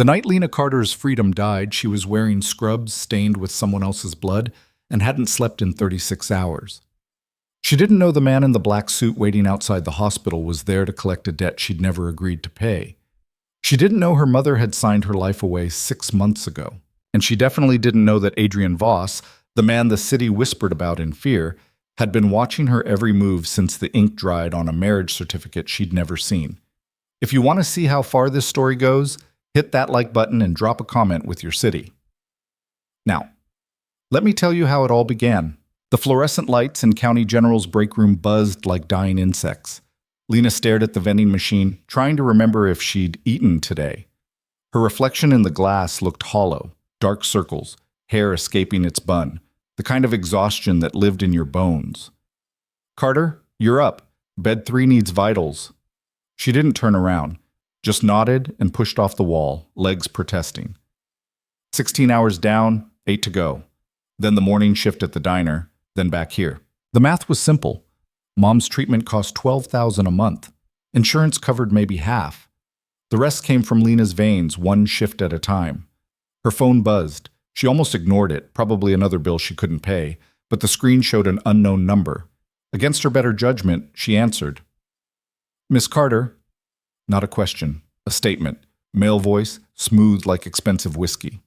The night Lena Carter's freedom died, she was wearing scrubs stained with someone else's blood and hadn't slept in 36 hours. She didn't know the man in the black suit waiting outside the hospital was there to collect a debt she'd never agreed to pay. She didn't know her mother had signed her life away 6 months ago. And she definitely didn't know that Adrian Voss, the man the city whispered about in fear, had been watching her every move since the ink dried on a marriage certificate she'd never seen. If you want to see how far this story goes, hit that like button and drop a comment with your city. Now, let me tell you how it all began. The fluorescent lights in County General's break room buzzed like dying insects. Lena stared at the vending machine, trying to remember if she'd eaten today. Her reflection in the glass looked hollow, dark circles, hair escaping its bun, the kind of exhaustion that lived in your bones. "Carter, you're up. Bed 3 needs vitals." She didn't turn around, just nodded and pushed off the wall, legs protesting. 16 hours down, 8 to go. Then the morning shift at the diner, then back here. The math was simple. Mom's treatment cost $12,000 a month. Insurance covered maybe half. The rest came from Lena's veins, one shift at a time. Her phone buzzed. She almost ignored it, probably another bill she couldn't pay, but the screen showed an unknown number. Against her better judgment, she answered. "Miss Carter." Not a question, a statement. Male voice, smooth like expensive whiskey.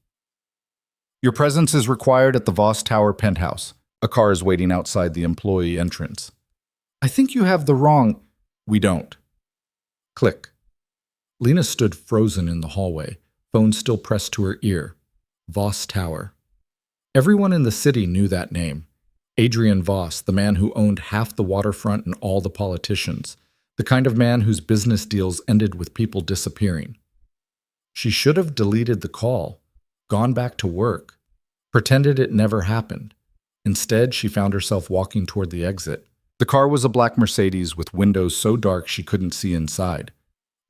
"Your presence is required at the Voss Tower penthouse. A car is waiting outside the employee entrance." "I think you have the wrong—" "We don't." Click. Lena stood frozen in the hallway, phone still pressed to her ear. Voss Tower. Everyone in the city knew that name. Adrian Voss, the man who owned half the waterfront and all the politicians. The kind of man whose business deals ended with people disappearing. She should have deleted the call, gone back to work, pretended it never happened. Instead, she found herself walking toward the exit. The car was a black Mercedes with windows so dark she couldn't see inside.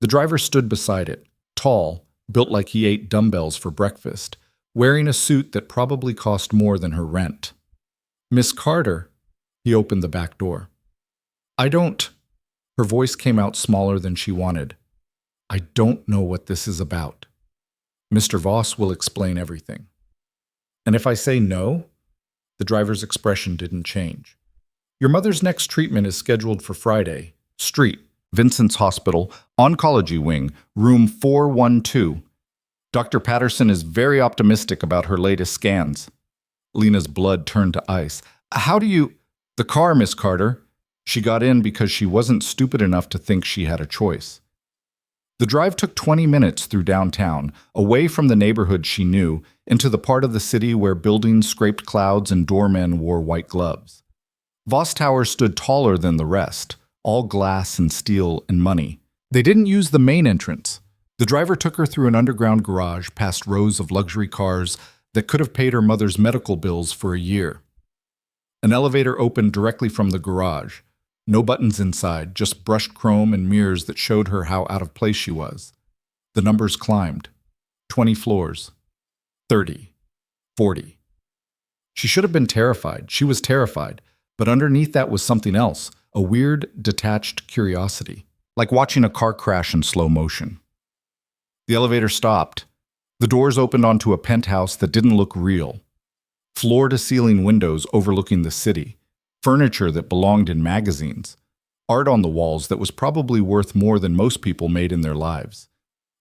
The driver stood beside it, tall, built like he ate dumbbells for breakfast, wearing a suit that probably cost more than her rent. "Miss Carter," he opened the back door. "I don't—" Her voice came out smaller than she wanted. "I don't know what this is about. Mr. Voss will explain everything." "And if I say no?" The driver's expression didn't change. "Your mother's next treatment is scheduled for Friday. Street, Vincent's Hospital, Oncology Wing, room 412. Dr. Patterson is very optimistic about her latest scans." Lena's blood turned to ice. "How do you—" "The car, Miss Carter." She got in because she wasn't stupid enough to think she had a choice. The drive took 20 minutes through downtown, away from the neighborhood she knew, into the part of the city where buildings scraped clouds and doormen wore white gloves. Voss Tower stood taller than the rest, all glass and steel and money. They didn't use the main entrance. The driver took her through an underground garage past rows of luxury cars that could have paid her mother's medical bills for a year. An elevator opened directly from the garage. No buttons inside, just brushed chrome and mirrors that showed her how out of place she was. The numbers climbed. 20 floors. 30. 40. She should have been terrified. She was terrified. But underneath that was something else, a weird, detached curiosity, like watching a car crash in slow motion. The elevator stopped. The doors opened onto a penthouse that didn't look real. Floor-to-ceiling windows overlooking the city. Furniture that belonged in magazines. Art on the walls that was probably worth more than most people made in their lives.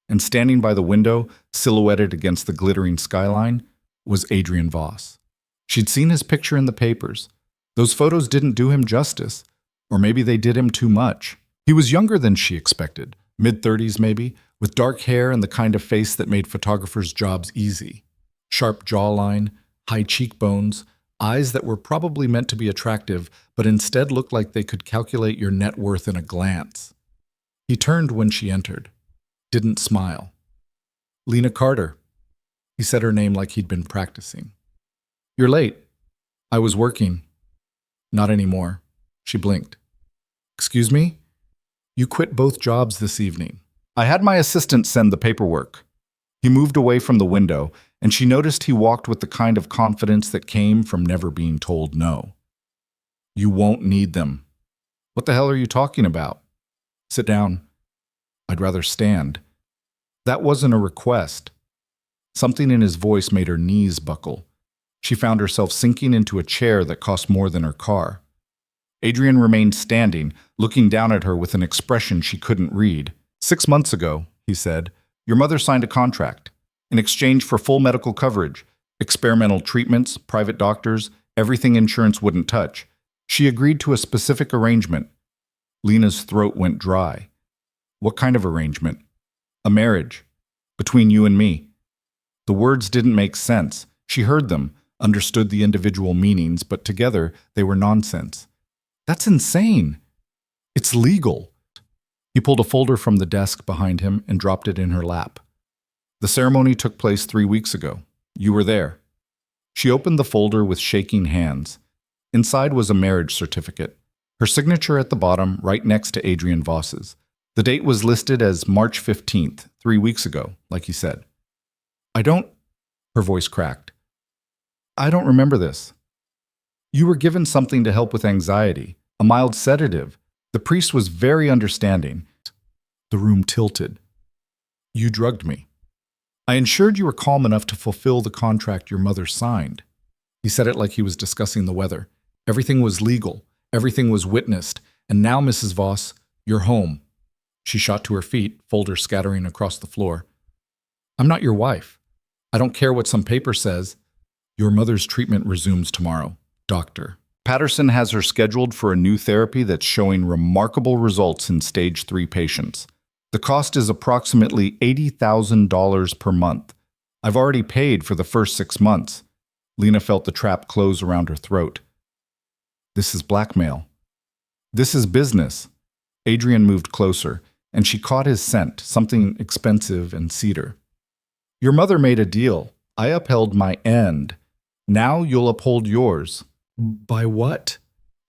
And standing by the window, silhouetted against the glittering skyline, was Adrian Voss. She'd seen his picture in the papers. Those photos didn't do him justice, or maybe they did him too much. He was younger than she expected, mid-30s maybe, with dark hair and the kind of face that made photographers' jobs easy. Sharp jawline, high cheekbones, eyes that were probably meant to be attractive, but instead looked like they could calculate your net worth in a glance. He turned when she entered, didn't smile. "Lena Carter." He said her name like he'd been practicing. "You're late." "I was working." "Not anymore." She blinked. "Excuse me?" "You quit both jobs this evening." "I had my assistant send the paperwork." He moved away from the window, and she noticed he walked with the kind of confidence that came from never being told no. "You won't need them." "What the hell are you talking about?" "Sit down." "I'd rather stand." That wasn't a request. Something in his voice made her knees buckle. She found herself sinking into a chair that cost more than her car. Adrian remained standing, looking down at her with an expression she couldn't read. 6 months ago, he said, your mother signed a contract. In exchange for full medical coverage, experimental treatments, private doctors, everything insurance wouldn't touch. She agreed to a specific arrangement. Lena's throat went dry. What kind of arrangement? A marriage. Between you and me. The words didn't make sense. She heard them, understood the individual meanings, but together they were nonsense. That's insane. It's legal. He pulled a folder from the desk behind him and dropped it in her lap. The ceremony took place 3 weeks ago. You were there. She opened the folder with shaking hands. Inside was a marriage certificate, her signature at the bottom right next to Adrian Voss's. The date was listed as March 15th, 3 weeks ago, like he said. Her voice cracked. I don't remember this. You were given something to help with anxiety, a mild sedative. The priest was very understanding. The room tilted. You drugged me. I ensured you were calm enough to fulfill the contract your mother signed. He said it like he was discussing the weather. Everything was legal. Everything was witnessed. And now, Mrs. Voss, you're home. She shot to her feet, folder scattering across the floor. I'm not your wife. I don't care what some paper says. Your mother's treatment resumes tomorrow, doctor. Patterson has her scheduled for a new therapy that's showing remarkable results in stage 3 patients. The cost is approximately $80,000 per month. I've already paid for the first 6 months. Lena felt the trap close around her throat. This is blackmail. This is business. Adrian moved closer, and she caught his scent, something expensive and cedar. Your mother made a deal. I upheld my end. Now you'll uphold yours. By what?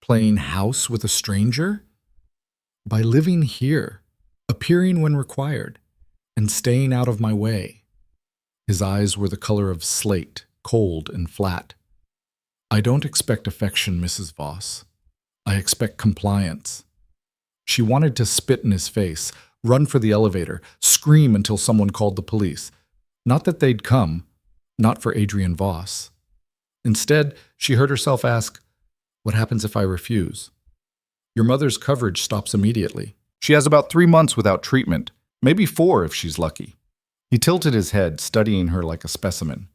Playing house with a stranger? By living here, appearing when required, and staying out of my way. His eyes were the color of slate, cold and flat. I don't expect affection, Mrs. Voss. I expect compliance. She wanted to spit in his face, run for the elevator, scream until someone called the police. Not that they'd come, not for Adrian Voss. Instead, she heard herself ask, what happens if I refuse? Your mother's coverage stops immediately. She has about 3 months without treatment, maybe 4 if she's lucky. He tilted his head, studying her like a specimen.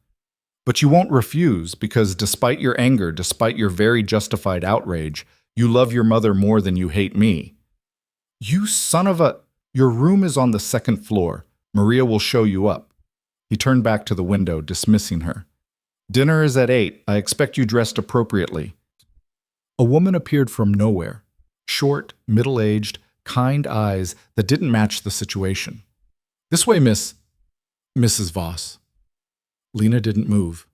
But you won't refuse because despite your anger, despite your very justified outrage, you love your mother more than you hate me. You son of a… Your room is on the 2nd floor. Maria will show you up. He turned back to the window, dismissing her. Dinner is at 8. I expect you dressed appropriately. A woman appeared from nowhere. Short, middle-aged, kind eyes that didn't match the situation. This way, Mrs. Voss. Lena didn't move.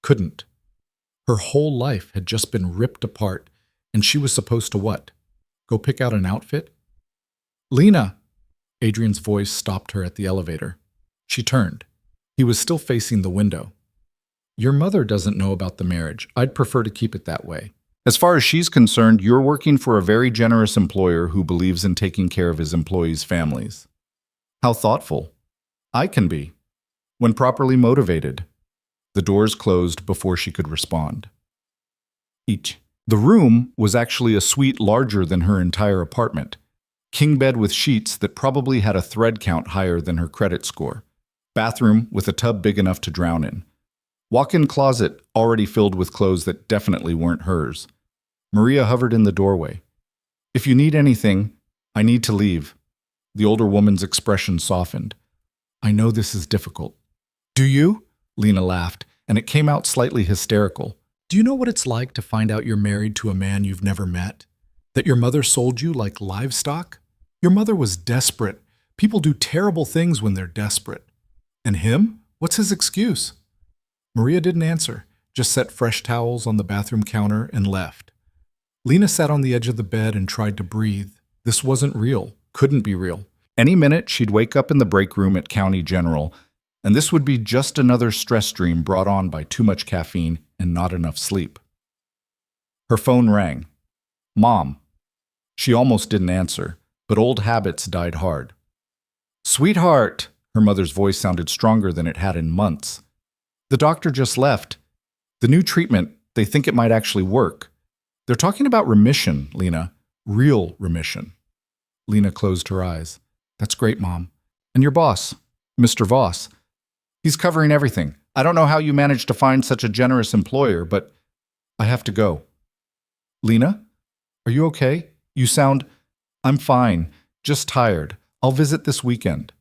Couldn't. Her whole life had just been ripped apart, and she was supposed to what? Go pick out an outfit? Lena! Adrian's voice stopped her at the elevator. She turned. He was still facing the window. Your mother doesn't know about the marriage. I'd prefer to keep it that way. As far as she's concerned, you're working for a very generous employer who believes in taking care of his employees' families. How thoughtful. I can be. When properly motivated. The doors closed before she could respond. The room was actually a suite larger than her entire apartment. King bed with sheets that probably had a thread count higher than her credit score. Bathroom with a tub big enough to drown in. Walk-in closet already filled with clothes that definitely weren't hers. Maria hovered in the doorway. If you need anything, I need to leave. The older woman's expression softened. I know this is difficult. Do you? Lena laughed, and it came out slightly hysterical. Do you know what it's like to find out you're married to a man you've never met? That your mother sold you like livestock? Your mother was desperate. People do terrible things when they're desperate. And him? What's his excuse? Maria didn't answer, just set fresh towels on the bathroom counter and left. Lena sat on the edge of the bed and tried to breathe. This wasn't real. Couldn't be real. Any minute, she'd wake up in the break room at County General, and this would be just another stress dream brought on by too much caffeine and not enough sleep. Her phone rang. Mom. She almost didn't answer, but old habits died hard. Sweetheart, Her mother's voice sounded stronger than it had in months. The doctor just left. The new treatment, they think it might actually work. They're talking about remission, Lena. Real remission. Lena closed her eyes. That's great, Mom. And your boss, Mr. Voss. He's covering everything. I don't know how you managed to find such a generous employer, but I have to go. Lena? Are you okay? You sound... I'm fine. Just tired. I'll visit this weekend.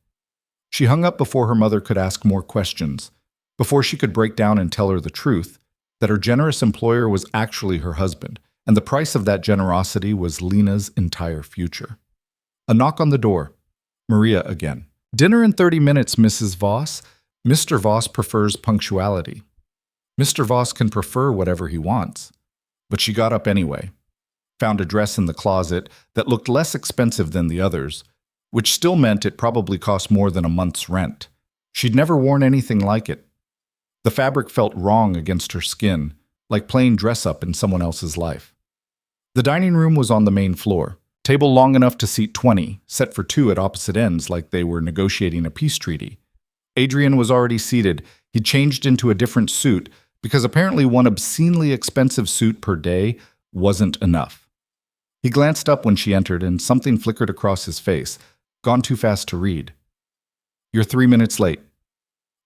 She hung up before her mother could ask more questions, before she could break down and tell her the truth, that her generous employer was actually her husband, and the price of that generosity was Lena's entire future. A knock on the door. Maria again. Dinner in 30 minutes, Mrs. Voss. Mr. Voss prefers punctuality. Mr. Voss can prefer whatever he wants. But she got up anyway, found a dress in the closet that looked less expensive than the others, which still meant it probably cost more than a month's rent. She'd never worn anything like it. The fabric felt wrong against her skin, like playing dress-up in someone else's life. The dining room was on the main floor, table long enough to seat 20, set for 2 at opposite ends like they were negotiating a peace treaty. Adrian was already seated. He'd changed into a different suit, because apparently one obscenely expensive suit per day wasn't enough. He glanced up when she entered, and something flickered across his face, gone too fast to read. You're 3 minutes late.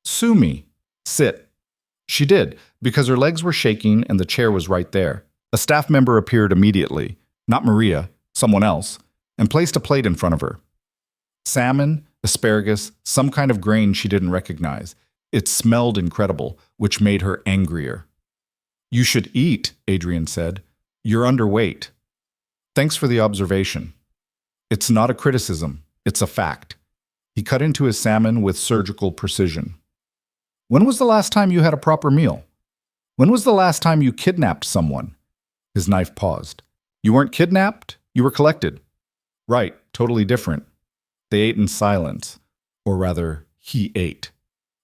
Sue me. Sit. She did, because her legs were shaking and the chair was right there. A staff member appeared immediately, not Maria, someone else, and placed a plate in front of her. Salmon, asparagus, some kind of grain she didn't recognize. It smelled incredible, which made her angrier. You should eat, Adrian said. You're underweight. Thanks for the observation. It's not a criticism. It's a fact. He cut into his salmon with surgical precision. When was the last time you had a proper meal? When was the last time you kidnapped someone? His knife paused. You weren't kidnapped, you were collected. Right, totally different. They ate in silence. Or rather, he ate.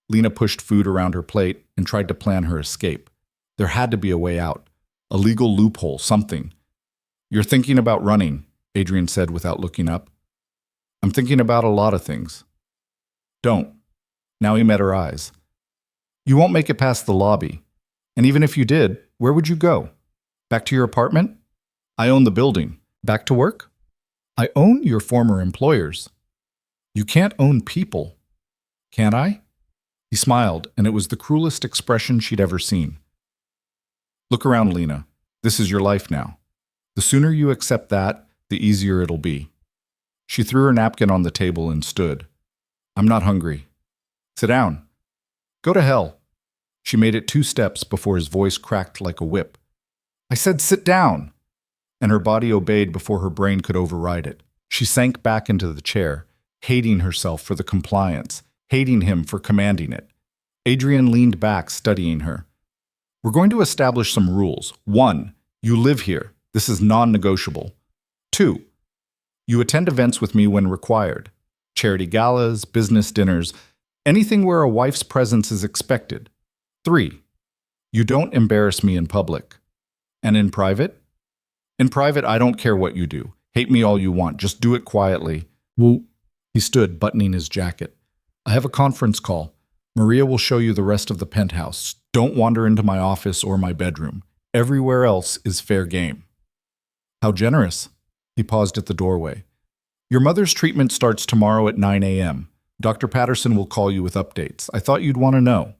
Lena pushed food around her plate and tried to plan her escape. There had to be a way out. A legal loophole, something. You're thinking about running, Adrian said without looking up. I'm thinking about a lot of things. Don't. Now he met her eyes. You won't make it past the lobby. And even if you did, where would you go? Back to your apartment? I own the building. Back to work? I own your former employers. You can't own people. Can I? He smiled, and it was the cruelest expression she'd ever seen. Look around, Lena. This is your life now. The sooner you accept that, the easier it'll be. She threw her napkin on the table and stood. I'm not hungry. Sit down. Go to hell. She made it 2 steps before his voice cracked like a whip. I said sit down. And her body obeyed before her brain could override it. She sank back into the chair, hating herself for the compliance, hating him for commanding it. Adrian leaned back, studying her. We're going to establish some rules. 1, you live here. This is non-negotiable. 2, you attend events with me when required. Charity galas, business dinners, anything where a wife's presence is expected. 3, you don't embarrass me in public. And in private? In private, I don't care what you do. Hate me all you want. Just do it quietly. Woo. He stood, buttoning his jacket. I have a conference call. Maria will show you the rest of the penthouse. Don't wander into my office or my bedroom. Everywhere else is fair game. How generous. He paused at the doorway. Your mother's treatment starts tomorrow at 9 a.m. Dr. Patterson will call you with updates. I thought you'd want to know.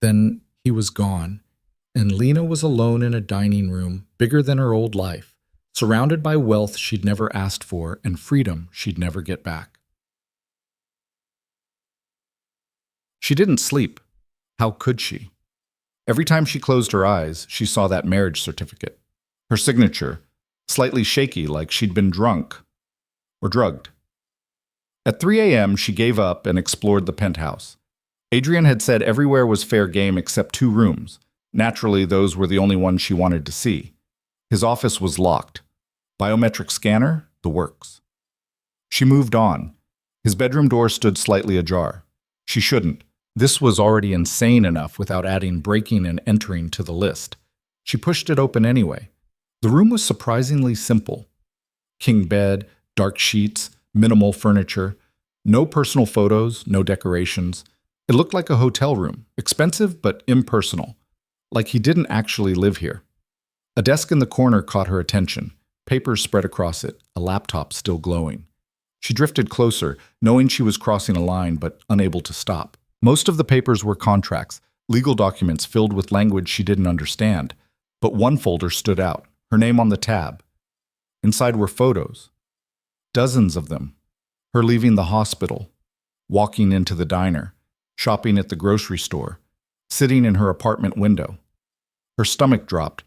Then he was gone, and Lena was alone in a dining room bigger than her old life, surrounded by wealth she'd never asked for and freedom she'd never get back. She didn't sleep. How could she? Every time she closed her eyes, she saw that marriage certificate. Her signature, slightly shaky like she'd been drunk or drugged. At 3 a.m., she gave up and explored the penthouse. Adrian had said everywhere was fair game except 2 rooms. Naturally, those were the only ones she wanted to see. His office was locked. Biometric scanner, the works. She moved on. His bedroom door stood slightly ajar. She shouldn't. This was already insane enough without adding breaking and entering to the list. She pushed it open anyway. The room was surprisingly simple. King bed, dark sheets, minimal furniture. No personal photos, no decorations. It looked like a hotel room, expensive but impersonal, like he didn't actually live here. A desk in the corner caught her attention, papers spread across it, a laptop still glowing. She drifted closer, knowing she was crossing a line but unable to stop. Most of the papers were contracts, legal documents filled with language she didn't understand, but one folder stood out, her name on the tab. Inside were photos, dozens of them. Her leaving the hospital, walking into the diner, shopping at the grocery store, sitting in her apartment window. Her stomach dropped.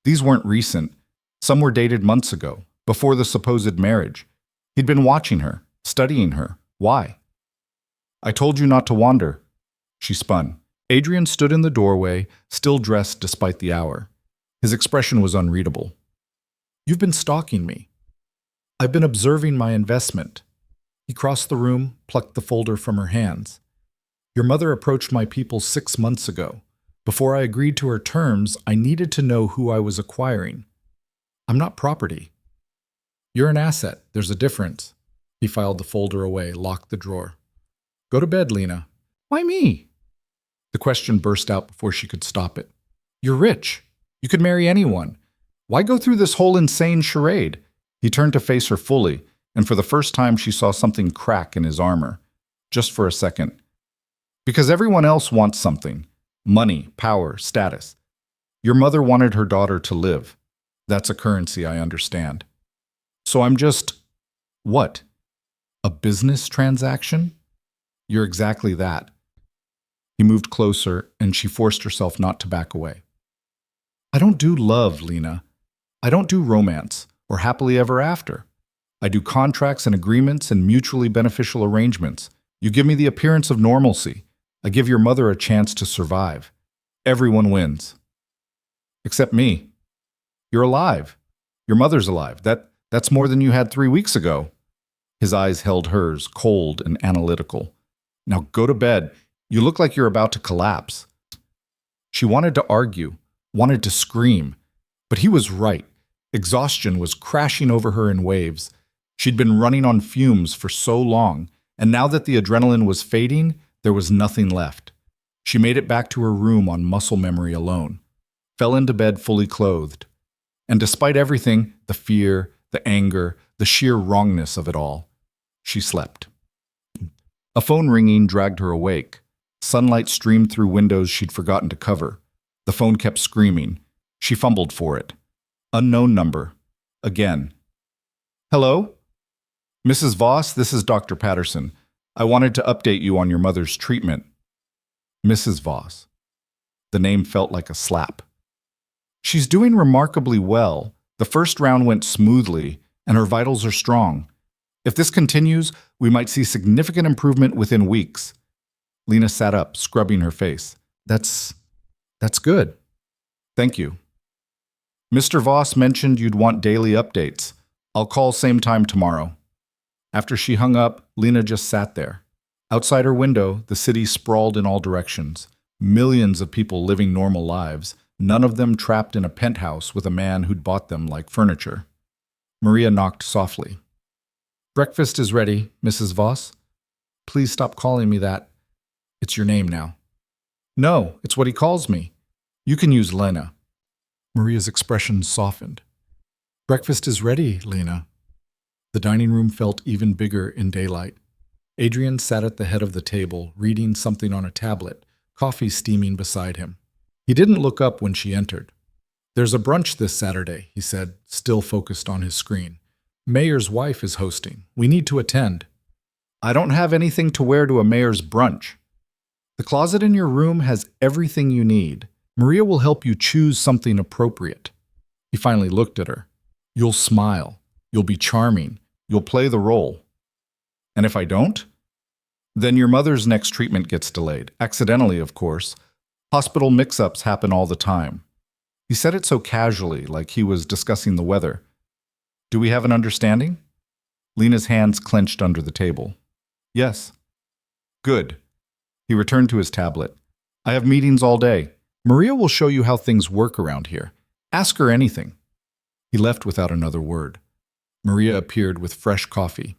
These weren't recent. Some were dated months ago, before the supposed marriage. He'd been watching her, studying her. Why? I told you not to wander. She spun. Adrian stood in the doorway, still dressed despite the hour. His expression was unreadable. You've been stalking me. I've been observing my investment. He crossed the room, plucked the folder from her hands. Your mother approached my people 6 months ago. Before I agreed to her terms, I needed to know who I was acquiring. I'm not property. You're an asset. There's a difference. He filed the folder away, locked the drawer. Go to bed, Lena. Why me? The question burst out before she could stop it. You're rich. You could marry anyone. Why go through this whole insane charade? He turned to face her fully, and for the first time she saw something crack in his armor. Just for a second. Because everyone else wants something. Money, power, status. Your mother wanted her daughter to live. That's a currency, I understand. So I'm just... what? A business transaction? You're exactly that. He moved closer, and she forced herself not to back away. I don't do love, Lena. I don't do romance, or happily ever after. I do contracts and agreements and mutually beneficial arrangements. You give me the appearance of normalcy. I give your mother a chance to survive. Everyone wins. Except me. You're alive. Your mother's alive. That's more than you had 3 weeks ago. His eyes held hers, cold and analytical. Now go to bed. You look like you're about to collapse. She wanted to argue, wanted to scream, but he was right. Exhaustion was crashing over her in waves. She'd been running on fumes for so long, and now that the adrenaline was fading, there was nothing left. She made it back to her room on muscle memory alone, fell into bed fully clothed. And despite everything, the fear, the anger, the sheer wrongness of it all, she slept. A phone ringing dragged her awake. Sunlight streamed through windows she'd forgotten to cover. The phone kept screaming. She fumbled for it. Unknown number. Again. Hello? Mrs. Voss, this is Dr. Patterson. I wanted to update you on your mother's treatment. Mrs. Voss. The name felt like a slap. She's doing remarkably well. The first round went smoothly, and her vitals are strong. If this continues, we might see significant improvement within weeks. Lena sat up, scrubbing her face. That's good. Thank you. Mr. Voss mentioned you'd want daily updates. I'll call same time tomorrow. After she hung up, Lena just sat there. Outside her window, the city sprawled in all directions. Millions of people living normal lives, none of them trapped in a penthouse with a man who'd bought them like furniture. Maria knocked softly. Breakfast is ready, Mrs. Voss. Please stop calling me that. It's your name now. No, it's what he calls me. You can use Lena. Maria's expression softened. Breakfast is ready, Lena. The dining room felt even bigger in daylight. Adrian sat at the head of the table, reading something on a tablet, coffee steaming beside him. He didn't look up when she entered. There's a brunch this Saturday, he said, still focused on his screen. Mayor's wife is hosting. We need to attend. I don't have anything to wear to a mayor's brunch. The closet in your room has everything you need. Maria will help you choose something appropriate. He finally looked at her. You'll smile. You'll be charming. You'll play the role. And if I don't? Then your mother's next treatment gets delayed. Accidentally, of course. Hospital mix-ups happen all the time. He said it so casually, like he was discussing the weather. Do we have an understanding? Lena's hands clenched under the table. Yes. Good. He returned to his tablet. I have meetings all day. Maria will show you how things work around here. Ask her anything. He left without another word. Maria appeared with fresh coffee.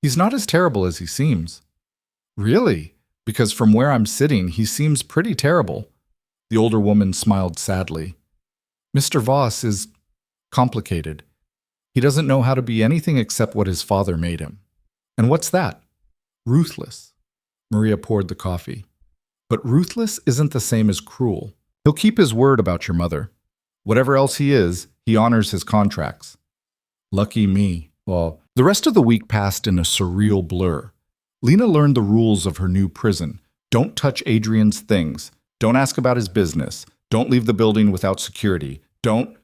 He's not as terrible as he seems. Really? Because from where I'm sitting, he seems pretty terrible. The older woman smiled sadly. Mr. Voss is complicated. He doesn't know how to be anything except what his father made him. And what's that? Ruthless. Maria poured the coffee. But ruthless isn't the same as cruel. He'll keep his word about your mother. Whatever else he is, he honors his contracts. Lucky me. Well, the rest of the week passed in a surreal blur. Lena learned the rules of her new prison. Don't touch Adrian's things. Don't ask about his business. Don't leave the building without security. Don't.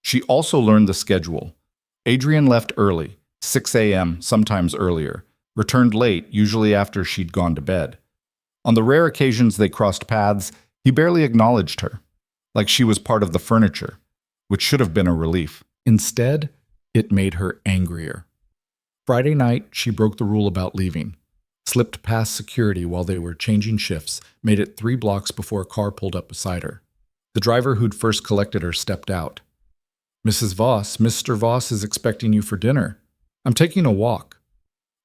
She also learned the schedule. Adrian left early, 6 a.m., sometimes earlier. Returned late, usually after she'd gone to bed. On the rare occasions they crossed paths, he barely acknowledged her, like she was part of the furniture, which should have been a relief. Instead, it made her angrier. Friday night, she broke the rule about leaving, slipped past security while they were changing shifts, made it 3 blocks before a car pulled up beside her. The driver who'd first collected her stepped out. Mrs. Voss, Mr. Voss is expecting you for dinner. I'm taking a walk.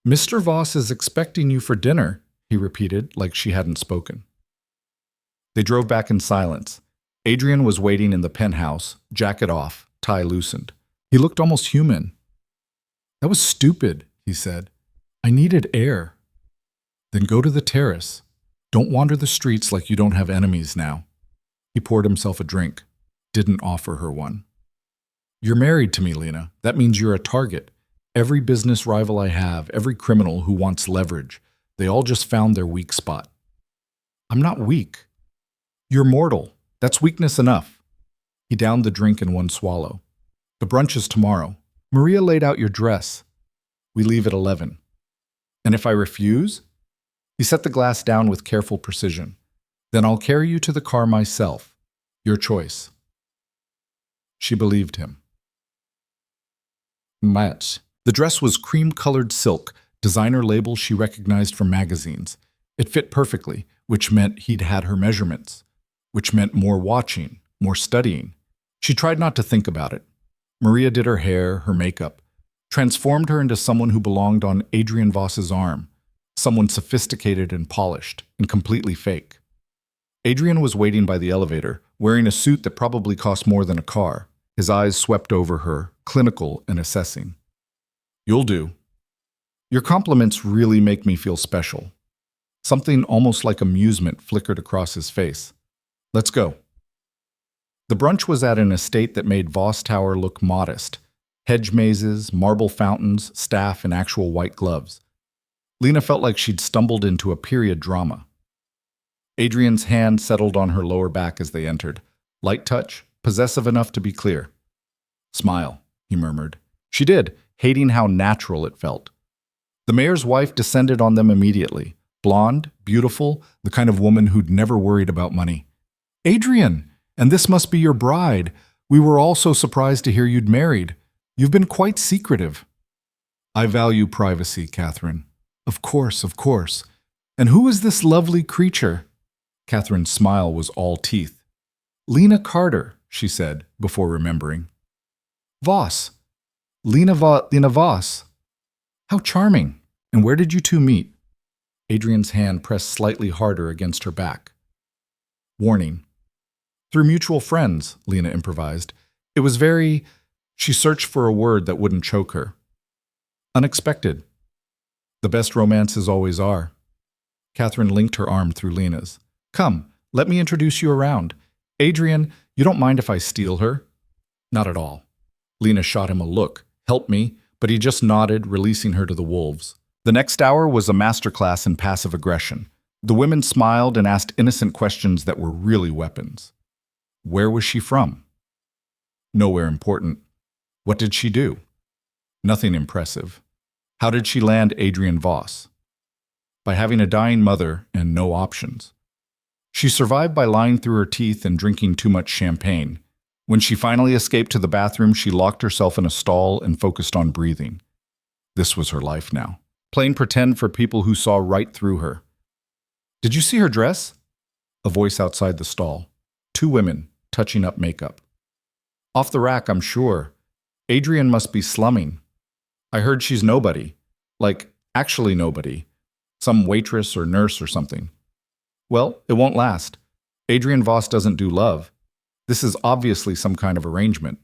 Mr. Voss is expecting you for dinner, he repeated, like she hadn't spoken. They drove back in silence. Adrian was waiting in the penthouse, jacket off, tie loosened. He looked almost human. That was stupid, he said. I needed air. Then go to the terrace. Don't wander the streets like you don't have enemies now. He poured himself a drink. Didn't offer her one. You're married to me, Lena. That means you're a target. Every business rival I have, every criminal who wants leverage, they all just found their weak spot. I'm not weak. You're mortal. That's weakness enough. He downed the drink in one swallow. The brunch is tomorrow. Maria laid out your dress. We leave at 11. And if I refuse? He set the glass down with careful precision. Then I'll carry you to the car myself. Your choice. She believed him. Match. The dress was cream-colored silk, designer label she recognized from magazines. It fit perfectly, which meant he'd had her measurements, which meant more watching, more studying. She tried not to think about it. Maria did her hair, her makeup, transformed her into someone who belonged on Adrian Voss's arm, someone sophisticated and polished, and completely fake. Adrian was waiting by the elevator, wearing a suit that probably cost more than a car. His eyes swept over her, clinical and assessing. You'll do. Your compliments really make me feel special. Something almost like amusement flickered across his face. Let's go. The brunch was at an estate that made Voss Tower look modest. Hedge mazes, marble fountains, staff in actual white gloves. Lena felt like she'd stumbled into a period drama. Adrian's hand settled on her lower back as they entered. Light touch, possessive enough to be clear. Smile, he murmured. She did, hating how natural it felt. The mayor's wife descended on them immediately. Blonde, beautiful, the kind of woman who'd never worried about money. Adrian! And this must be your bride. We were all so surprised to hear you'd married. You've been quite secretive. I value privacy, Catherine. Of course, of course. And who is this lovely creature? Catherine's smile was all teeth. Lena Carter, she said, before remembering. Voss. Lena Voss. How charming. And where did you two meet? Adrian's hand pressed slightly harder against her back. Warning. Through mutual friends, Lena improvised. It was very... She searched for a word that wouldn't choke her. Unexpected. The best romances always are. Catherine linked her arm through Lena's. Come, let me introduce you around. Adrian, you don't mind if I steal her? Not at all. Lena shot him a look. Help me, but he just nodded, releasing her to the wolves. The next hour was a masterclass in passive aggression. The women smiled and asked innocent questions that were really weapons. Where was she from? Nowhere important. What did she do? Nothing impressive. How did she land Adrian Voss? By having a dying mother and no options. She survived by lying through her teeth and drinking too much champagne. When she finally escaped to the bathroom, she locked herself in a stall and focused on breathing. This was her life now. Playing pretend for people who saw right through her. Did you see her dress? A voice outside the stall. 2 women, touching up makeup. Off the rack, I'm sure. Adrian must be slumming. I heard she's nobody. Like, actually nobody. Some waitress or nurse or something. Well, it won't last. Adrian Voss doesn't do love. This is obviously some kind of arrangement.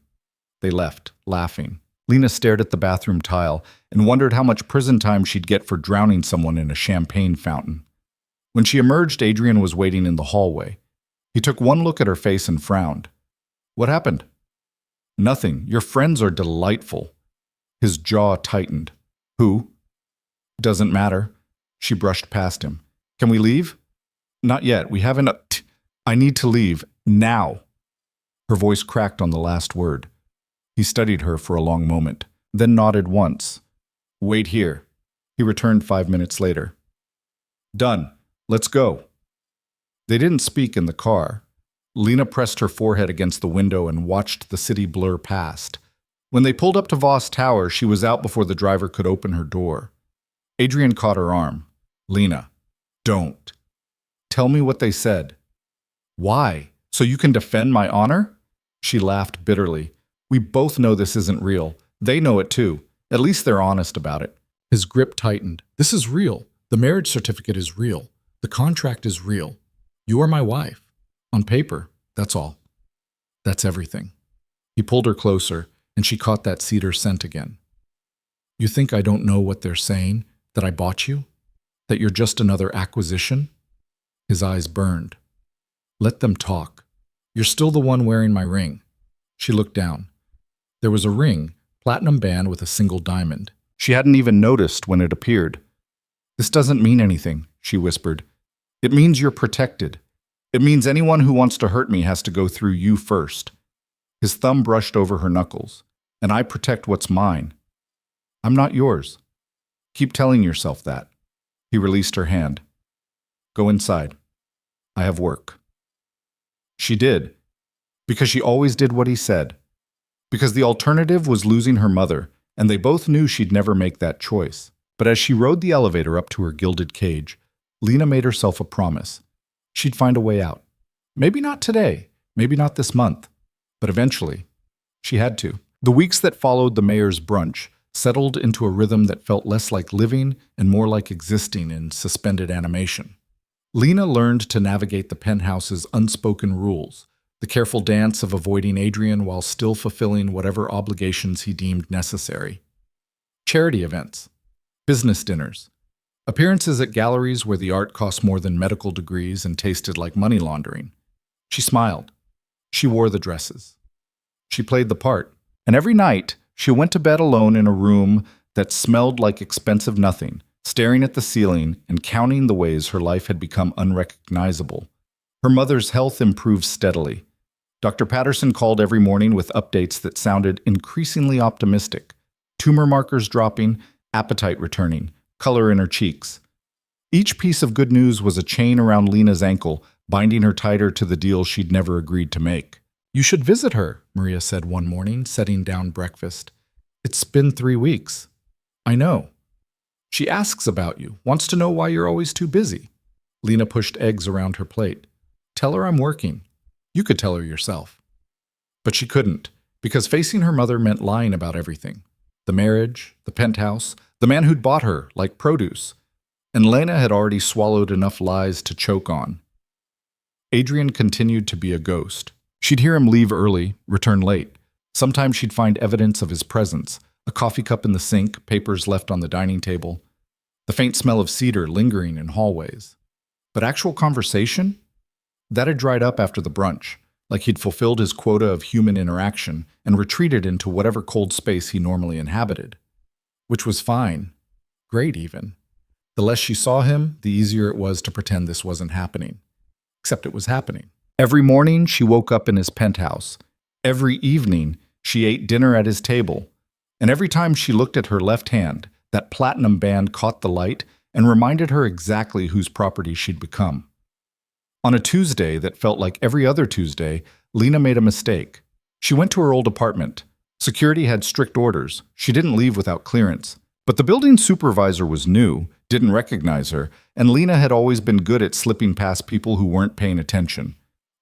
They left, laughing. Lena stared at the bathroom tile and wondered how much prison time she'd get for drowning someone in a champagne fountain. When she emerged, Adrian was waiting in the hallway. He took one look at her face and frowned. What happened? Nothing. Your friends are delightful. His jaw tightened. Who? Doesn't matter. She brushed past him. Can we leave? Not yet. We haven't. I need to leave. Now. Her voice cracked on the last word. He studied her for a long moment, then nodded once. Wait here. He returned 5 minutes later. Done. Let's go. They didn't speak in the car. Lena pressed her forehead against the window and watched the city blur past. When they pulled up to Voss Tower, she was out before the driver could open her door. Adrian caught her arm. Lena, don't. Tell me what they said. Why? So you can defend my honor? She laughed bitterly. We both know this isn't real. They know it too. At least they're honest about it. His grip tightened. This is real. The marriage certificate is real. The contract is real. You are my wife. On paper, that's all. That's everything. He pulled her closer, and she caught that cedar scent again. You think I don't know what they're saying? That I bought you? That you're just another acquisition? His eyes burned. Let them talk. You're still the one wearing my ring. She looked down. There was a ring, platinum band with a single diamond. She hadn't even noticed when it appeared. This doesn't mean anything, she whispered. It means you're protected. It means anyone who wants to hurt me has to go through you first. His thumb brushed over her knuckles. And I protect what's mine. I'm not yours. Keep telling yourself that. He released her hand. Go inside. I have work. She did. Because she always did what he said. Because the alternative was losing her mother, and they both knew she'd never make that choice. But as she rode the elevator up to her gilded cage, Lena made herself a promise. She'd find a way out. Maybe not today, maybe not this month, but eventually. She had to. The weeks that followed the mayor's brunch settled into a rhythm that felt less like living and more like existing in suspended animation. Lena learned to navigate the penthouse's unspoken rules, the careful dance of avoiding Adrian while still fulfilling whatever obligations he deemed necessary. Charity events, business dinners, appearances at galleries where the art cost more than medical degrees and tasted like money laundering. She smiled. She wore the dresses. She played the part. And every night, she went to bed alone in a room that smelled like expensive nothing, staring at the ceiling and counting the ways her life had become unrecognizable. Her mother's health improved steadily. Dr. Patterson called every morning with updates that sounded increasingly optimistic. Tumor markers dropping, appetite returning, color in her cheeks. Each piece of good news was a chain around Lena's ankle, binding her tighter to the deal she'd never agreed to make. You should visit her, Maria said one morning, setting down breakfast. It's been 3 weeks. I know. She asks about you, wants to know why you're always too busy. Lena pushed eggs around her plate. Tell her I'm working. You could tell her yourself. But she couldn't, because facing her mother meant lying about everything. The marriage, the penthouse, the man who'd bought her, like produce. And Lena had already swallowed enough lies to choke on. Adrian continued to be a ghost. She'd hear him leave early, return late. Sometimes she'd find evidence of his presence, a coffee cup in the sink, papers left on the dining table, the faint smell of cedar lingering in hallways. But actual conversation? That had dried up after the brunch, like he'd fulfilled his quota of human interaction and retreated into whatever cold space he normally inhabited. Which was fine. Great, even. The less she saw him, the easier it was to pretend this wasn't happening. Except it was happening. Every morning, she woke up in his penthouse. Every evening, she ate dinner at his table. And every time she looked at her left hand, that platinum band caught the light and reminded her exactly whose property she'd become. On a Tuesday that felt like every other Tuesday, Lena made a mistake. She went to her old apartment. Security had strict orders. She didn't leave without clearance. But the building supervisor was new, didn't recognize her, and Lena had always been good at slipping past people who weren't paying attention.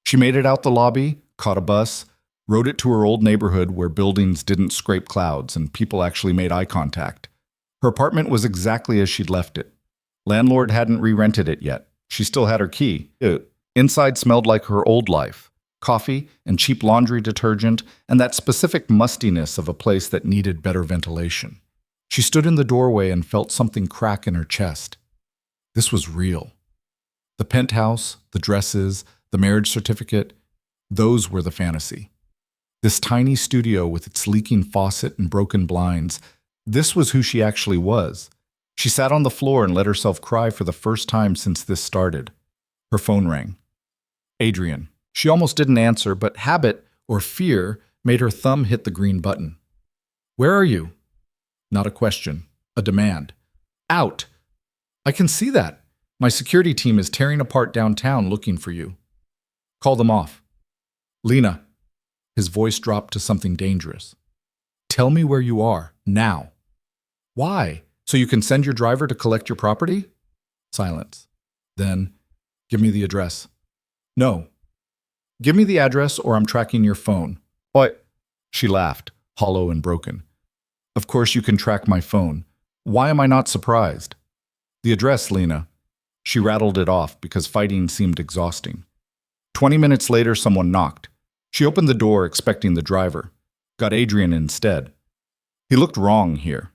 She made it out the lobby, caught a bus, Rode it to her old neighborhood where buildings didn't scrape clouds and people actually made eye contact. Her apartment was exactly as she'd left it. Landlord hadn't re-rented it yet. She still had her key. Inside smelled like her old life. Coffee and cheap laundry detergent and that specific mustiness of a place that needed better ventilation. She stood in the doorway and felt something crack in her chest. This was real. The penthouse, the dresses, the marriage certificate, those were the fantasy. This tiny studio with its leaking faucet and broken blinds, this was who she actually was. She sat on the floor and let herself cry for the first time since this started. Her phone rang. Adrian. She almost didn't answer, but habit or fear made her thumb hit the green button. Where are you? Not a question, a demand. Out! I can see that. My security team is tearing apart downtown looking for you. Call them off. Lena. His voice dropped to something dangerous. Tell me where you are, now. Why? So you can send your driver to collect your property? Silence. Then, give me the address. No. Give me the address or I'm tracking your phone. What? She laughed, hollow and broken. Of course you can track my phone. Why am I not surprised? The address, Lena. She rattled it off because fighting seemed exhausting. 20 minutes later, someone knocked. She opened the door expecting the driver. Got Adrian instead. He looked wrong here.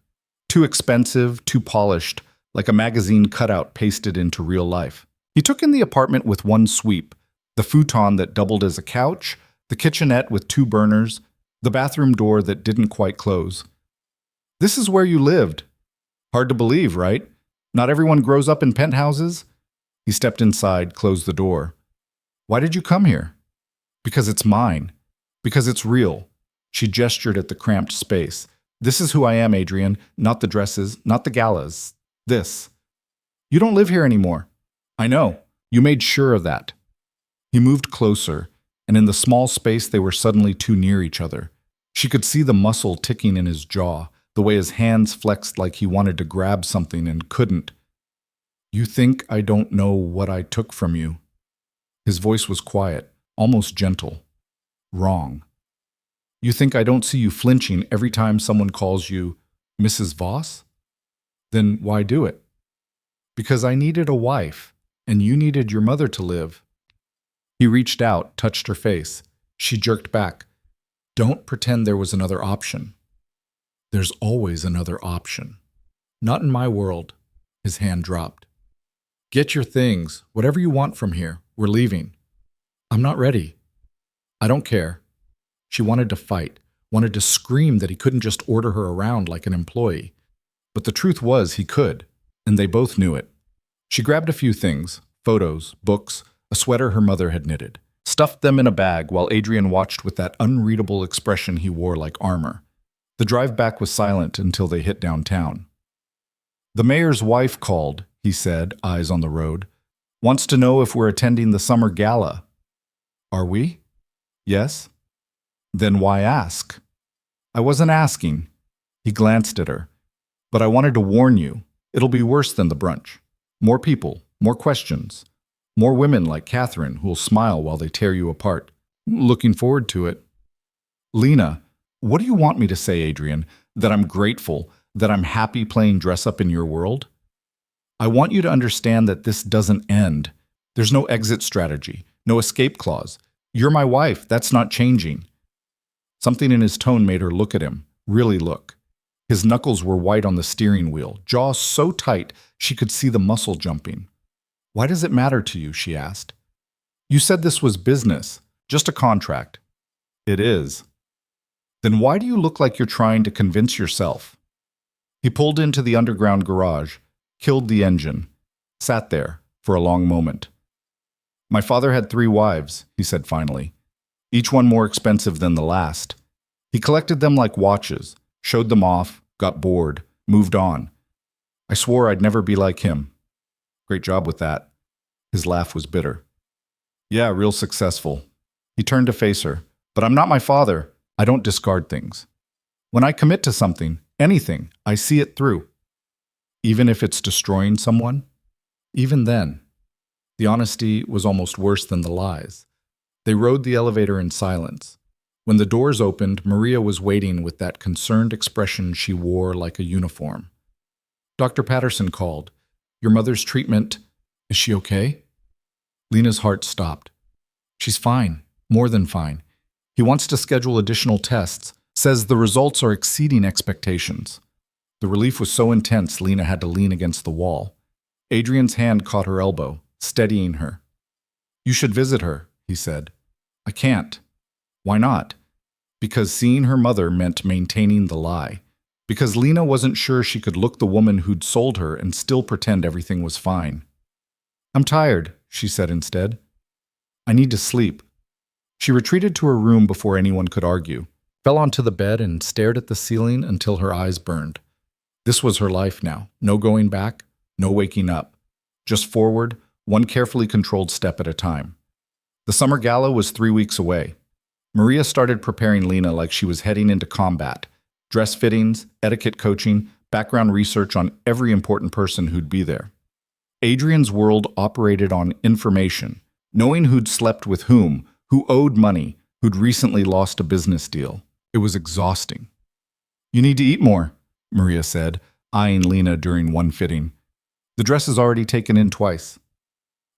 Too expensive, too polished, like a magazine cutout pasted into real life. He took in the apartment with one sweep. The futon that doubled as a couch, the kitchenette with 2 burners, the bathroom door that didn't quite close. This is where you lived. Hard to believe, right? Not everyone grows up in penthouses. He stepped inside, closed the door. Why did you come here? Because it's mine. Because it's real. She gestured at the cramped space. This is who I am, Adrian. Not the dresses, not the galas. This. You don't live here anymore. I know. You made sure of that. He moved closer, and in the small space they were suddenly too near each other. She could see the muscle ticking in his jaw, the way his hands flexed like he wanted to grab something and couldn't. You think I don't know what I took from you? His voice was quiet, almost gentle. Wrong. You think I don't see you flinching every time someone calls you Mrs. Voss? Then why do it? Because I needed a wife, and you needed your mother to live. He reached out, touched her face. She jerked back. Don't pretend there was another option. There's always another option. Not in my world. His hand dropped. Get your things, whatever you want from here. We're leaving. I'm not ready. I don't care. She wanted to fight, wanted to scream that he couldn't just order her around like an employee. But the truth was he could, and they both knew it. She grabbed a few things, photos, books, a sweater her mother had knitted, stuffed them in a bag while Adrian watched with that unreadable expression he wore like armor. The drive back was silent until they hit downtown. The mayor's wife called, he said, eyes on the road. Wants to know if we're attending the summer gala. Are we? Yes. Then why ask? I wasn't asking. He glanced at her. But I wanted to warn you. It'll be worse than the brunch. More people, more questions. More women like Catherine who'll smile while they tear you apart. Looking forward to it. Lena, what do you want me to say, Adrian? That I'm grateful, that I'm happy playing dress-up in your world? I want you to understand that this doesn't end. There's no exit strategy, no escape clause. You're my wife, that's not changing. Something in his tone made her look at him, really look. His knuckles were white on the steering wheel, jaw so tight she could see the muscle jumping. Why does it matter to you, she asked. You said this was business, just a contract. It is. Then why do you look like you're trying to convince yourself? He pulled into the underground garage, killed the engine, sat there for a long moment. My father had 3 wives, he said finally, each one more expensive than the last. He collected them like watches, showed them off, got bored, moved on. I swore I'd never be like him. Great job with that. His laugh was bitter. Yeah, real successful. He turned to face her. But I'm not my father. I don't discard things. When I commit to something, anything, I see it through. Even if it's destroying someone? Even then. The honesty was almost worse than the lies. They rode the elevator in silence. When the doors opened, Maria was waiting with that concerned expression she wore like a uniform. Dr. Patterson called. Your mother's treatment, is she okay? Lena's heart stopped. She's fine, more than fine. He wants to schedule additional tests, says the results are exceeding expectations. The relief was so intense, Lena had to lean against the wall. Adrian's hand caught her elbow, steadying her. You should visit her, he said. I can't. Why not? Because seeing her mother meant maintaining the lie. Because Lena wasn't sure she could look the woman who'd sold her and still pretend everything was fine. I'm tired, she said instead. I need to sleep. She retreated to her room before anyone could argue, fell onto the bed and stared at the ceiling until her eyes burned. This was her life now. No going back, no waking up. Just forward, one carefully controlled step at a time. The summer gala was 3 weeks away. Maria started preparing Lena like she was heading into combat. Dress fittings, etiquette coaching, background research on every important person who'd be there. Adrian's world operated on information, knowing who'd slept with whom, who owed money, who'd recently lost a business deal. It was exhausting. You need to eat more, Maria said, eyeing Lena during one fitting. The dress is already taken in twice.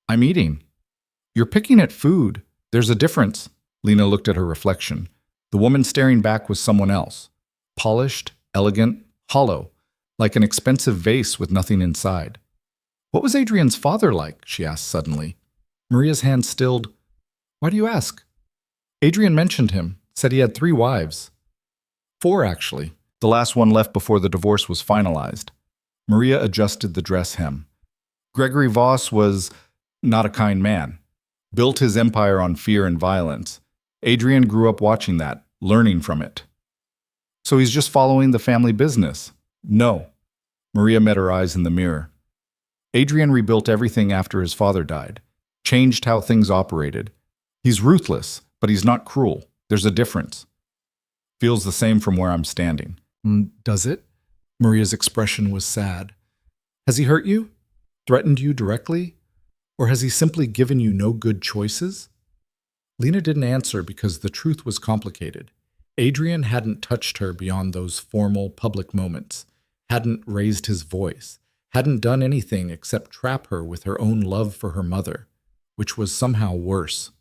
I'm eating. You're picking at food. There's a difference. Lena looked at her reflection. The woman staring back was someone else. Polished, elegant, hollow, like an expensive vase with nothing inside. What was Adrian's father like? She asked suddenly. Maria's hand stilled. Why do you ask? Adrian mentioned him, said he had 3 wives. 4, actually. The last one left before the divorce was finalized. Maria adjusted the dress hem. Gregory Voss was not a kind man. Built his empire on fear and violence. Adrian grew up watching that, learning from it. So he's just following the family business? No. Maria met her eyes in the mirror. Adrian rebuilt everything after his father died. Changed how things operated. He's ruthless, but he's not cruel. There's a difference. Feels the same from where I'm standing. Does it? Maria's expression was sad. Has he hurt you? Threatened you directly? Or has he simply given you no good choices? Lena didn't answer because the truth was complicated. Adrian hadn't touched her beyond those formal public moments, hadn't raised his voice, hadn't done anything except trap her with her own love for her mother, which was somehow worse.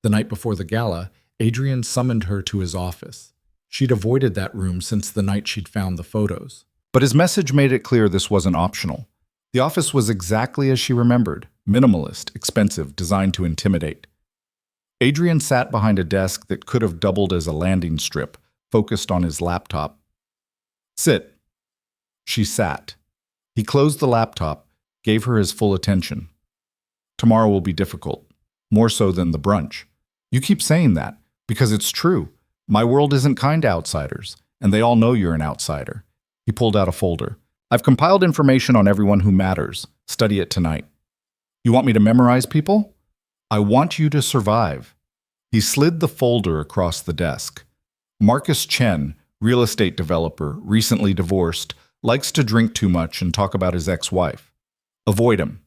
The night before the gala, Adrian summoned her to his office. She'd avoided that room since the night she'd found the photos. But his message made it clear this wasn't optional. The office was exactly as she remembered, minimalist, expensive, designed to intimidate. Adrian sat behind a desk that could have doubled as a landing strip, focused on his laptop. Sit. She sat. He closed the laptop, gave her his full attention. Tomorrow will be difficult, more so than the brunch. You keep saying that, because it's true. My world isn't kind to outsiders, and they all know you're an outsider. He pulled out a folder. I've compiled information on everyone who matters. Study it tonight. You want me to memorize people? I want you to survive. He slid the folder across the desk. Marcus Chen, real estate developer, recently divorced, likes to drink too much and talk about his ex-wife. Avoid him.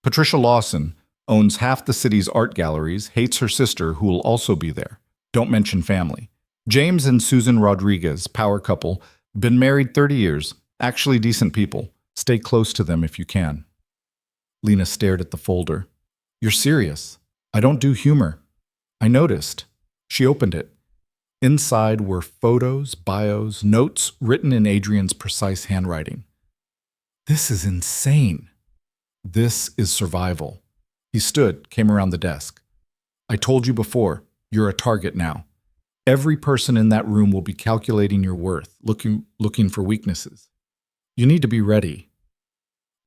Patricia Lawson owns half the city's art galleries, hates her sister who will also be there. Don't mention family. James and Susan Rodriguez, power couple, been married 30 years, actually decent people. Stay close to them if you can. Lena stared at the folder. You're serious. I don't do humor. I noticed. She opened it. Inside were photos, bios, notes written in Adrian's precise handwriting. This is insane. This is survival. He stood, came around the desk. I told you before, you're a target now. Every person in that room will be calculating your worth, looking for weaknesses. You need to be ready.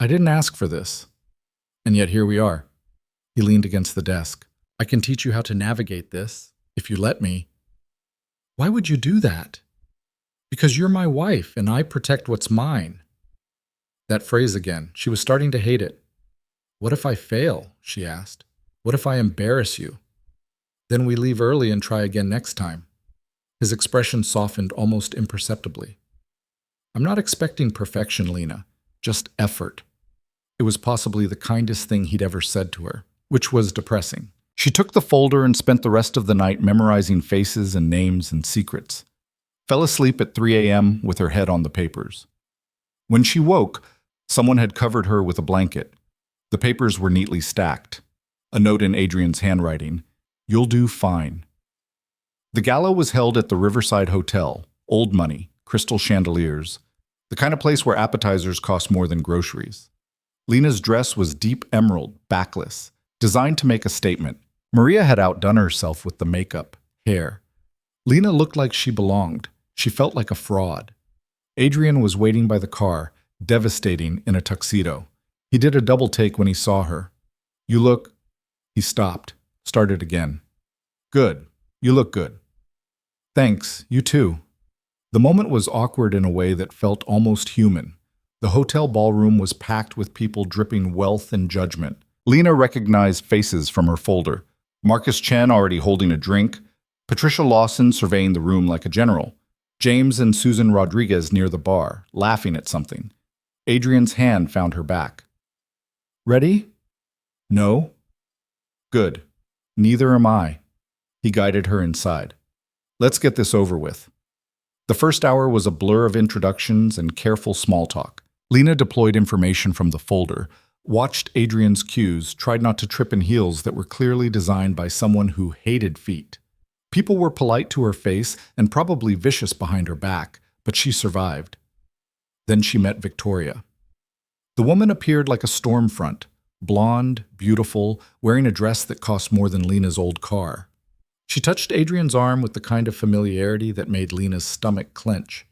I didn't ask for this. And yet here we are. He leaned against the desk. I can teach you how to navigate this, if you let me. Why would you do that? Because you're my wife, and I protect what's mine. That phrase again. She was starting to hate it. What if I fail? She asked. What if I embarrass you? Then we leave early and try again next time. His expression softened almost imperceptibly. I'm not expecting perfection, Lena. Just effort. It was possibly the kindest thing he'd ever said to her, which was depressing. She took the folder and spent the rest of the night memorizing faces and names and secrets. Fell asleep at 3 a.m. with her head on the papers. When she woke, someone had covered her with a blanket. The papers were neatly stacked. A note in Adrian's handwriting, "You'll do fine." The gala was held at the Riverside Hotel, old money, crystal chandeliers, the kind of place where appetizers cost more than groceries. Lena's dress was deep emerald, backless, designed to make a statement. Maria had outdone herself with the makeup, hair. Lena looked like she belonged. She felt like a fraud. Adrian was waiting by the car, devastating in a tuxedo. He did a double take when he saw her. "You look..." He stopped, started again. "Good. You look good." "Thanks, you too." The moment was awkward in a way that felt almost human. The hotel ballroom was packed with people dripping wealth and judgment. Lena recognized faces from her folder. Marcus Chen already holding a drink, Patricia Lawson surveying the room like a general, James and Susan Rodriguez near the bar, laughing at something. Adrian's hand found her back. "Ready?" "No." "Good. Neither am I." He guided her inside. "Let's get this over with." The first hour was a blur of introductions and careful small talk. Lena deployed information from the folder, watched Adrian's cues, tried not to trip in heels that were clearly designed by someone who hated feet. People were polite to her face and probably vicious behind her back, but she survived. Then she met Victoria. The woman appeared like a storm front, blonde, beautiful, wearing a dress that cost more than Lena's old car. She touched Adrian's arm with the kind of familiarity that made Lena's stomach clench.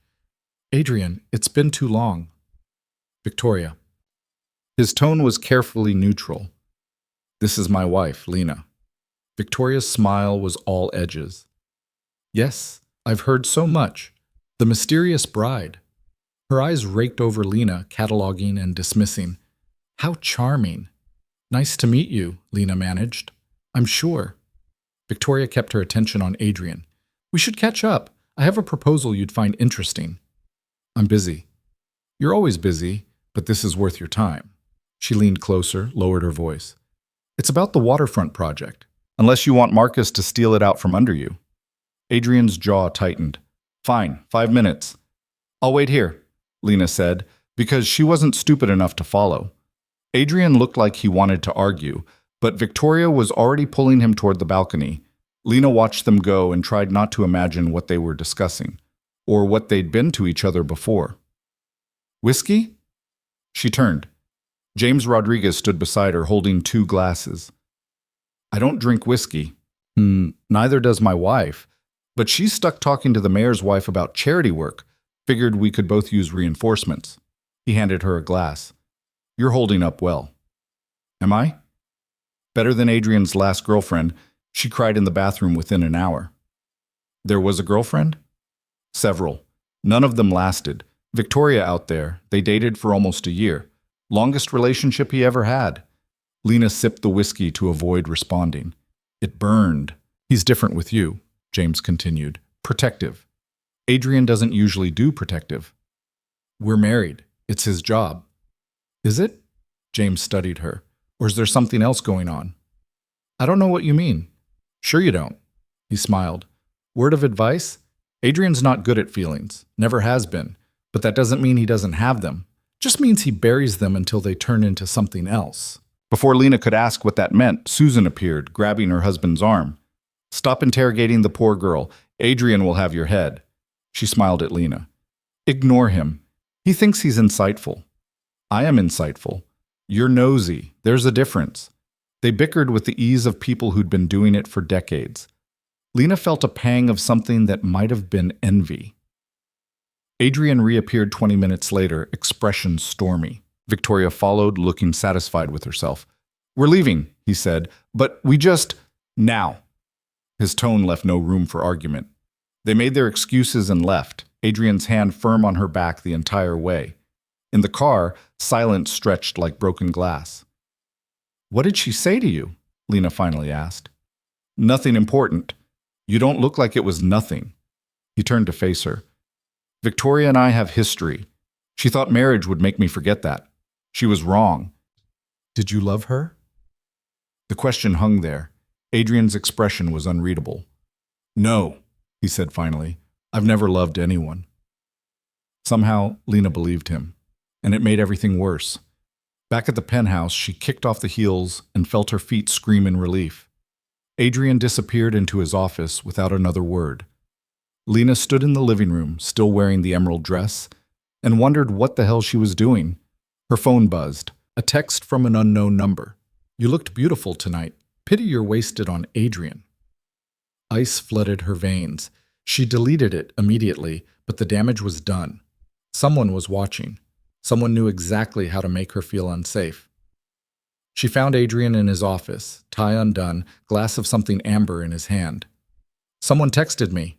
"Adrian, it's been too long." "Victoria." His tone was carefully neutral. "This is my wife, Lena." Victoria's smile was all edges. "Yes, I've heard so much. The mysterious bride." Her eyes raked over Lena, cataloging and dismissing. "How charming." "Nice to meet you," Lena managed. "I'm sure." Victoria kept her attention on Adrian. "We should catch up. I have a proposal you'd find interesting." "I'm busy." "You're always busy, but this is worth your time." She leaned closer, lowered her voice. "It's about the waterfront project. Unless you want Marcus to steal it out from under you." Adrian's jaw tightened. "Fine, 5 minutes." "I'll wait here," Lena said, because she wasn't stupid enough to follow. Adrian looked like he wanted to argue, but Victoria was already pulling him toward the balcony. Lena watched them go and tried not to imagine what they were discussing, or what they'd been to each other before. "Whiskey?" She turned. James Rodriguez stood beside her, holding 2 glasses. "I don't drink whiskey." Neither does my wife. But she's stuck talking to the mayor's wife about charity work. Figured we could both use reinforcements." He handed her a glass. "You're holding up well." "Am I?" "Better than Adrian's last girlfriend. She cried in the bathroom within an hour." "There was a girlfriend?" "Several. None of them lasted. Victoria out there, they dated for almost a year. Longest relationship he ever had." Lena sipped the whiskey to avoid responding. "It burned." "He's different with you," James continued. "Protective. Adrian doesn't usually do protective." "We're married. It's his job." "Is it?" James studied her. "Or is there something else going on?" "I don't know what you mean." "Sure you don't." He smiled. "Word of advice? Adrian's not good at feelings. Never has been. But that doesn't mean he doesn't have them. Just means he buries them until they turn into something else." Before Lena could ask what that meant, Susan appeared, grabbing her husband's arm. "Stop interrogating the poor girl. Adrian will have your head." She smiled at Lena. "Ignore him. He thinks he's insightful." "I am insightful. You're nosy. There's a difference." They bickered with the ease of people who'd been doing it for decades. Lena felt a pang of something that might have been envy. Adrian reappeared 20 minutes later, expression stormy. Victoria followed, looking satisfied with herself. "We're leaving," he said, "but we just... now." His tone left no room for argument. They made their excuses and left, Adrian's hand firm on her back the entire way. In the car, silence stretched like broken glass. "What did she say to you?" Lena finally asked. "Nothing important. You don't look like it was nothing." He turned to face her. "Victoria and I have history. She thought marriage would make me forget that. She was wrong." "Did you love her?" The question hung there. Adrian's expression was unreadable. No, he said finally. I've never loved anyone. Somehow, Lena believed him, and it made everything worse. Back at the penthouse, she kicked off the heels and felt her feet scream in relief. Adrian disappeared into his office without another word. Lena stood in the living room, still wearing the emerald dress, and wondered what the hell she was doing. Her phone buzzed, a text from an unknown number. You looked beautiful tonight. Pity you're wasted on Adrian. Ice flooded her veins. She deleted it immediately, but the damage was done. Someone was watching. Someone knew exactly how to make her feel unsafe. She found Adrian in his office, tie undone, glass of something amber in his hand. Someone texted me.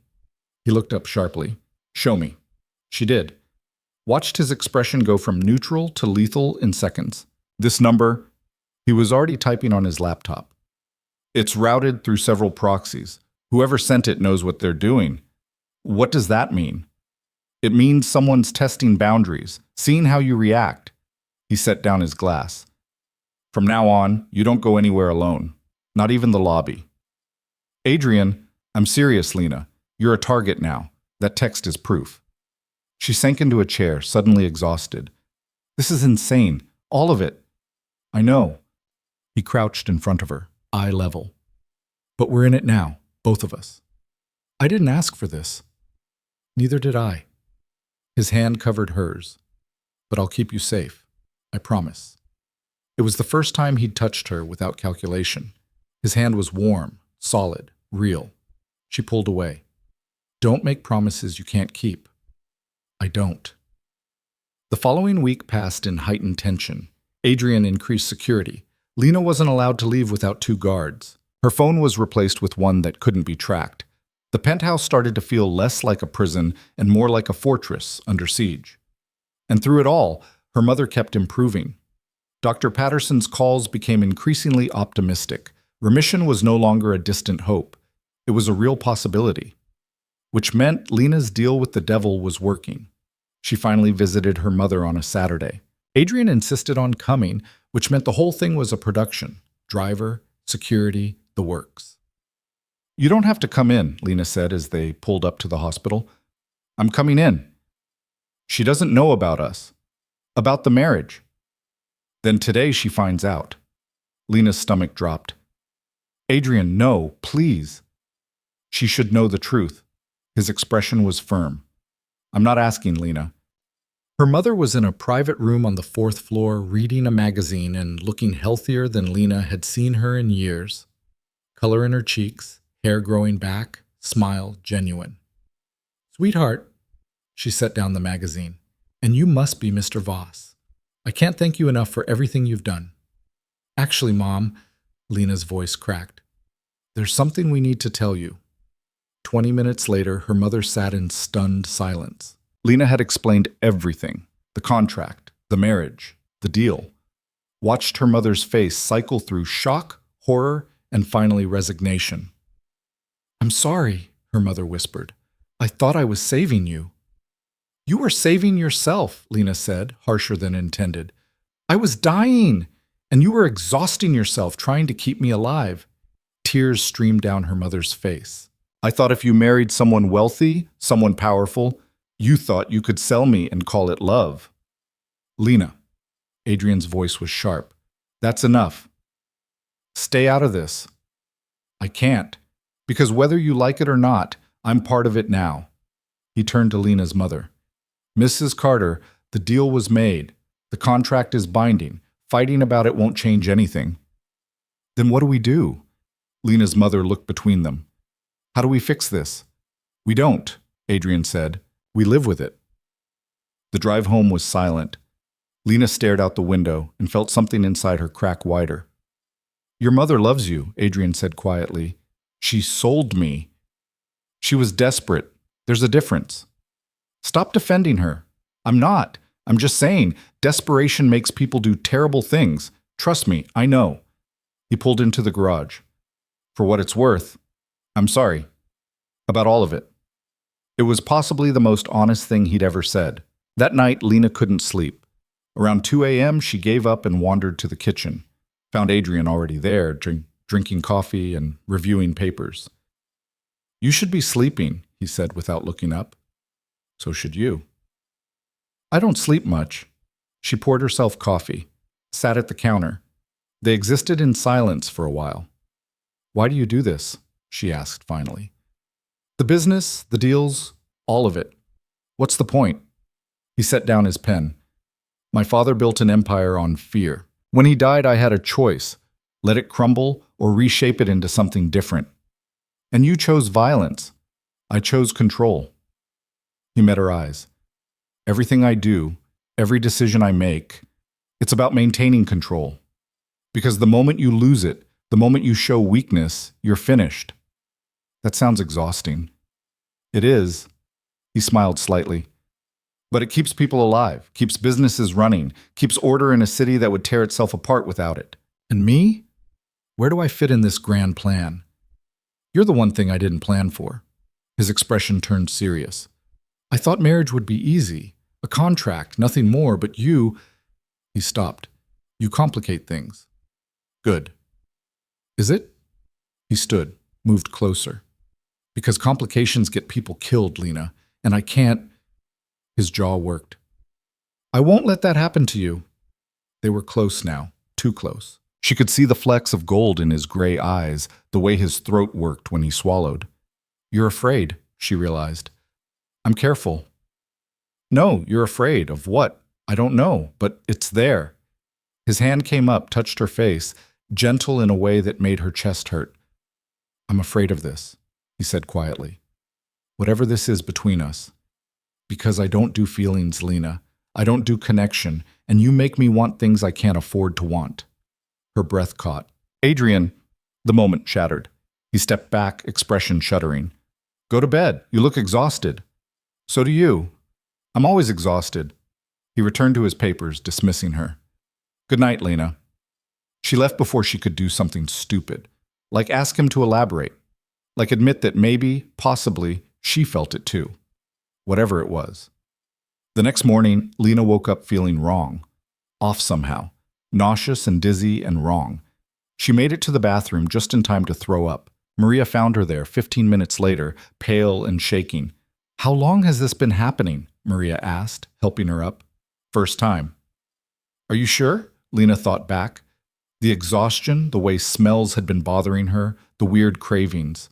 He looked up sharply. Show me. She did. Watched his expression go from neutral to lethal in seconds. This number, he was already typing on his laptop. It's routed through several proxies. Whoever sent it knows what they're doing. What does that mean? It means someone's testing boundaries, seeing how you react. He set down his glass. From now on, you don't go anywhere alone, not even the lobby. Adrian, I'm serious, Lena. You're a target now. That text is proof. She sank into a chair, suddenly exhausted. This is insane. All of it. I know. He crouched in front of her, eye level. But we're in it now, both of us. I didn't ask for this. Neither did I. His hand covered hers. But I'll keep you safe. I promise. It was the first time he'd touched her without calculation. His hand was warm, solid, real. She pulled away. Don't make promises you can't keep. I don't. The following week passed in heightened tension. Adrian increased security. Lena wasn't allowed to leave without 2 guards. Her phone was replaced with one that couldn't be tracked. The penthouse started to feel less like a prison and more like a fortress under siege. And through it all, her mother kept improving. Dr. Patterson's calls became increasingly optimistic. Remission was no longer a distant hope. It was a real possibility. Which meant Lena's deal with the devil was working. She finally visited her mother on a Saturday. Adrian insisted on coming, which meant the whole thing was a production. Driver, security, the works. You don't have to come in, Lena said as they pulled up to the hospital. I'm coming in. She doesn't know about us. About the marriage. Then today she finds out. Lena's stomach dropped. Adrian, no, please. She should know the truth. His expression was firm. I'm not asking, Lena. Her mother was in a private room on the 4th floor reading a magazine and looking healthier than Lena had seen her in years. Color in her cheeks, hair growing back, smile genuine. Sweetheart, she set down the magazine, and you must be Mr. Voss. I can't thank you enough for everything you've done. Actually, Mom, Lena's voice cracked. There's something we need to tell you. 20 minutes later, her mother sat in stunned silence. Lena had explained everything. The contract, the marriage, the deal. Watched her mother's face cycle through shock, horror, and finally resignation. I'm sorry, her mother whispered. I thought I was saving you. You were saving yourself, Lena said, harsher than intended. I was dying, and you were exhausting yourself trying to keep me alive. Tears streamed down her mother's face. I thought if you married someone wealthy, someone powerful, you thought you could sell me and call it love. Lena, Adrian's voice was sharp. That's enough. Stay out of this. I can't, because whether you like it or not, I'm part of it now. He turned to Lena's mother. Mrs. Carter, the deal was made. The contract is binding. Fighting about it won't change anything. Then what do we do? Lena's mother looked between them. How do we fix this? We don't, Adrian said. We live with it. The drive home was silent. Lena stared out the window and felt something inside her crack wider. Your mother loves you, Adrian said quietly. She sold me. She was desperate. There's a difference. Stop defending her. I'm not. I'm just saying, desperation makes people do terrible things. Trust me, I know. He pulled into the garage. For what it's worth, I'm sorry. About all of it. It was possibly the most honest thing he'd ever said. That night, Lena couldn't sleep. Around 2 a.m., she gave up and wandered to the kitchen. Found Adrian already there, drinking coffee and reviewing papers. "You should be sleeping," he said without looking up. "So should you." "I don't sleep much." She poured herself coffee, sat at the counter. They existed in silence for a while. "Why do you do this?" she asked finally. "The business, the deals, all of it. What's the point?" He set down his pen. "My father built an empire on fear. When he died, I had a choice: let it crumble or reshape it into something different. And you chose violence. I chose control." He met her eyes. "Everything I do, every decision I make, it's about maintaining control. Because the moment you lose it, the moment you show weakness, you're finished." "That sounds exhausting." "It is." He smiled slightly. "But it keeps people alive, keeps businesses running, keeps order in a city that would tear itself apart without it. And me? Where do I fit in this grand plan?" "You're the one thing I didn't plan for." His expression turned serious. "I thought marriage would be easy. A contract, nothing more, but you—" He stopped. "You complicate things." "Good." "Is it?" He stood, moved closer. "Because complications get people killed, Lena, and I can't—" His jaw worked. "I won't let that happen to you." They were close now, too close. She could see the flecks of gold in his gray eyes, the way his throat worked when he swallowed. "You're afraid," she realized. "I'm careful." "No, you're afraid. Of what? I don't know, but it's there." His hand came up, touched her face, gentle in a way that made her chest hurt. "I'm afraid of this," he said quietly. "Whatever this is between us. Because I don't do feelings, Lena. I don't do connection, and you make me want things I can't afford to want." Her breath caught. "Adrian!" The moment shattered. He stepped back, expression shuddering. "Go to bed. You look exhausted." "So do you." "I'm always exhausted." He returned to his papers, dismissing her. "Good night, Lena." She left before she could do something stupid, like ask him to elaborate, like admit that maybe, possibly, she felt it too. Whatever it was. The next morning, Lena woke up feeling wrong, off somehow, nauseous and dizzy and wrong. She made it to the bathroom just in time to throw up. Maria found her there 15 minutes later, pale and shaking. "How long has this been happening?" Maria asked, helping her up. "First time." "Are you sure?" Lena thought back. The exhaustion, the way smells had been bothering her, the weird cravings.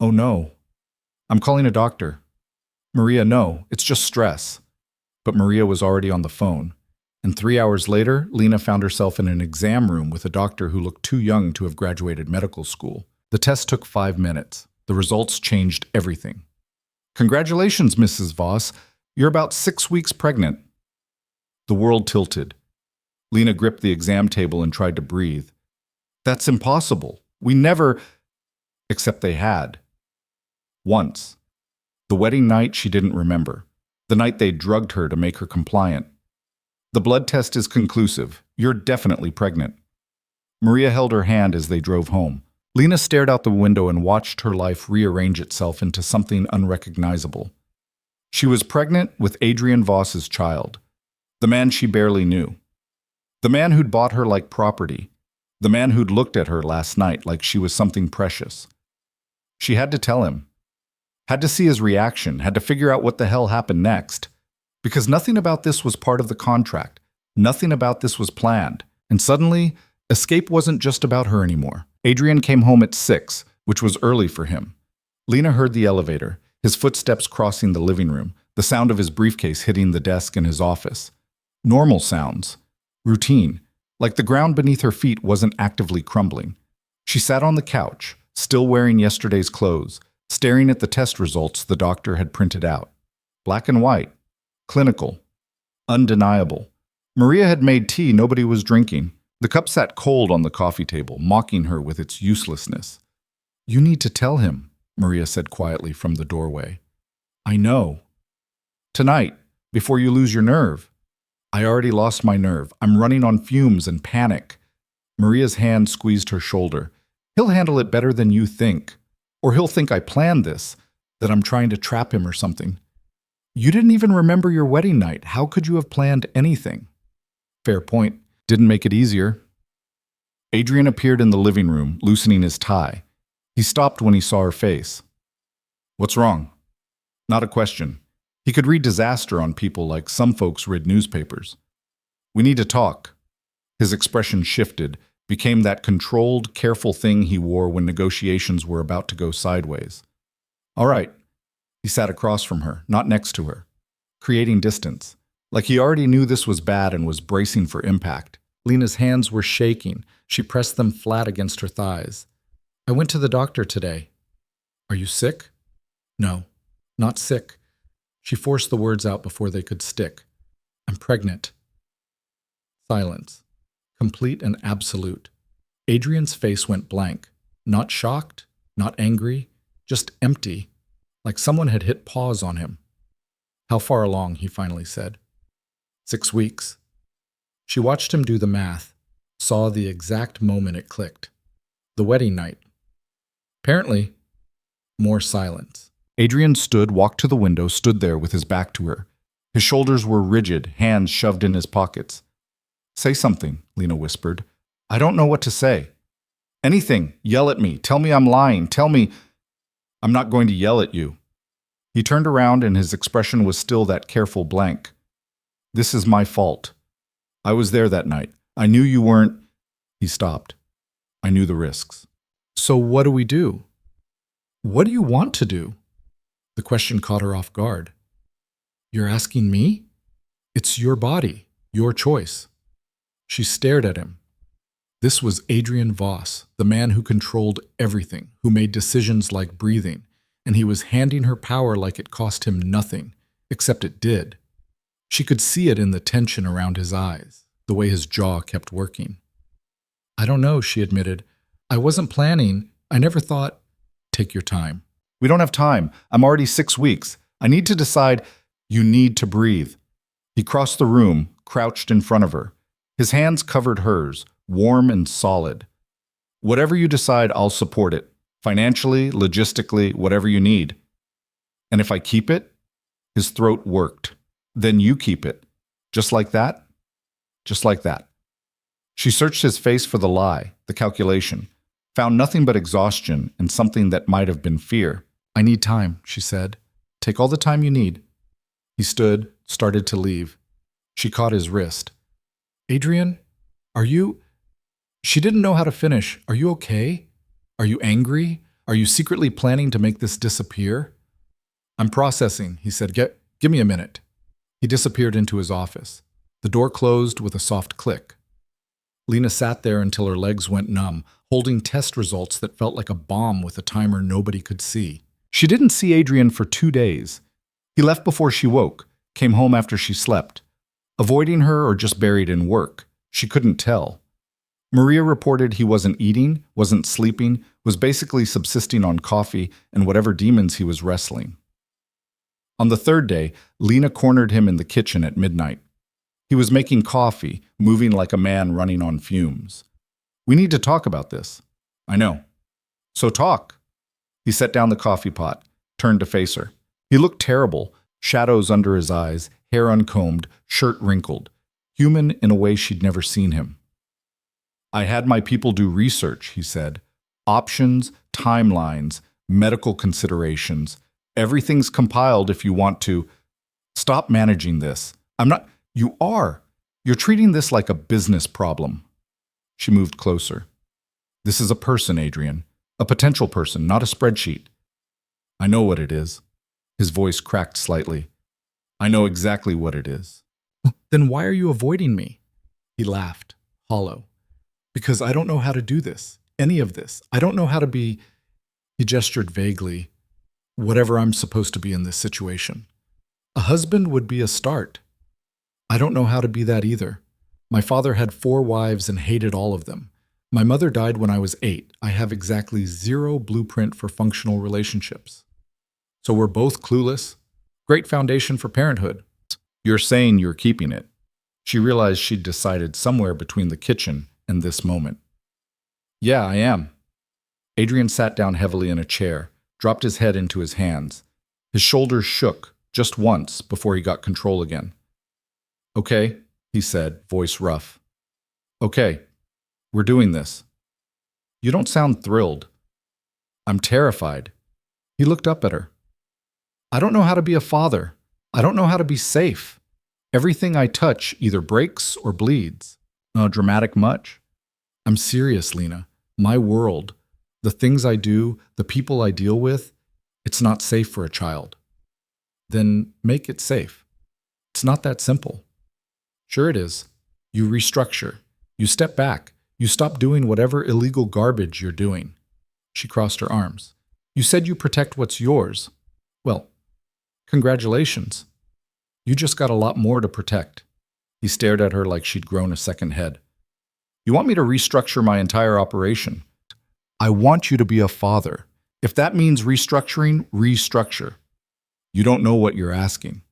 "Oh no. I'm calling a doctor." "Maria, no, it's just stress." But Maria was already on the phone. And 3 hours later, Lena found herself in an exam room with a doctor who looked too young to have graduated medical school. The test took 5 minutes. The results changed everything. "Congratulations, Mrs. Voss. You're about 6 weeks pregnant." The world tilted. Lena gripped the exam table and tried to breathe. "That's impossible. We never—" Except they had. Once. The wedding night she didn't remember. The night they drugged her to make her compliant. "The blood test is conclusive. You're definitely pregnant." Maria held her hand as they drove home. Lena stared out the window and watched her life rearrange itself into something unrecognizable. She was pregnant with Adrian Voss's child, the man she barely knew. The man who'd bought her like property. The man who'd looked at her last night like she was something precious. She had to tell him. Had to see his reaction, had to figure out what the hell happened next. Because nothing about this was part of the contract. Nothing about this was planned. And suddenly, escape wasn't just about her anymore. Adrian came home at 6, which was early for him. Lena heard the elevator, his footsteps crossing the living room, the sound of his briefcase hitting the desk in his office. Normal sounds. Routine. Like the ground beneath her feet wasn't actively crumbling. She sat on the couch, still wearing yesterday's clothes, staring at the test results the doctor had printed out. Black and white. Clinical. Undeniable. Maria had made tea nobody was drinking. The cup sat cold on the coffee table, mocking her with its uselessness. "You need to tell him," Maria said quietly from the doorway. "I know." "Tonight, before you lose your nerve." "I already lost my nerve. I'm running on fumes and panic." Maria's hand squeezed her shoulder. "He'll handle it better than you think. Or he'll think I planned this, that I'm trying to trap him or something." "You didn't even remember your wedding night. How could you have planned anything?" "Fair point. Didn't make it easier." Adrian appeared in the living room, loosening his tie. He stopped when he saw her face. What's wrong? Not a question. He could read disaster on people like some folks read newspapers. We need to talk. His expression shifted, became that controlled, careful thing he wore when negotiations were about to go sideways. All right. He sat across from her, not next to her, creating distance, like he already knew this was bad and was bracing for impact. Lena's hands were shaking. She pressed them flat against her thighs. I went to the doctor today. Are you sick? No, not sick. She forced the words out before they could stick. I'm pregnant. Silence. Complete and absolute. Adrian's face went blank. Not shocked, not angry, just empty, like someone had hit pause on him. How far along, he finally said. 6 weeks. She watched him do the math, saw the exact moment it clicked. The wedding night. Apparently, more silence. Adrian walked to the window, stood there with his back to her. His shoulders were rigid, hands shoved in his pockets. Say something, Lena whispered. I don't know what to say. Anything. Yell at me. Tell me I'm lying. Tell me. I'm not going to yell at you. He turned around and his expression was still that careful blank. This is my fault. I was there that night. I knew you weren't. He stopped. I knew the risks. So what do we do? What do you want to do? The question caught her off guard. You're asking me? It's your body, your choice. She stared at him. This was Adrian Voss, the man who controlled everything, who made decisions like breathing, and he was handing her power like it cost him nothing, except it did. She could see it in the tension around his eyes, the way his jaw kept working. I don't know, she admitted. I wasn't planning. I never thought. Take your time. We don't have time. I'm already 6 weeks. I need to decide. You need to breathe. He crossed the room, crouched in front of her. His hands covered hers, warm and solid. Whatever you decide, I'll support it. Financially, logistically, whatever you need. And if I keep it? His throat worked. Then you keep it. Just like that? Just like that. She searched his face for the lie, the calculation, found nothing but exhaustion and something that might have been fear. I need time, she said. Take all the time you need. He stood, started to leave. She caught his wrist. Adrian, are you... She didn't know how to finish. Are you okay? Are you angry? Are you secretly planning to make this disappear? I'm processing, he said. Give me a minute. He disappeared into his office. The door closed with a soft click. Lena sat there until her legs went numb, holding test results that felt like a bomb with a timer nobody could see. She didn't see Adrian for 2 days. He left before she woke, came home after she slept. Avoiding her or just buried in work, she couldn't tell. Maria reported he wasn't eating, wasn't sleeping, was basically subsisting on coffee and whatever demons he was wrestling. On the 3rd day, Lena cornered him in the kitchen at midnight. He was making coffee, moving like a man running on fumes. We need to talk about this. I know. So talk. He set down the coffee pot, turned to face her. He looked terrible, shadows under his eyes, hair uncombed, shirt wrinkled, human in a way she'd never seen him. I had my people do research, he said. Options, timelines, medical considerations. Everything's compiled if you want to. Stop managing this. I'm not... You are. You're treating this like a business problem. She moved closer. This is a person, Adrian. A potential person, not a spreadsheet. I know what it is. His voice cracked slightly. I know exactly what it is. Then why are you avoiding me? He laughed, hollow. Because I don't know how to do this, any of this. I don't know how to be... He gestured vaguely. Whatever I'm supposed to be in this situation. A husband would be a start. I don't know how to be that either. My father had 4 wives and hated all of them. My mother died when I was 8. I have exactly 0 blueprint for functional relationships. So we're both clueless. Great foundation for parenthood. You're saying you're keeping it. She realized she'd decided somewhere between the kitchen and this moment. Yeah, I am. Adrian sat down heavily in a chair, dropped his head into his hands. His shoulders shook, just once, before he got control again. Okay, he said, voice rough. Okay. We're doing this. You don't sound thrilled. I'm terrified. He looked up at her. I don't know how to be a father. I don't know how to be safe. Everything I touch either breaks or bleeds. Dramatic much? I'm serious, Lena. My world, the things I do, the people I deal with, it's not safe for a child. Then make it safe. It's not that simple. Sure it is. You restructure. You step back. You stop doing whatever illegal garbage you're doing. She crossed her arms. You said you protect what's yours. Well, congratulations. You just got a lot more to protect. He stared at her like she'd grown a second head. You want me to restructure my entire operation? I want you to be a father. If that means restructuring, restructure. You don't know what you're asking.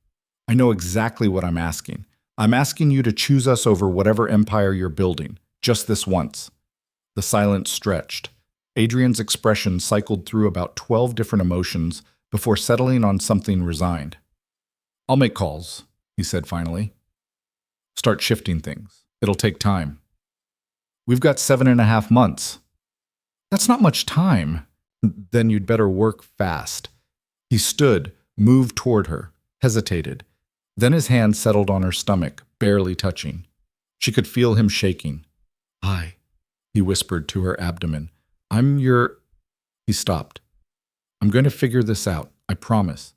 I know exactly what I'm asking. I'm asking you to choose us over whatever empire you're building, just this once. The silence stretched. Adrian's expression cycled through about 12 different emotions before settling on something resigned. I'll make calls, he said finally. Start shifting things. It'll take time. We've got 7.5 months. That's not much time. Then you'd better work fast. He stood, moved toward her, hesitated. Then his hand settled on her stomach, barely touching. She could feel him shaking. Hi, he whispered to her abdomen. He stopped. I'm going to figure this out, I promise.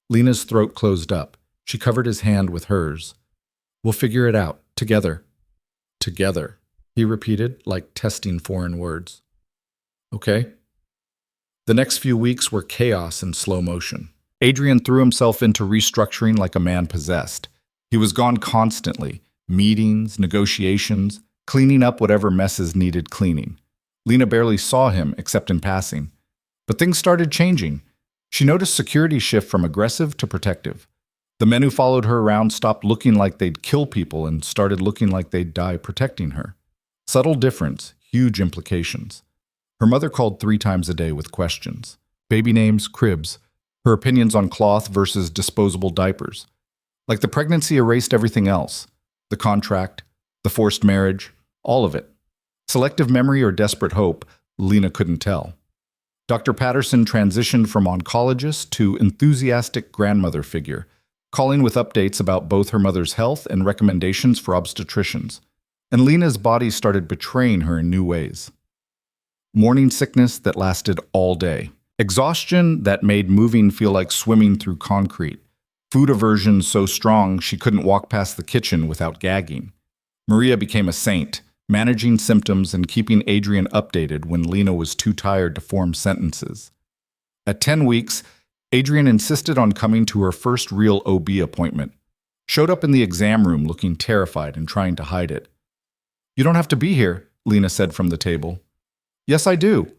Lena's throat closed up. She covered his hand with hers. We'll figure it out, together. Together, he repeated, like testing foreign words. Okay. The next few weeks were chaos in slow motion. Adrian threw himself into restructuring like a man possessed. He was gone constantly, meetings, negotiations, cleaning up whatever messes needed cleaning. Lena barely saw him except in passing. But things started changing. She noticed security shift from aggressive to protective. The men who followed her around stopped looking like they'd kill people and started looking like they'd die protecting her. Subtle difference, huge implications. Her mother called 3 times a day with questions. Baby names, cribs, her opinions on cloth versus disposable diapers. Like the pregnancy erased everything else. The contract, the forced marriage, all of it. Selective memory or desperate hope, Lena couldn't tell. Dr. Patterson transitioned from oncologist to enthusiastic grandmother figure, calling with updates about both her mother's health and recommendations for obstetricians. And Lena's body started betraying her in new ways. Morning sickness that lasted all day. Exhaustion that made moving feel like swimming through concrete. Food aversion so strong she couldn't walk past the kitchen without gagging. Maria became a saint, managing symptoms and keeping Adrian updated when Lena was too tired to form sentences. At 10 weeks, Adrian insisted on coming to her first real OB appointment. Showed up in the exam room looking terrified and trying to hide it. You don't have to be here, Lena said from the table. Yes, I do.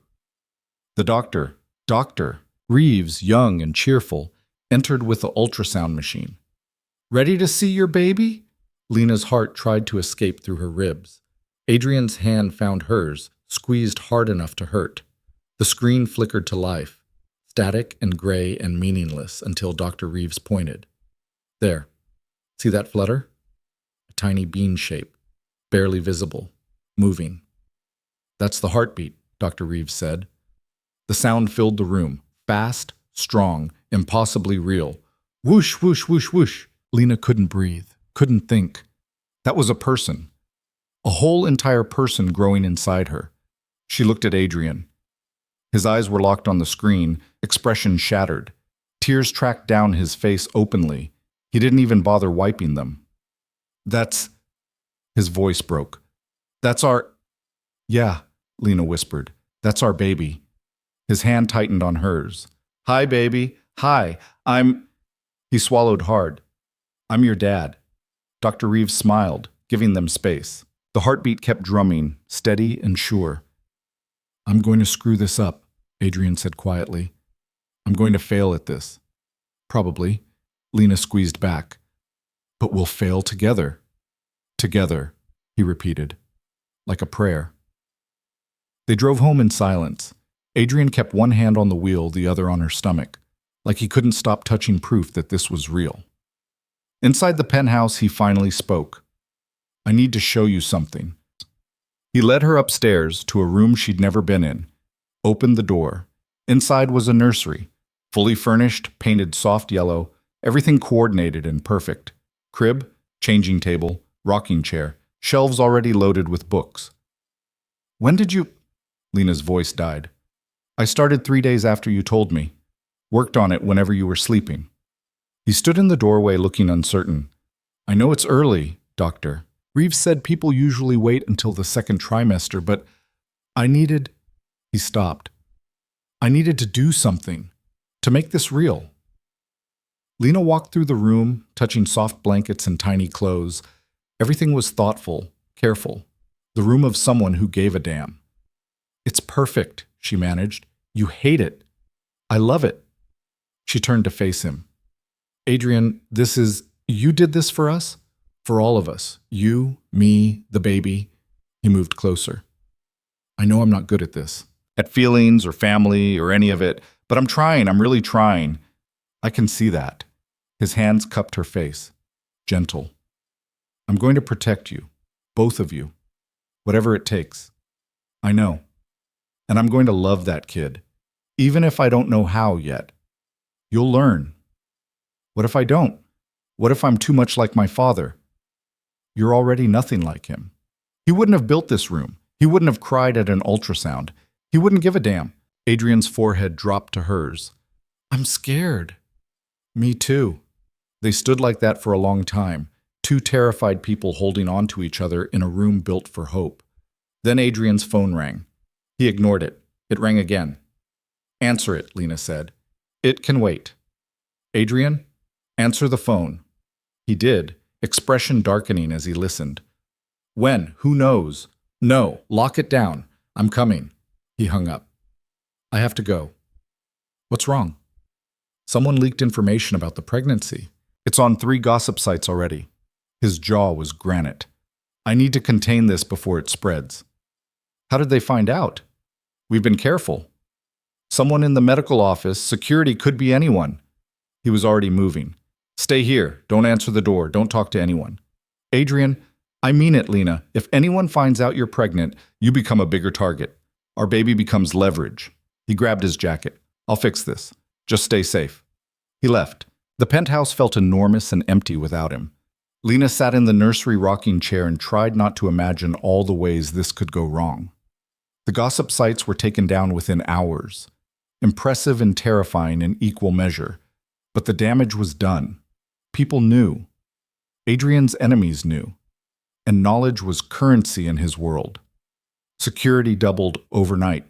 The Dr. Reeves, young and cheerful, entered with the ultrasound machine. Ready to see your baby? Lena's heart tried to escape through her ribs. Adrian's hand found hers, squeezed hard enough to hurt. The screen flickered to life, static and gray and meaningless until Dr. Reeves pointed. There. See that flutter? A tiny bean shape, barely visible, moving. That's the heartbeat, Dr. Reeves said. The sound filled the room, fast, strong, impossibly real. Whoosh, whoosh, whoosh, whoosh. Lena couldn't breathe, couldn't think. That was a person. A whole entire person growing inside her. She looked at Adrian. His eyes were locked on the screen, expression shattered. Tears tracked down his face openly. He didn't even bother wiping them. That's... His voice broke. That's our... Yeah, Lena whispered. That's our baby. His hand tightened on hers. Hi, baby. Hi, He swallowed hard. I'm your dad. Dr. Reeves smiled, giving them space. The heartbeat kept drumming, steady and sure. I'm going to screw this up, Adrian said quietly. I'm going to fail at this. Probably. Lena squeezed back. But we'll fail together. Together, he repeated, like a prayer. They drove home in silence. Adrian kept one hand on the wheel, the other on her stomach, like he couldn't stop touching proof that this was real. Inside the penthouse, he finally spoke. I need to show you something. He led her upstairs to a room she'd never been in, opened the door. Inside was a nursery, fully furnished, painted soft yellow, everything coordinated and perfect. Crib, changing table, rocking chair, shelves already loaded with books. When did you... Lena's voice died. I started 3 days after you told me. Worked on it whenever you were sleeping. He stood in the doorway looking uncertain. I know it's early, doctor. Reeves said people usually wait until the second trimester, but I needed... He stopped. I needed to do something, to make this real. Lena walked through the room, touching soft blankets and tiny clothes. Everything was thoughtful, careful. The room of someone who gave a damn. It's perfect, she managed. You hate it. I love it. She turned to face him. Adrian, you did this for us? For all of us. You, me, the baby. He moved closer. I know I'm not good at this. At feelings or family or any of it, but I'm trying, I'm really trying. I can see that. His hands cupped her face. Gentle. I'm going to protect you. Both of you. Whatever it takes. I know. And I'm going to love that kid. Even if I don't know how yet. You'll learn. What if I don't? What if I'm too much like my father? You're already nothing like him. He wouldn't have built this room. He wouldn't have cried at an ultrasound. He wouldn't give a damn. Adrian's forehead dropped to hers. I'm scared. Me too. They stood like that for a long time, two terrified people holding on to each other in a room built for hope. Then Adrian's phone rang. He ignored it. It rang again. Answer it, Lena said. It can wait. Adrian, answer the phone. He did, expression darkening as he listened. When? Who knows? No, lock it down. I'm coming. He hung up. I have to go. What's wrong? Someone leaked information about the pregnancy. It's on 3 gossip sites already. His jaw was granite. I need to contain this before it spreads. How did they find out? We've been careful. Someone in the medical office, security, could be anyone. He was already moving. Stay here. Don't answer the door. Don't talk to anyone. Adrian, I mean it, Lena. If anyone finds out you're pregnant, you become a bigger target. Our baby becomes leverage. He grabbed his jacket. I'll fix this. Just stay safe. He left. The penthouse felt enormous and empty without him. Lena sat in the nursery rocking chair and tried not to imagine all the ways this could go wrong. The gossip sites were taken down within hours. Impressive and terrifying in equal measure. But the damage was done. People knew. Adrian's enemies knew. And knowledge was currency in his world. Security doubled overnight.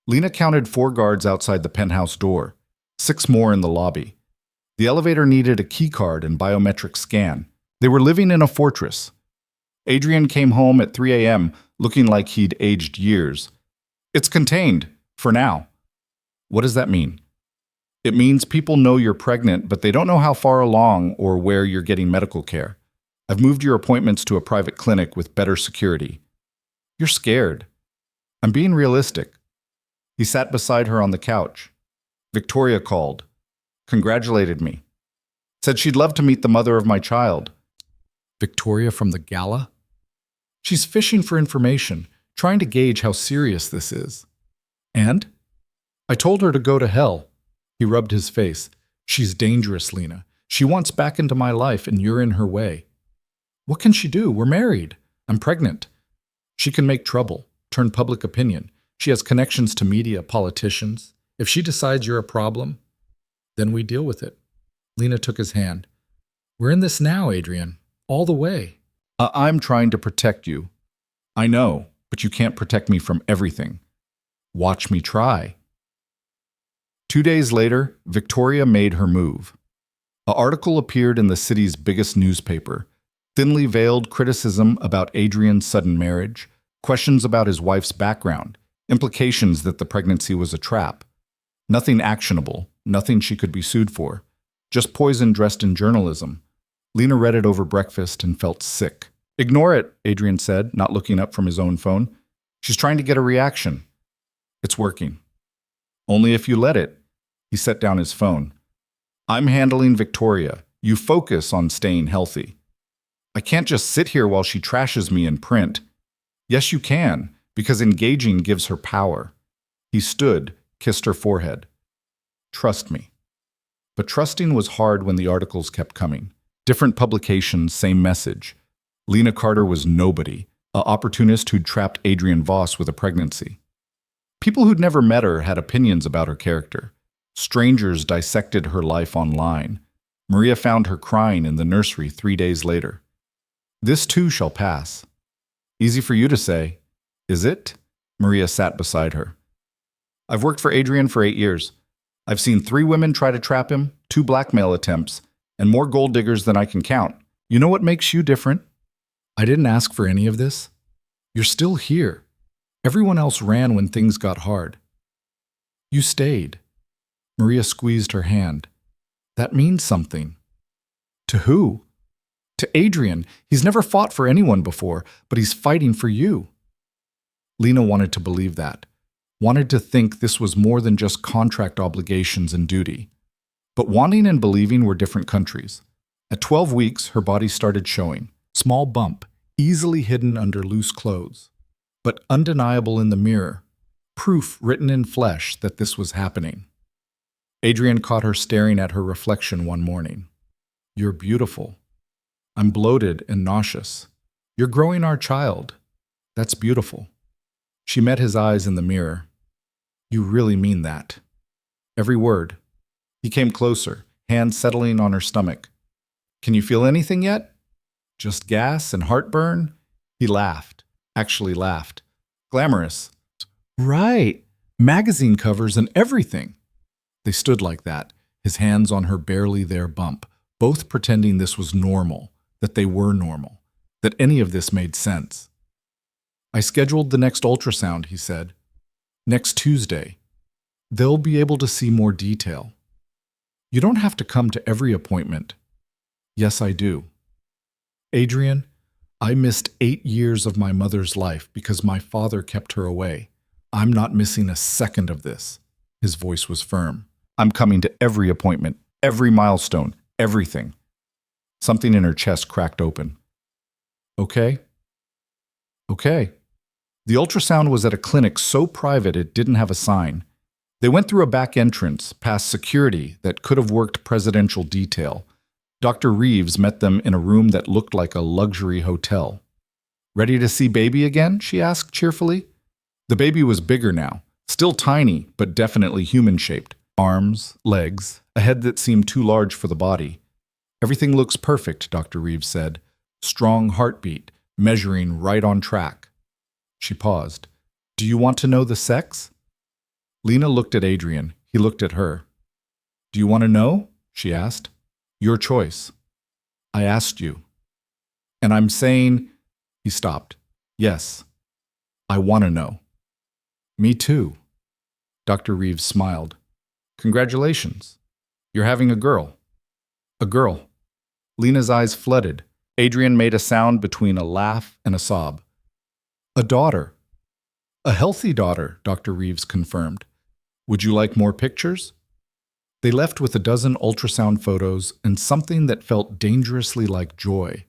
Lena counted 4 guards outside the penthouse door, 6 more in the lobby. The elevator needed a key card and biometric scan. They were living in a fortress. Adrian came home at 3 a.m. looking like he'd aged years. It's contained, for now. What does that mean? It means people know you're pregnant, but they don't know how far along or where you're getting medical care. I've moved your appointments to a private clinic with better security. You're scared. I'm being realistic. He sat beside her on the couch. Victoria called. Congratulated me. Said she'd love to meet the mother of my child. Victoria from the gala? She's fishing for information, trying to gauge how serious this is. And? I told her to go to hell. He rubbed his face. She's dangerous, Lena. She wants back into my life and you're in her way. What can she do? We're married. I'm pregnant. She can make trouble, turn public opinion. She has connections to media, politicians. If she decides you're a problem, then we deal with it. Lena took his hand. We're in this now, Adrian. All the way. I'm trying to protect you. I know, but you can't protect me from everything. Watch me try. 2 days later, Victoria made her move. An article appeared in the city's biggest newspaper. Thinly veiled criticism about Adrian's sudden marriage, questions about his wife's background, implications that the pregnancy was a trap. Nothing actionable, nothing she could be sued for. Just poison dressed in journalism. Lena read it over breakfast and felt sick. Ignore it, Adrian said, not looking up from his own phone. She's trying to get a reaction. It's working. Only if you let it. He set down his phone. I'm handling Victoria. You focus on staying healthy. I can't just sit here while she trashes me in print. Yes, you can, because engaging gives her power. He stood, kissed her forehead. Trust me. But trusting was hard when the articles kept coming. Different publications, same message. Lena Carter was nobody, an opportunist who'd trapped Adrian Voss with a pregnancy. People who'd never met her had opinions about her character. Strangers dissected her life online. Maria found her crying in the nursery 3 days later. This too shall pass. Easy for you to say. Is it? Maria sat beside her. I've worked for Adrian for 8 years. I've seen 3 women try to trap him, 2 blackmail attempts, and more gold diggers than I can count. You know what makes you different? I didn't ask for any of this. You're still here. Everyone else ran when things got hard. You stayed. Maria squeezed her hand. That means something. To who? To Adrian. He's never fought for anyone before, but he's fighting for you. Lena wanted to believe that, wanted to think this was more than just contract obligations and duty. But wanting and believing were different countries. At 12 weeks, her body started showing. Small bump, easily hidden under loose clothes, but undeniable in the mirror. Proof written in flesh that this was happening. Adrian caught her staring at her reflection one morning. You're beautiful. I'm bloated and nauseous. You're growing our child. That's beautiful. She met his eyes in the mirror. You really mean that. Every word. He came closer, hand settling on her stomach. Can you feel anything yet? Just gas and heartburn? He laughed. Actually laughed. Glamorous. Right. Magazine covers and everything. They stood like that, his hands on her barely there bump, both pretending this was normal, that they were normal, that any of this made sense. I scheduled the next ultrasound, he said. Next Tuesday. They'll be able to see more detail. You don't have to come to every appointment. Yes, I do. Adrian, I missed 8 years of my mother's life because my father kept her away. I'm not missing a second of this. His voice was firm. I'm coming to every appointment, every milestone, everything. Something in her chest cracked open. Okay? Okay. The ultrasound was at a clinic so private it didn't have a sign. They went through a back entrance, past security that could have worked presidential detail. Dr. Reeves met them in a room that looked like a luxury hotel. Ready to see baby again? She asked cheerfully. The baby was bigger now, still tiny, but definitely human-shaped. Arms, legs, a head that seemed too large for the body. Everything looks perfect, Dr. Reeves said. Strong heartbeat, measuring right on track. She paused. Do you want to know the sex? Lena looked at Adrian. He looked at her. Do you want to know? She asked. Your choice. I asked you. And I'm saying... He stopped. Yes. I want to know. Me too. Dr. Reeves smiled. Congratulations. You're having a girl. A girl. Lena's eyes flooded. Adrian made a sound between a laugh and a sob. A daughter. A healthy daughter, Dr. Reeves confirmed. Would you like more pictures? They left with a dozen ultrasound photos and something that felt dangerously like joy.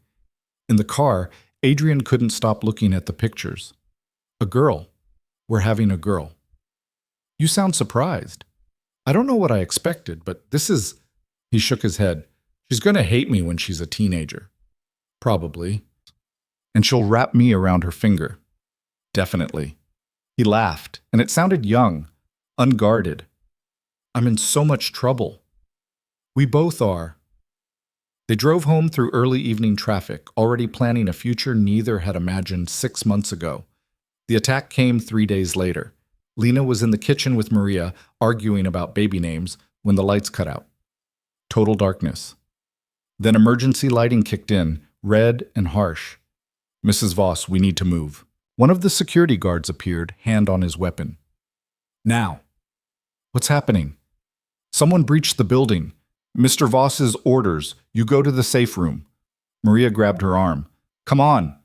In the car, Adrian couldn't stop looking at the pictures. A girl. We're having a girl. You sound surprised. I don't know what I expected, but this is... He shook his head. She's going to hate me when she's a teenager. Probably. And she'll wrap me around her finger. Definitely. He laughed, and it sounded young, unguarded. I'm in so much trouble. We both are. They drove home through early evening traffic, already planning a future neither had imagined 6 months ago. The attack came 3 days later. Lena was in the kitchen with Maria, arguing about baby names, when the lights cut out. Total darkness. Then emergency lighting kicked in, red and harsh. Mrs. Voss, we need to move. One of the security guards appeared, hand on his weapon. Now. What's happening? Someone breached the building. Mr. Voss's orders. You go to the safe room. Maria grabbed her arm. Come on.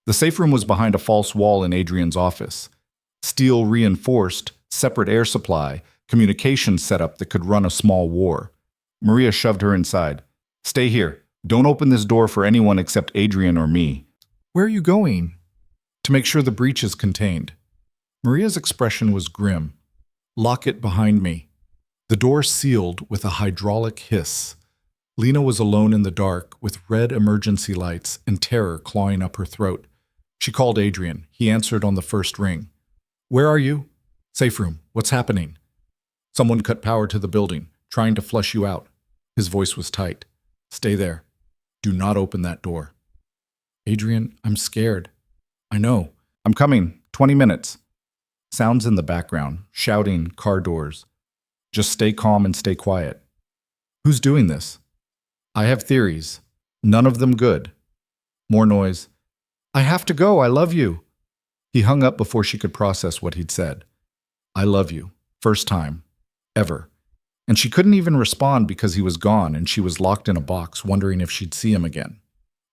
The safe room was behind a false wall in Adrian's office. Steel reinforced, separate air supply, communications setup that could run a small war. Maria shoved her inside. Stay here. Don't open this door for anyone except Adrian or me. Where are you going? to make sure the breach is contained. Maria's expression was grim. Lock it behind me. The door sealed with a hydraulic hiss. Lena was alone in the dark, with red emergency lights and terror clawing up her throat. She called Adrian. He answered on the first ring. "Where are you?" "Safe room. What's happening?" "Someone cut power to the building, trying to flush you out." His voice was tight. "Stay there. Do not open that door." "Adrian, I'm scared." "I know. I'm coming. 20 minutes. Sounds in the background, shouting, car doors. "Just stay calm and stay quiet." "Who's doing this?" "I have theories. None of them good." More noise. "I have to go. I love you." He hung up before she could process what he'd said. "I love you. First time. Ever." And she couldn't even respond because he was gone and she was locked in a box, wondering if she'd see him again.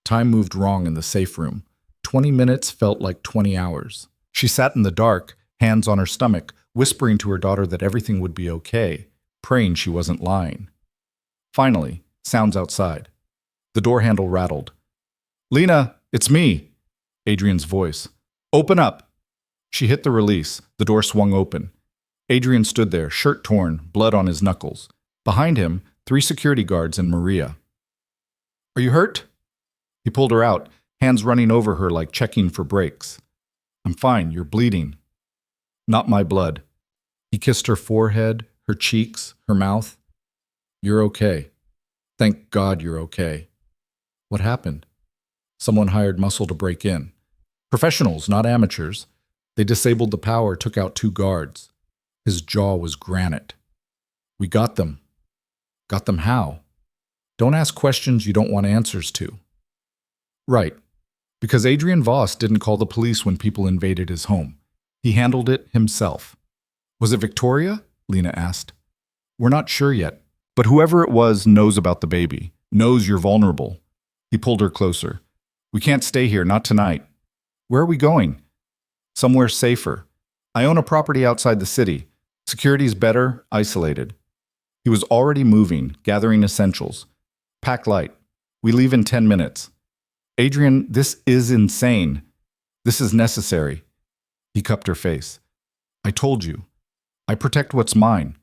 Time moved wrong in the safe room. 20 minutes felt like 20 hours. She sat in the dark, hands on her stomach, whispering to her daughter that everything would be okay, praying she wasn't lying. Finally, sounds outside. The door handle rattled. "Lena, it's me." Adrian's voice. "Open up." She hit the release. The door swung open. Adrian stood there, shirt torn, blood on his knuckles. Behind him, 3 security guards and Maria. "Are you hurt?" He pulled her out, hands running over her like checking for brakes. "I'm fine. You're bleeding." "Not my blood." He kissed her forehead, her cheeks, her mouth. "You're okay. Thank God you're okay." "What happened?" "Someone hired muscle to break in. Professionals, not amateurs. They disabled the power, took out 2 guards. His jaw was granite. We got them." "Got them how?" "Don't ask questions you don't want answers to." "Right. Because Adrian Voss didn't call the police when people invaded his home. He handled it himself." "Was it Victoria?" Lena asked. "We're not sure yet, but whoever it was knows about the baby, knows you're vulnerable." He pulled her closer. "We can't stay here, not tonight." "Where are we going?" "Somewhere safer. I own a property outside the city. Security's better, isolated." He was already moving, gathering essentials. "Pack light. We leave in 10 minutes. "Adrian, this is insane. This is necessary." He cupped her face. "I told you. I protect what's mine.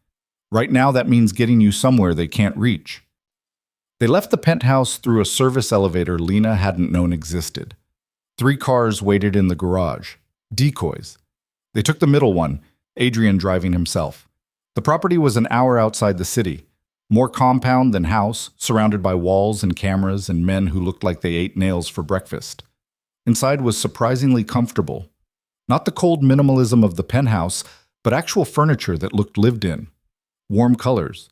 Right now that means getting you somewhere they can't reach." They left the penthouse through a service elevator Lena hadn't known existed. 3 cars waited in the garage. Decoys. They took the middle one, Adrian driving himself. The property was an hour outside the city. More compound than house, surrounded by walls and cameras and men who looked like they ate nails for breakfast. Inside was surprisingly comfortable. Not the cold minimalism of the penthouse, but actual furniture that looked lived in. Warm colors.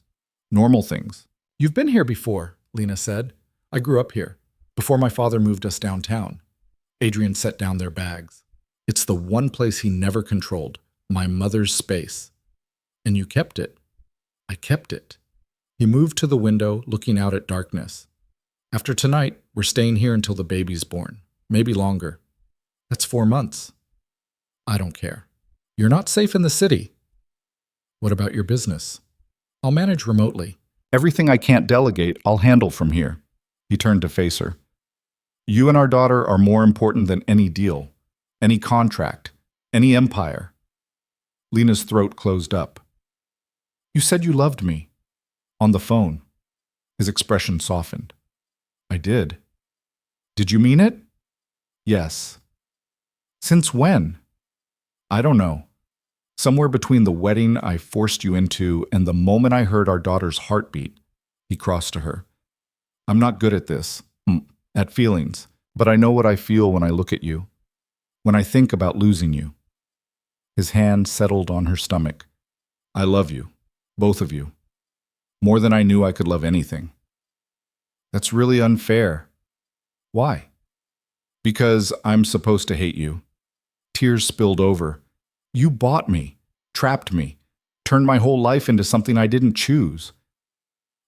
Normal things. "You've been here before," Lena said. "I grew up here, before my father moved us downtown." Adrian set down their bags. "It's the one place he never controlled, my mother's space." "And you kept it." "I kept it." He moved to the window, looking out at darkness. "After tonight, we're staying here until the baby's born. Maybe longer." "That's 4 months." "I don't care. You're not safe in the city." "What about your business?" "I'll manage remotely. Everything I can't delegate, I'll handle from here." He turned to face her. "You and our daughter are more important than any deal, any contract, any empire." Lena's throat closed up. "You said you loved me." "On the phone." His expression softened. "I did." "Did you mean it?" "Yes." "Since when?" "I don't know. Somewhere between the wedding I forced you into and the moment I heard our daughter's heartbeat." He crossed to her. "I'm not good at this, at feelings, but I know what I feel when I look at you, when I think about losing you." His hand settled on her stomach. "I love you, both of you. More than I knew I could love anything." "That's really unfair." "Why?" "Because I'm supposed to hate you." Tears spilled over. "You bought me, trapped me, turned my whole life into something I didn't choose."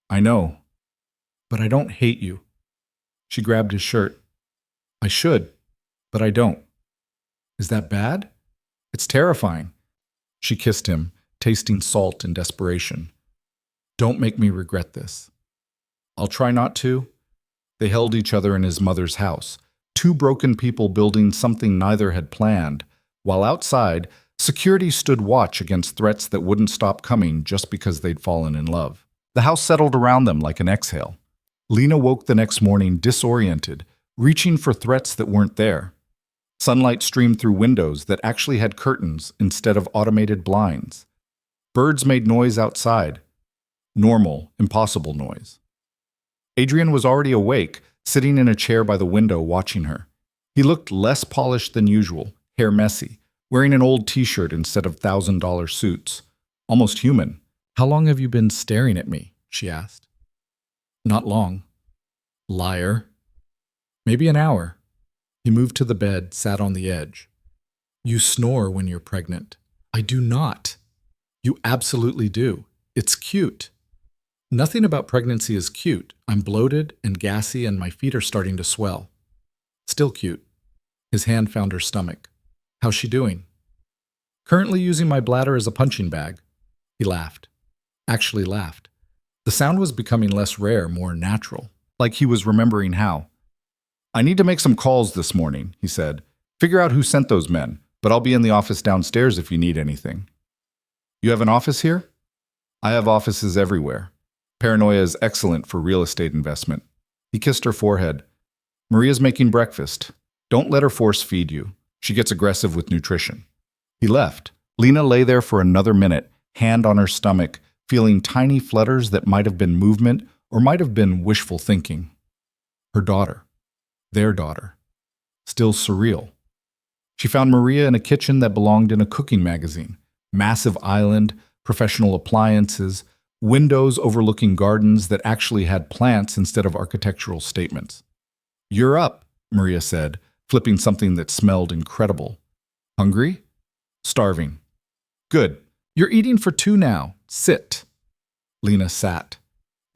"I know. But I don't hate you." She grabbed his shirt. "I should, but I don't." "Is that bad?" "It's terrifying." She kissed him, tasting salt and desperation. "Don't make me regret this." "I'll try not to." They held each other in his mother's house, two broken people building something neither had planned, while outside, security stood watch against threats that wouldn't stop coming just because they'd fallen in love. The house settled around them like an exhale. Lena woke the next morning disoriented, reaching for threats that weren't there. Sunlight streamed through windows that actually had curtains instead of automated blinds. Birds made noise outside. Normal, impossible noise. Adrian was already awake, sitting in a chair by the window watching her. He looked less polished than usual, hair messy, wearing an old t-shirt instead of $1,000 suits. Almost human. "How long have you been staring at me?" she asked. "Not long." "Liar." "Maybe an hour." He moved to the bed, sat on the edge. "You snore when you're pregnant." "I do not." "You absolutely do. It's cute." "Nothing about pregnancy is cute. I'm bloated and gassy and my feet are starting to swell." "Still cute." His hand found her stomach. "How's she doing?" "Currently using my bladder as a punching bag." He laughed. Actually laughed. The sound was becoming less rare, more natural, like he was remembering how. "I need to make some calls this morning," he said. "Figure out who sent those men, but I'll be in the office downstairs if you need anything." "You have an office here?" "I have offices everywhere. Paranoia is excellent for real estate investment." He kissed her forehead. "Maria's making breakfast. Don't let her force feed you. She gets aggressive with nutrition." He left. Lena lay there for another minute, hand on her stomach, feeling tiny flutters that might have been movement or might have been wishful thinking. Her daughter. Their daughter. Still surreal. She found Maria in a kitchen that belonged in a cooking magazine. Massive island, professional appliances, windows overlooking gardens that actually had plants instead of architectural statements. "You're up," Maria said, flipping something that smelled incredible. "Hungry?" "Starving." "Good. You're eating for two now. Sit." Lena sat.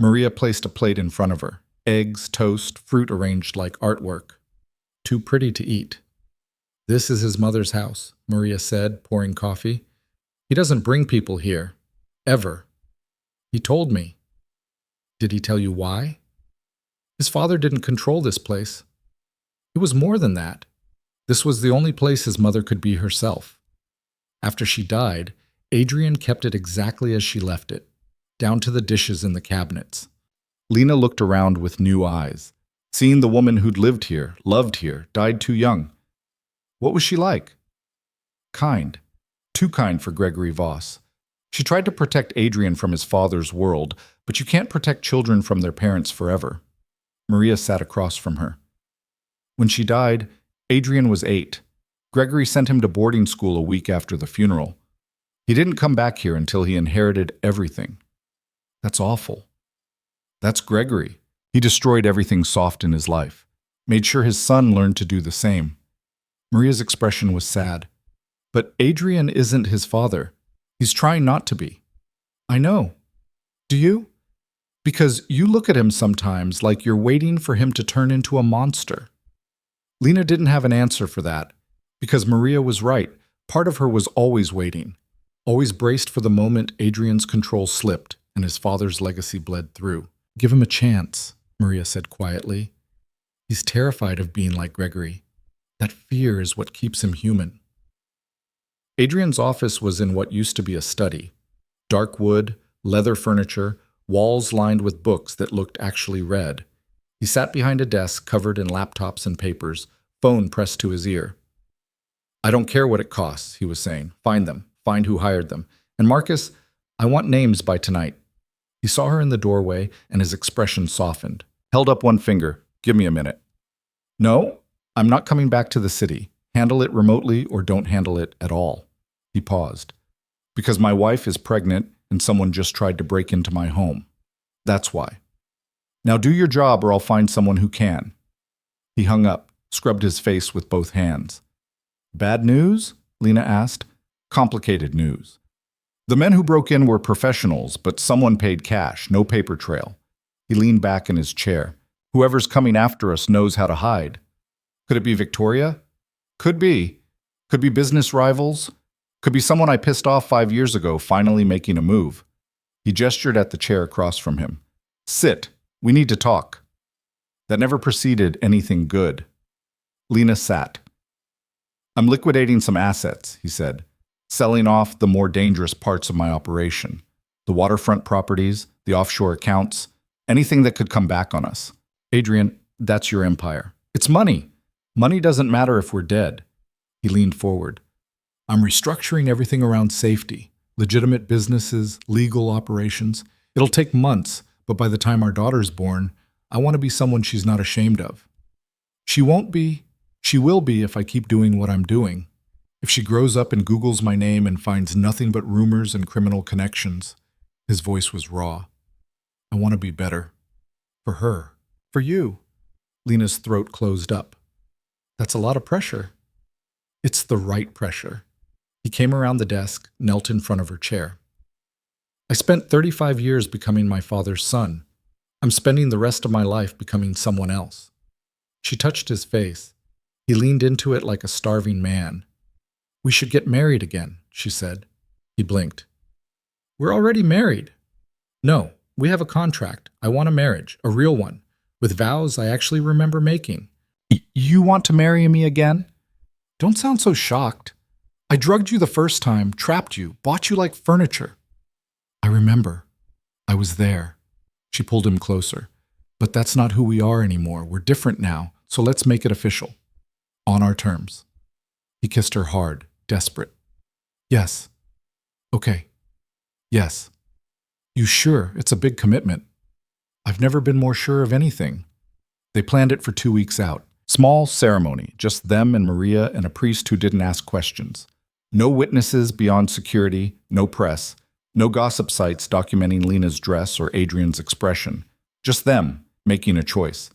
Maria placed a plate in front of her. Eggs, toast, fruit arranged like artwork. "Too pretty to eat." "This is his mother's house," Maria said, pouring coffee. "He doesn't bring people here. Ever. He told me." "Did he tell you why?" "His father didn't control this place." "It was more than that. This was the only place his mother could be herself. After she died, Adrian kept it exactly as she left it, down to the dishes in the cabinets." Lena looked around with new eyes, seeing the woman who'd lived here, loved here, died too young. What was she like? Kind. Too kind for Gregory Voss. She tried to protect Adrian from his father's world, but you can't protect children from their parents forever. Maria sat across from her. When she died, Adrian was 8. Gregory sent him to boarding school a week after the funeral. He didn't come back here until he inherited everything. That's awful. That's Gregory. He destroyed everything soft in his life, made sure his son learned to do the same. Maria's expression was sad. But Adrian isn't his father. He's trying not to be. I know. Do you? Because you look at him sometimes like you're waiting for him to turn into a monster. Lena didn't have an answer for that, because Maria was right. Part of her was always waiting, always braced for the moment Adrian's control slipped and his father's legacy bled through. "Give him a chance," Maria said quietly. "He's terrified of being like Gregory. That fear is what keeps him human." Adrian's office was in what used to be a study. Dark wood, leather furniture, walls lined with books that looked actually read. He sat behind a desk covered in laptops and papers, phone pressed to his ear. "I don't care what it costs," he was saying. "Find them. Find who hired them. And Marcus, I want names by tonight." He saw her in the doorway, and his expression softened. Held up one finger. "Give me a minute." "No, I'm not coming back to the city. Handle it remotely or don't handle it at all." He paused. "Because my wife is pregnant and someone just tried to break into my home. That's why. Now do your job or I'll find someone who can." He hung up, scrubbed his face with both hands. "Bad news?" Lena asked. "Complicated news. The men who broke in were professionals, but someone paid cash, no paper trail." He leaned back in his chair. "Whoever's coming after us knows how to hide." "Could it be Victoria?" "Could be. Could be business rivals. Could be someone I pissed off 5 years ago finally making a move." He gestured at the chair across from him. "Sit. We need to talk." That never preceded anything good. Lena sat. I'm liquidating some assets, he said, selling off the more dangerous parts of my operation. The waterfront properties, the offshore accounts, anything that could come back on us. Adrian, that's your empire. It's money. Money doesn't matter if we're dead. He leaned forward. I'm restructuring everything around safety, legitimate businesses, legal operations. It'll take months, but by the time our daughter's born, I want to be someone she's not ashamed of. She won't be. She will be if I keep doing what I'm doing. If she grows up and Googles my name and finds nothing but rumors and criminal connections. His voice was raw. I want to be better. For her. For you. Lena's throat closed up. That's a lot of pressure. It's the right pressure. He came around the desk, knelt in front of her chair. I spent 35 years becoming my father's son. I'm spending the rest of my life becoming someone else. She touched his face. He leaned into it like a starving man. We should get married again, she said. He blinked. We're already married. No, we have a contract. I want a marriage, a real one, with vows I actually remember making. You want to marry me again? Don't sound so shocked. I drugged you the first time, trapped you, bought you like furniture. I remember. I was there. She pulled him closer. But that's not who we are anymore. We're different now, so let's make it official. On our terms. He kissed her hard, desperate. Yes. Okay. Yes. You sure? It's a big commitment. I've never been more sure of anything. They planned it for 2 weeks out. Small ceremony, just them and Maria and a priest who didn't ask questions. No witnesses beyond security, no press, no gossip sites documenting Lena's dress or Adrian's expression. Just them, making a choice.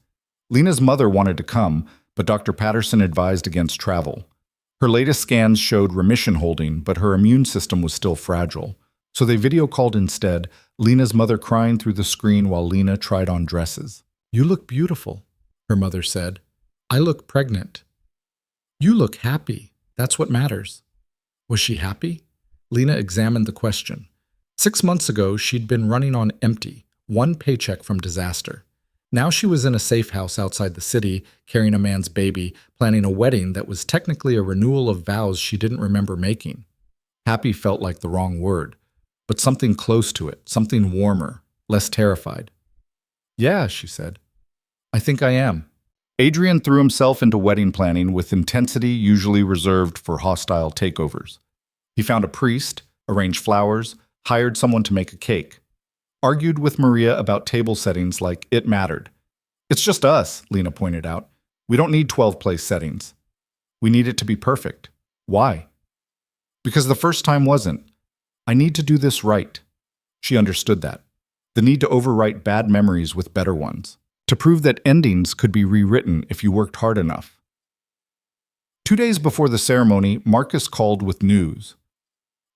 Lena's mother wanted to come, but Dr. Patterson advised against travel. Her latest scans showed remission holding, but her immune system was still fragile. So they video called instead, Lena's mother crying through the screen while Lena tried on dresses. You look beautiful, her mother said. I look pregnant. You look happy. That's what matters. Was she happy? Lena examined the question. 6 months ago, she'd been running on empty, one paycheck from disaster. Now she was in a safe house outside the city, carrying a man's baby, planning a wedding that was technically a renewal of vows she didn't remember making. Happy felt like the wrong word, but something close to it, something warmer, less terrified. Yeah, she said. I think I am. Adrian threw himself into wedding planning with intensity usually reserved for hostile takeovers. He found a priest, arranged flowers, hired someone to make a cake. Argued with Maria about table settings like it mattered. It's just us, Lena pointed out. We don't need 12-place settings. We need it to be perfect. Why? Because the first time wasn't. I need to do this right. She understood that. The need to overwrite bad memories with better ones. To prove that endings could be rewritten if you worked hard enough. 2 days before the ceremony, Marcus called with news.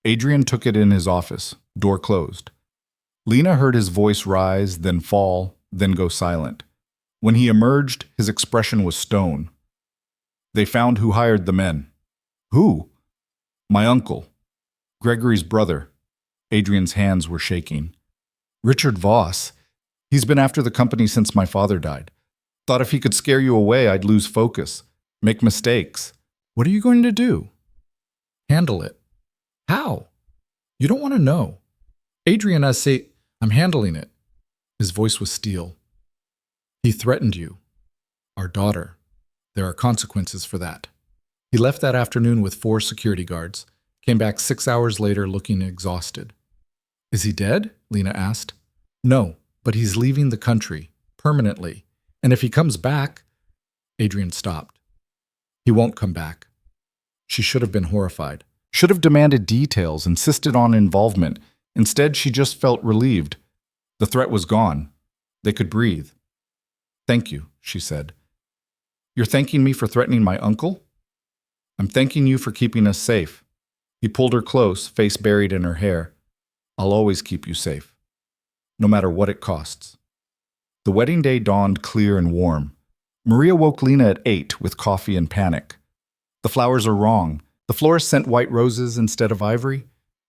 Adrian took it in his office, door closed. Lena heard his voice rise, then fall, then go silent. When he emerged, his expression was stone. They found who hired the men. Who? My uncle. Gregory's brother. Adrian's hands were shaking. Richard Voss. He's been after the company since my father died. Thought if he could scare you away, I'd lose focus. Make mistakes. What are you going to do? Handle it. How? You don't want to know. Adrian, I say, I'm handling it. His voice was steel. He threatened you. Our daughter. There are consequences for that. He left that afternoon with 4 security guards. Came back 6 hours later looking exhausted. Is he dead? Lena asked. No. But he's leaving the country, permanently. And if he comes back... Adrian stopped. He won't come back. She should have been horrified. Should have demanded details, insisted on involvement. Instead, she just felt relieved. The threat was gone. They could breathe. Thank you, she said. You're thanking me for threatening my uncle? I'm thanking you for keeping us safe. He pulled her close, face buried in her hair. I'll always keep you safe. No matter what it costs. The wedding day dawned clear and warm. Maria woke Lena at 8 with coffee and panic. The flowers are wrong. The florist sent white roses instead of ivory.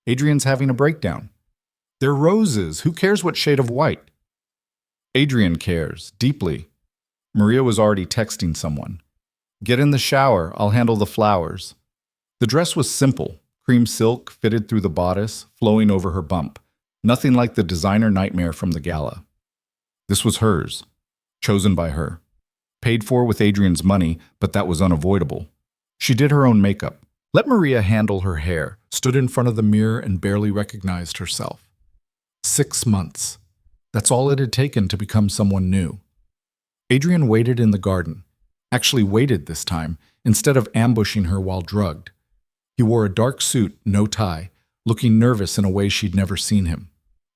Adrian's having a breakdown. They're roses. Who cares what shade of white? Adrian cares, deeply. Maria was already texting someone. Get in the shower, I'll handle the flowers. The dress was simple, cream silk fitted through the bodice, flowing over her bump. Nothing like the designer nightmare from the gala. This was hers, chosen by her. Paid for with Adrian's money, but that was unavoidable. She did her own makeup, let Maria handle her hair, stood in front of the mirror and barely recognized herself. 6 months. That's all it had taken to become someone new. Adrian waited in the garden. Actually waited this time, instead of ambushing her while drugged. He wore a dark suit, no tie, looking nervous in a way she'd never seen him.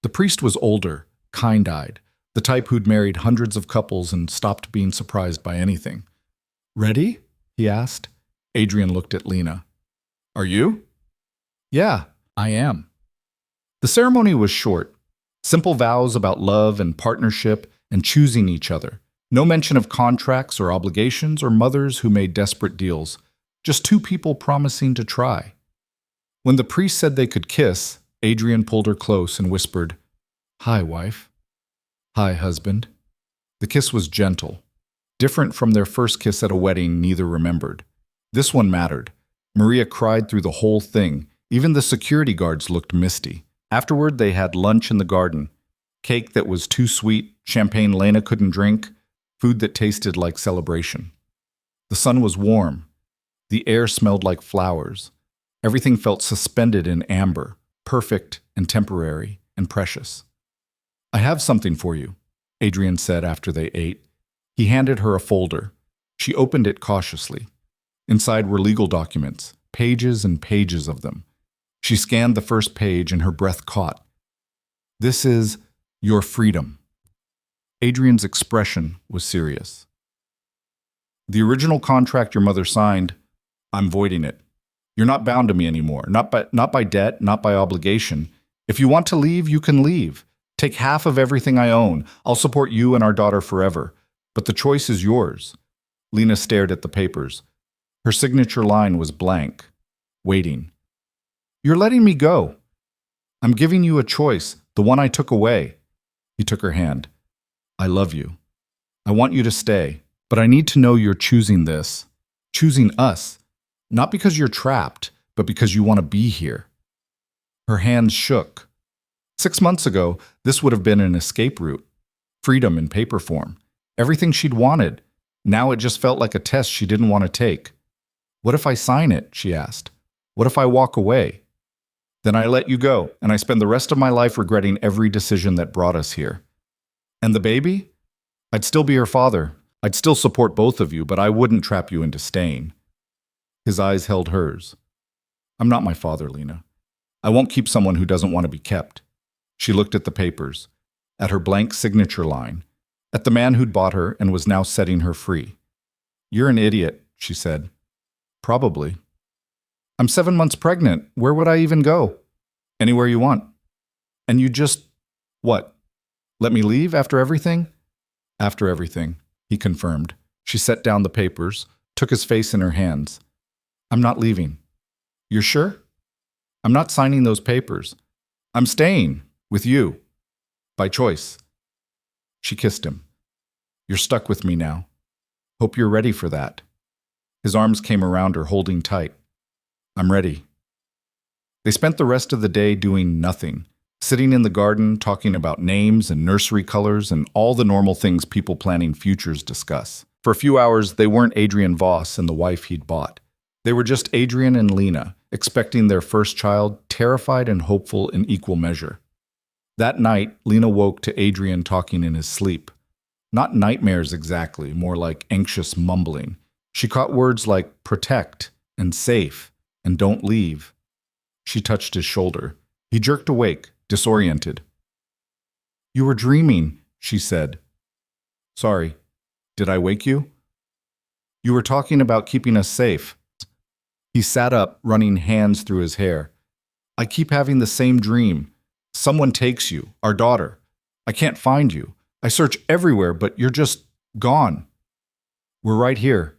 The priest was older, kind-eyed, the type who'd married hundreds of couples and stopped being surprised by anything. "Ready?" he asked. Adrian looked at Lena. "Are you?" "Yeah, I am." The ceremony was short. Simple vows about love and partnership and choosing each other. No mention of contracts or obligations or mothers who made desperate deals. Just two people promising to try. When the priest said they could kiss, Adrian pulled her close and whispered, "Hi, wife." "Hi, husband." The kiss was gentle. Different from their first kiss at a wedding neither remembered. This one mattered. Maria cried through the whole thing. Even the security guards looked misty. Afterward, they had lunch in the garden. Cake that was too sweet, champagne Lena couldn't drink, food that tasted like celebration. The sun was warm. The air smelled like flowers. Everything felt suspended in amber, perfect and temporary and precious. "I have something for you," Adrian said after they ate. He handed her a folder. She opened it cautiously. Inside were legal documents, pages and pages of them. She scanned the first page and her breath caught. "This is your freedom." Adrian's expression was serious. "The original contract your mother signed, I'm voiding it. You're not bound to me anymore, not by debt, not by obligation. If you want to leave, you can leave. Take half of everything I own. I'll support you and our daughter forever. But the choice is yours." Lena stared at the papers. Her signature line was blank, waiting. "You're letting me go. I'm giving you a choice, the one I took away." He took her hand. "I love you. I want you to stay, but I need to know you're choosing this, choosing us, not because you're trapped, but because you want to be here." Her hands shook. 6 months ago, this would have been an escape route, freedom in paper form, everything she'd wanted. Now it just felt like a test she didn't want to take. "What if I sign it?" she asked. "What if I walk away?" "Then I let you go, and I spend the rest of my life regretting every decision that brought us here." "And the baby?" "I'd still be her father. I'd still support both of you, but I wouldn't trap you into staying." His eyes held hers. "I'm not my father, Lena. I won't keep someone who doesn't want to be kept." She looked at the papers, at her blank signature line, at the man who'd bought her and was now setting her free. "You're an idiot," she said. "Probably." "I'm 7 months pregnant. Where would I even go?" "Anywhere you want." "And you just, what, let me leave after everything?" "After everything," he confirmed. She set down the papers, took his face in her hands. "I'm not leaving." "You're sure?" "I'm not signing those papers. I'm staying with you. By choice." She kissed him. "You're stuck with me now. Hope you're ready for that." His arms came around her, holding tight. "I'm ready." They spent the rest of the day doing nothing, sitting in the garden, talking about names and nursery colors and all the normal things people planning futures discuss. For a few hours, they weren't Adrian Voss and the wife he'd bought. They were just Adrian and Lena, expecting their first child, terrified and hopeful in equal measure. That night, Lena woke to Adrian talking in his sleep. Not nightmares exactly, more like anxious mumbling. She caught words like protect and safe and don't leave. She touched his shoulder. He jerked awake, disoriented. "You were dreaming," she said. "Sorry. Did I wake you?" "You were talking about keeping us safe." He sat up, running hands through his hair. "I keep having the same dream. Someone takes you, our daughter. I can't find you. I search everywhere, but you're just gone." "We're right here."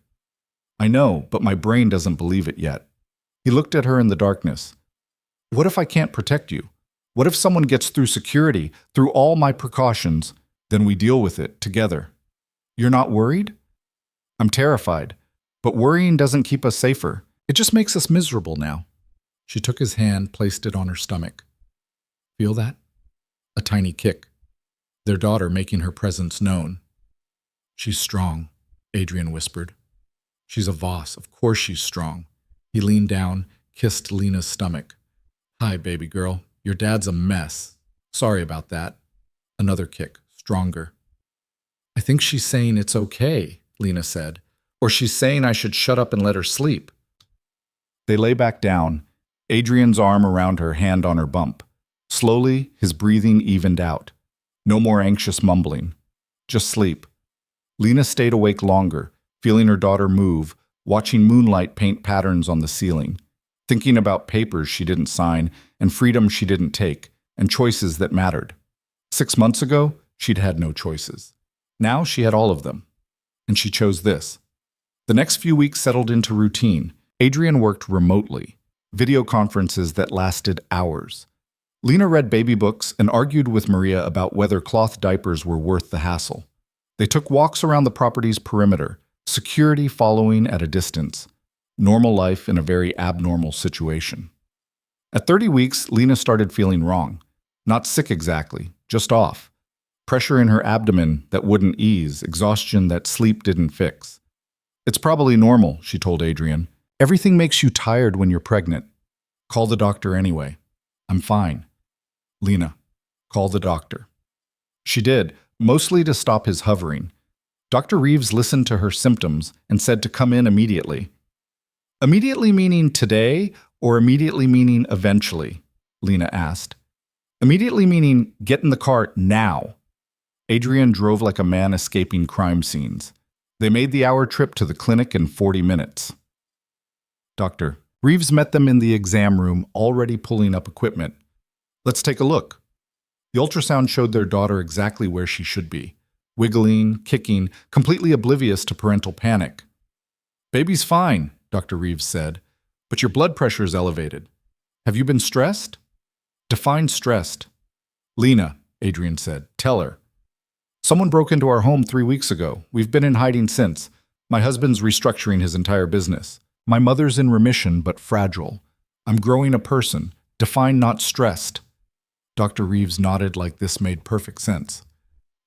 "I know, but my brain doesn't believe it yet." He looked at her in the darkness. "What if I can't protect you? What if someone gets through security, through all my precautions? Then we deal with it together." "You're not worried?" "I'm terrified. But worrying doesn't keep us safer. It just makes us miserable now. She took his hand, placed it on her stomach. Feel that? A tiny kick. Their daughter making her presence known. She's strong, Adrian whispered. She's a Voss. Of course she's strong. He leaned down, kissed Lena's stomach. Hi, baby girl. Your dad's a mess. Sorry about that. Another kick, stronger. I think she's saying it's okay, Lena said. Or she's saying I should shut up and let her sleep. They lay back down, Adrian's arm around her, hand on her bump. Slowly, his breathing evened out. No more anxious mumbling. Just sleep. Lena stayed awake longer, feeling her daughter move, watching moonlight paint patterns on the ceiling, thinking about papers she didn't sign and freedom she didn't take, and choices that mattered. 6 months ago, she'd had no choices. Now she had all of them. And she chose this. The next few weeks settled into routine. Adrian worked remotely, video conferences that lasted hours. Lena read baby books and argued with Maria about whether cloth diapers were worth the hassle. They took walks around the property's perimeter, security following at a distance. Normal life in a very abnormal situation. At 30 weeks, Lena started feeling wrong. Not sick exactly, just off. Pressure in her abdomen that wouldn't ease, exhaustion that sleep didn't fix. It's probably normal, she told Adrian. Everything makes you tired when you're pregnant. Call the doctor anyway. I'm fine. Lena, call the doctor. She did, mostly to stop his hovering. Dr. Reeves listened to her symptoms and said to come in immediately. Immediately meaning today or immediately meaning eventually? Lena asked. Immediately meaning get in the car now. Adrian drove like a man escaping crime scenes. They made the hour trip to the clinic in 40 minutes. Doctor Reeves met them in the exam room, already pulling up equipment. Let's take a look. The ultrasound showed their daughter exactly where she should be. Wiggling, kicking, completely oblivious to parental panic. Baby's fine, Dr. Reeves said, but your blood pressure is elevated. Have you been stressed? Define stressed. Lena, Adrian said, tell her. Someone broke into our home 3 weeks ago. We've been in hiding since. My husband's restructuring his entire business. My mother's in remission but fragile. I'm growing a person. Define not stressed. Dr. Reeves nodded like this made perfect sense.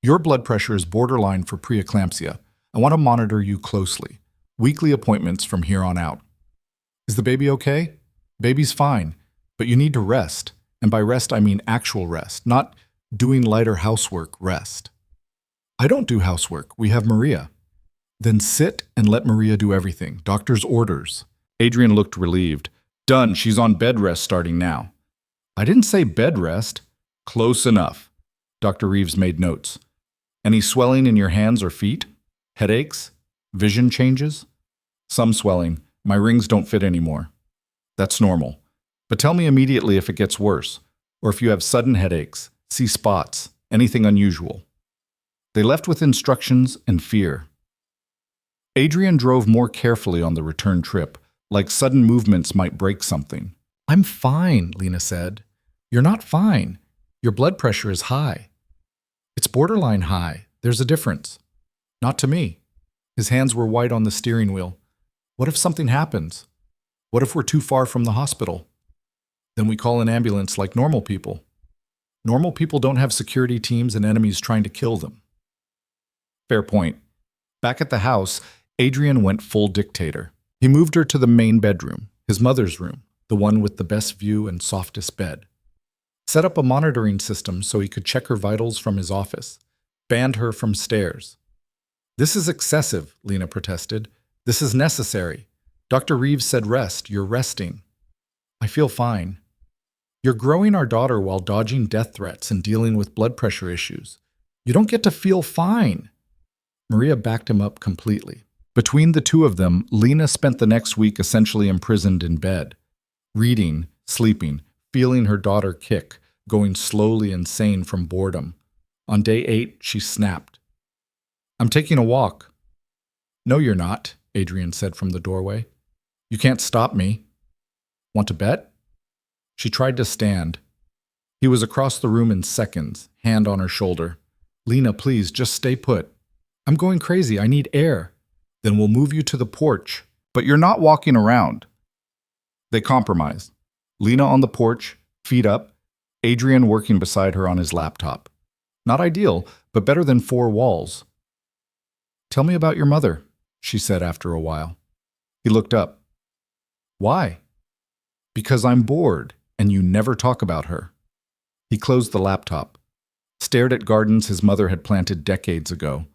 Your blood pressure is borderline for preeclampsia. I want to monitor you closely. Weekly appointments from here on out. Is the baby okay? Baby's fine, but you need to rest. And by rest, I mean actual rest, not doing lighter housework rest. I don't do housework. We have Maria. Then sit and let Maria do everything. Doctor's orders. Adrian looked relieved. Done. She's on bed rest starting now. I didn't say bed rest. Close enough. Dr. Reeves made notes. Any swelling in your hands or feet? Headaches? Vision changes? Some swelling. My rings don't fit anymore. That's normal. But tell me immediately if it gets worse, or if you have sudden headaches, see spots, anything unusual. They left with instructions and fear. Adrian drove more carefully on the return trip, like sudden movements might break something. I'm fine, Lena said. You're not fine. Your blood pressure is high. It's borderline high. There's a difference. Not to me. His hands were white on the steering wheel. What if something happens? What if we're too far from the hospital? Then we call an ambulance like normal people. Normal people don't have security teams and enemies trying to kill them. Fair point. Back at the house, Adrian went full dictator. He moved her to the main bedroom, his mother's room, the one with the best view and softest bed. Set up a monitoring system so he could check her vitals from his office. Banned her from stairs. This is excessive, Lena protested. This is necessary. Dr. Reeves said rest. You're resting. I feel fine. You're growing our daughter while dodging death threats and dealing with blood pressure issues. You don't get to feel fine. Maria backed him up completely. Between the two of them, Lena spent the next week essentially imprisoned in bed. Reading, sleeping, feeling her daughter kick, going slowly insane from boredom. On day 8, she snapped. I'm taking a walk. No, you're not, Adrian said from the doorway. You can't stop me. Want to bet? She tried to stand. He was across the room in seconds, hand on her shoulder. Lena, please, just stay put. I'm going crazy. I need air. Then we'll move you to the porch. But you're not walking around. They compromised. Lena on the porch, feet up, Adrian working beside her on his laptop. Not ideal, but better than four walls. Tell me about your mother, she said after a while. He looked up. Why? Because I'm bored, and you never talk about her. He closed the laptop, stared at gardens his mother had planted decades ago.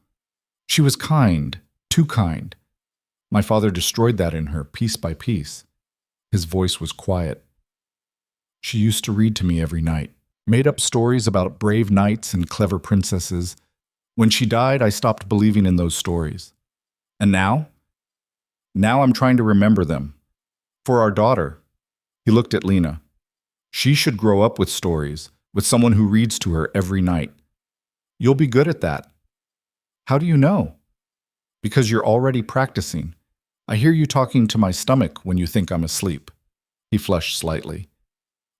She was kind, too kind. My father destroyed that in her, piece by piece. His voice was quiet. She used to read to me every night, made up stories about brave knights and clever princesses. When she died, I stopped believing in those stories. And now? Now I'm trying to remember them. For our daughter. He looked at Lena. She should grow up with stories, with someone who reads to her every night. You'll be good at that. How do you know? Because you're already practicing. I hear you talking to my stomach when you think I'm asleep. He flushed slightly.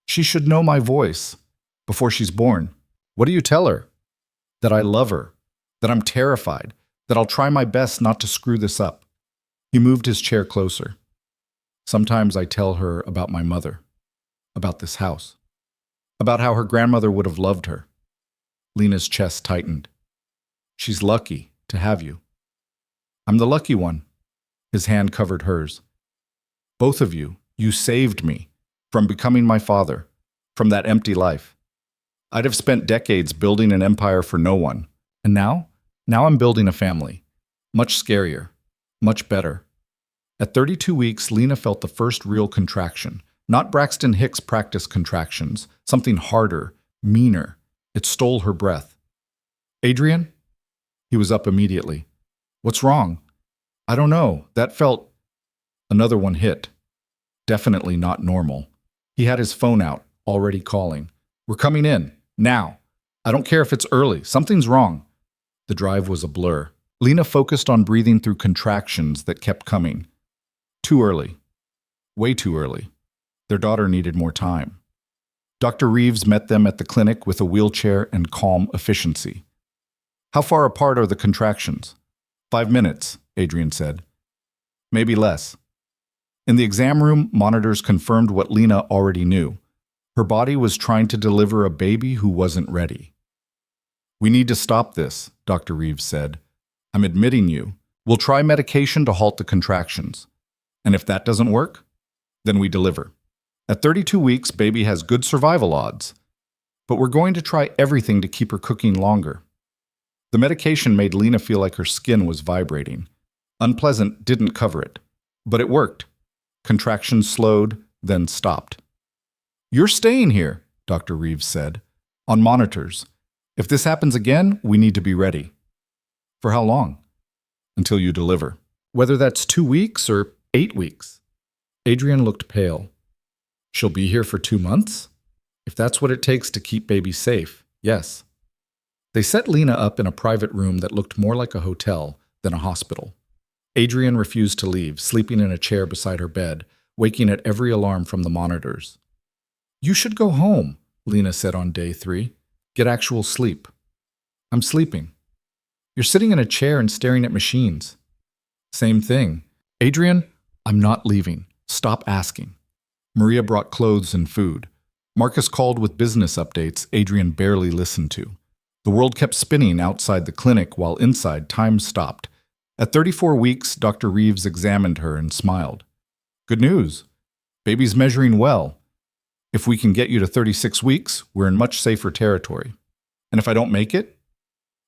She should know my voice before she's born. What do you tell her? That I love her, that I'm terrified, that I'll try my best not to screw this up. He moved his chair closer. Sometimes I tell her about my mother, about this house, about how her grandmother would have loved her. Lena's chest tightened. She's lucky to have you. I'm the lucky one. His hand covered hers. Both of you, you saved me from becoming my father, from that empty life. I'd have spent decades building an empire for no one. And now I'm building a family. Much scarier, much better. At 32 weeks, Lena felt the first real contraction. Not Braxton Hicks' practice contractions, something harder, meaner. It stole her breath. Adrian? He was up immediately. What's wrong? I don't know. That felt... Another one hit. Definitely not normal. He had his phone out, already calling. We're coming in. Now. I don't care if it's early. Something's wrong. The drive was a blur. Lena focused on breathing through contractions that kept coming. Too early. Way too early. Their daughter needed more time. Dr. Reeves met them at the clinic with a wheelchair and calm efficiency. How far apart are the contractions? 5 minutes, Adrian said. Maybe less. In the exam room, monitors confirmed what Lena already knew. Her body was trying to deliver a baby who wasn't ready. We need to stop this, Dr. Reeves said. I'm admitting you. We'll try medication to halt the contractions. And if that doesn't work, then we deliver. At 32 weeks, baby has good survival odds. But we're going to try everything to keep her cooking longer. The medication made Lena feel like her skin was vibrating. Unpleasant didn't cover it. But it worked. Contractions slowed, then stopped. You're staying here, Dr. Reeves said. On monitors. If this happens again, we need to be ready. For how long? Until you deliver. Whether that's 2 weeks or 8 weeks. Adrian looked pale. She'll be here for 2 months? If that's what it takes to keep baby safe, yes. They set Lena up in a private room that looked more like a hotel than a hospital. Adrian refused to leave, sleeping in a chair beside her bed, waking at every alarm from the monitors. You should go home, Lena said on day 3. Get actual sleep. I'm sleeping. You're sitting in a chair and staring at machines. Same thing. Adrian, I'm not leaving. Stop asking. Maria brought clothes and food. Marcus called with business updates Adrian barely listened to. The world kept spinning outside the clinic while inside time stopped. At 34 weeks, Dr. Reeves examined her and smiled. Good news. Baby's measuring well. If we can get you to 36 weeks, we're in much safer territory. And if I don't make it?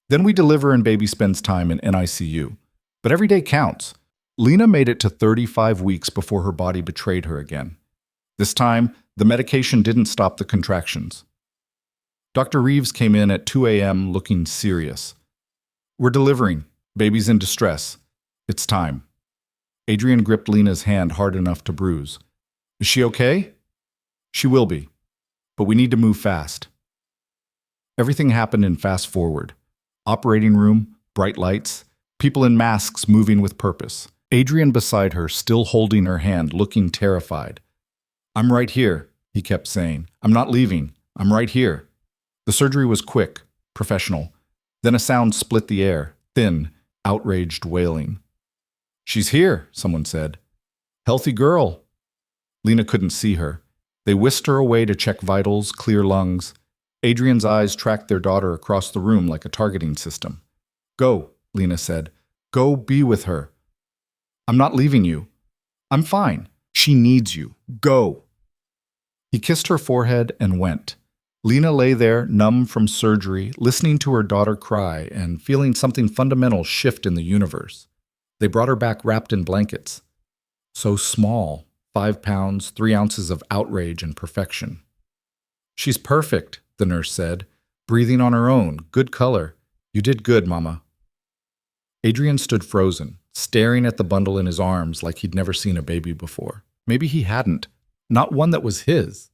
Then we deliver and baby spends time in NICU. But every day counts. Lena made it to 35 weeks before her body betrayed her again. This time, the medication didn't stop the contractions. Dr. Reeves came in at 2 a.m. looking serious. We're delivering. Baby's in distress. It's time. Adrian gripped Lena's hand hard enough to bruise. Is she okay? She will be. But we need to move fast. Everything happened in fast forward. Operating room, bright lights, people in masks moving with purpose. Adrian beside her, still holding her hand, looking terrified. I'm right here, he kept saying. I'm not leaving. I'm right here. The surgery was quick, professional. Then a sound split the air, thin, outraged wailing. She's here, someone said. Healthy girl. Lena couldn't see her. They whisked her away to check vitals, clear lungs. Adrian's eyes tracked their daughter across the room like a targeting system. Go, Lena said. Go be with her. I'm not leaving you. I'm fine. She needs you. Go. He kissed her forehead and went. Lena lay there, numb from surgery, listening to her daughter cry and feeling something fundamental shift in the universe. They brought her back wrapped in blankets. So small, 5 pounds, 3 ounces of outrage and perfection. She's perfect, the nurse said, breathing on her own, good color. You did good, Mama. Adrian stood frozen, staring at the bundle in his arms like he'd never seen a baby before. Maybe he hadn't. Not one that was his.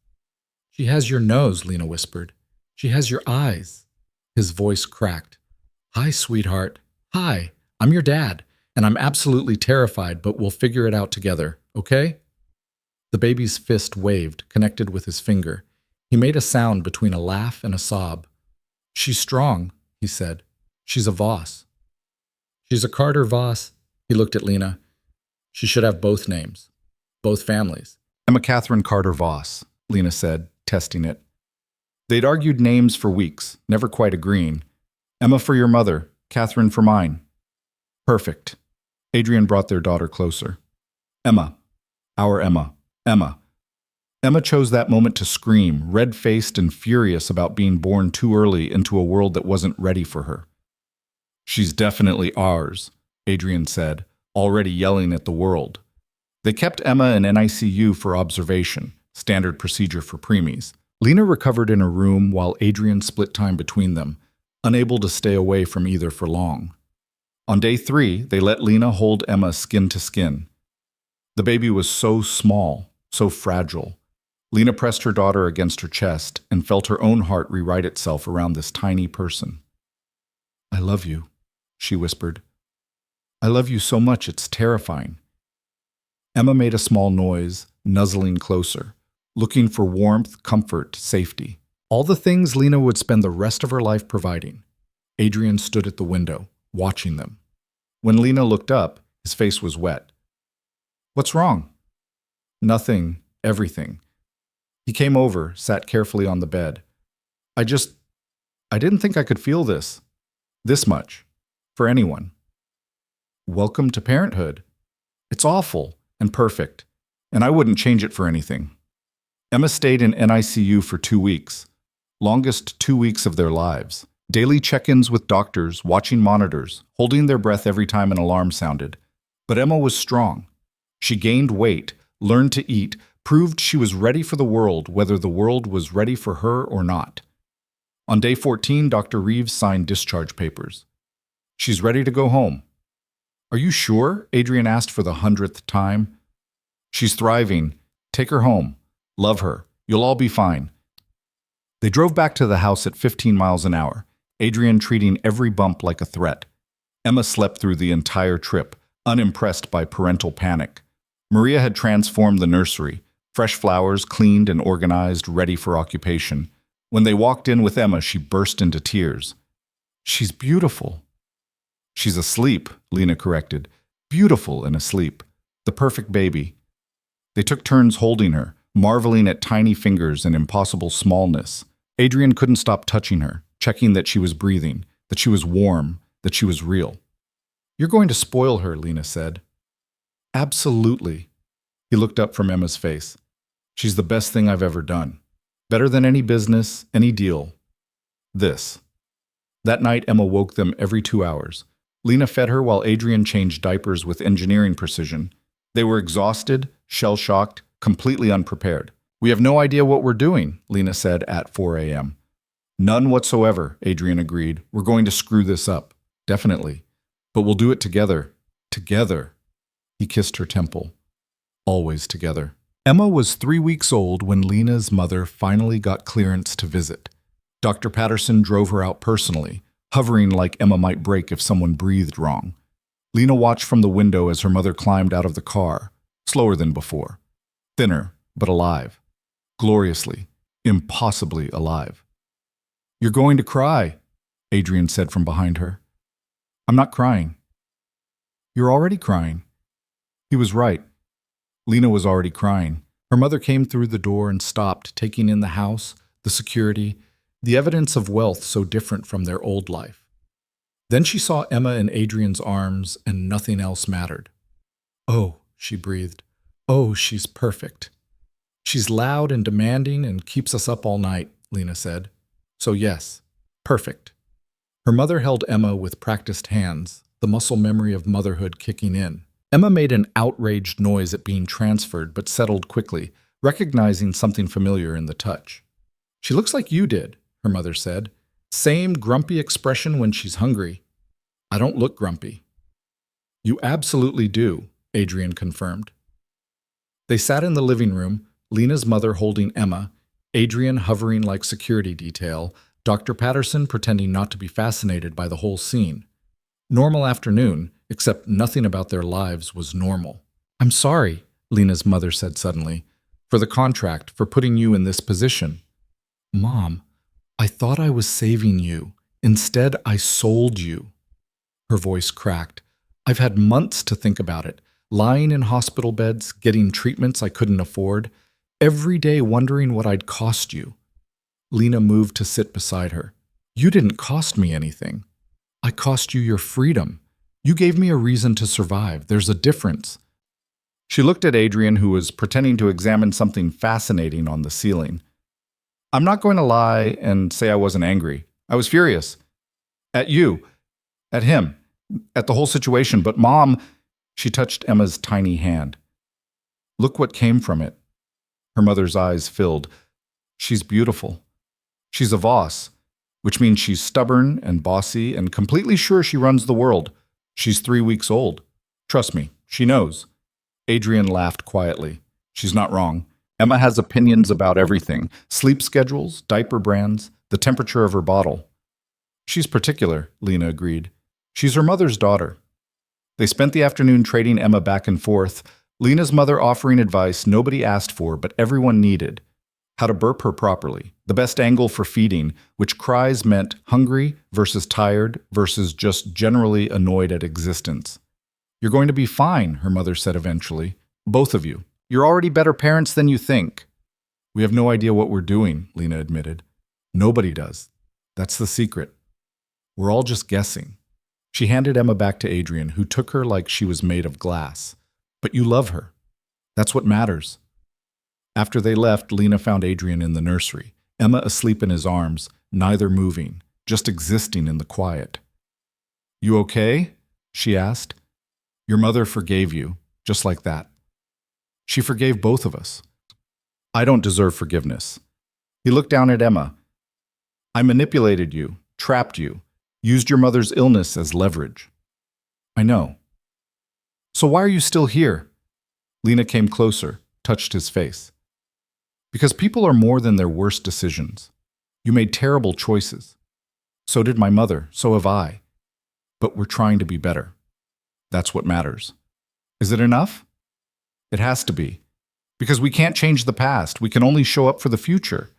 She has your nose, Lena whispered. She has your eyes. His voice cracked. Hi, sweetheart. Hi, I'm your dad, and I'm absolutely terrified, but we'll figure it out together, okay? The baby's fist waved, connected with his finger. He made a sound between a laugh and a sob. She's strong, he said. She's a Voss. She's a Carter Voss. He looked at Lena. She should have both names. Both families. Emma Catherine Carter Voss, Lena said, testing it. They'd argued names for weeks, never quite agreeing. Emma for your mother, Catherine for mine. Perfect. Adrian brought their daughter closer. Emma. Our Emma. Emma. Emma chose that moment to scream, red-faced and furious about being born too early into a world that wasn't ready for her. She's definitely ours, Adrian said, already yelling at the world. They kept Emma in NICU for observation, standard procedure for preemies. Lena recovered in her room while Adrian split time between them, unable to stay away from either for long. On day 3, they let Lena hold Emma skin to skin. The baby was so small, so fragile. Lena pressed her daughter against her chest and felt her own heart rewrite itself around this tiny person. I love you, she whispered. I love you so much it's terrifying. Emma made a small noise, nuzzling closer, looking for warmth, comfort, safety. All the things Lena would spend the rest of her life providing. Adrian stood at the window, watching them. When Lena looked up, his face was wet. What's wrong? Nothing, everything. He came over, sat carefully on the bed. I didn't think I could feel this much, for anyone. Welcome to parenthood. It's awful and perfect, and I wouldn't change it for anything. Emma stayed in NICU for 2 weeks, longest 2 weeks of their lives. Daily check-ins with doctors, watching monitors, holding their breath every time an alarm sounded. But Emma was strong. She gained weight, learned to eat, proved she was ready for the world, whether the world was ready for her or not. On day 14, Dr. Reeves signed discharge papers. She's ready to go home. Are you sure? Adrian asked for the 100th time. She's thriving. Take her home. Love her. You'll all be fine. They drove back to the house at 15 miles an hour, Adrian treating every bump like a threat. Emma slept through the entire trip, unimpressed by parental panic. Maria had transformed the nursery, fresh flowers cleaned and organized, ready for occupation. When they walked in with Emma, she burst into tears. She's beautiful. She's asleep, Lena corrected. Beautiful and asleep. The perfect baby. They took turns holding her, marveling at tiny fingers and impossible smallness. Adrian couldn't stop touching her, checking that she was breathing, that she was warm, that she was real. You're going to spoil her, Lena said. Absolutely. He looked up from Emma's face. She's the best thing I've ever done. Better than any business, any deal. This. That night, Emma woke them every 2 hours. Lena fed her while Adrian changed diapers with engineering precision. They were exhausted, shell-shocked, completely unprepared. We have no idea what we're doing, Lena said at 4 a.m. None whatsoever, Adrian agreed. We're going to screw this up. Definitely. But we'll do it together. Together. He kissed her temple. Always together. Emma was 3 weeks old when Lena's mother finally got clearance to visit. Dr. Patterson drove her out personally, hovering like Emma might break if someone breathed wrong. Lena watched from the window as her mother climbed out of the car, slower than before. Thinner, but alive. Gloriously, impossibly alive. You're going to cry, Adrian said from behind her. I'm not crying. You're already crying. He was right. Lena was already crying. Her mother came through the door and stopped, taking in the house, the security, the evidence of wealth so different from their old life. Then she saw Emma in Adrian's arms, and nothing else mattered. "Oh," she breathed. "Oh, she's perfect." "She's loud and demanding and keeps us up all night," Lena said. "So yes, perfect." Her mother held Emma with practiced hands, the muscle memory of motherhood kicking in. Emma made an outraged noise at being transferred, but settled quickly, recognizing something familiar in the touch. "She looks like you did," her mother said. "Same grumpy expression when she's hungry." "I don't look grumpy." "You absolutely do," Adrian confirmed. They sat in the living room, Lena's mother holding Emma, Adrian hovering like security detail, Dr. Patterson pretending not to be fascinated by the whole scene. Normal afternoon, except nothing about their lives was normal. "I'm sorry," Lena's mother said suddenly, "for the contract, for putting you in this position." "Mom, I thought I was saving you. Instead, I sold you." Her voice cracked. "I've had months to think about it, lying in hospital beds, getting treatments I couldn't afford, every day wondering what I'd cost you." Lena moved to sit beside her. "You didn't cost me anything. I cost you your freedom. You gave me a reason to survive. There's a difference." She looked at Adrian, who was pretending to examine something fascinating on the ceiling. "I'm not going to lie and say I wasn't angry. I was furious. At you. At him. At the whole situation. But Mom," she touched Emma's tiny hand. "Look what came from it." Her mother's eyes filled. "She's beautiful. She's a Voss, which means she's stubborn and bossy and completely sure she runs the world. She's 3 weeks old. Trust me, she knows." Adrian laughed quietly. "She's not wrong. Emma has opinions about everything. Sleep schedules, diaper brands, the temperature of her bottle." "She's particular," Lena agreed. "She's her mother's daughter." They spent the afternoon trading Emma back and forth, Lena's mother offering advice nobody asked for but everyone needed. How to burp her properly, the best angle for feeding, which cries meant hungry versus tired versus just generally annoyed at existence. "You're going to be fine," her mother said eventually. "Both of you. You're already better parents than you think." "We have no idea what we're doing," Lena admitted. "Nobody does. That's the secret. We're all just guessing." She handed Emma back to Adrian, who took her like she was made of glass. "But you love her. That's what matters." After they left, Lena found Adrian in the nursery, Emma asleep in his arms, neither moving, just existing in the quiet. "You okay?" she asked. "Your mother forgave you, just like that. She forgave both of us. I don't deserve forgiveness." He looked down at Emma. "I manipulated you, trapped you, used your mother's illness as leverage." "I know." "So why are you still here?" Lena came closer, touched his face. "Because people are more than their worst decisions. You made terrible choices. So did my mother, so have I. But we're trying to be better. That's what matters." "Is it enough?" "It has to be. Because we can't change the past. We can only show up for the future."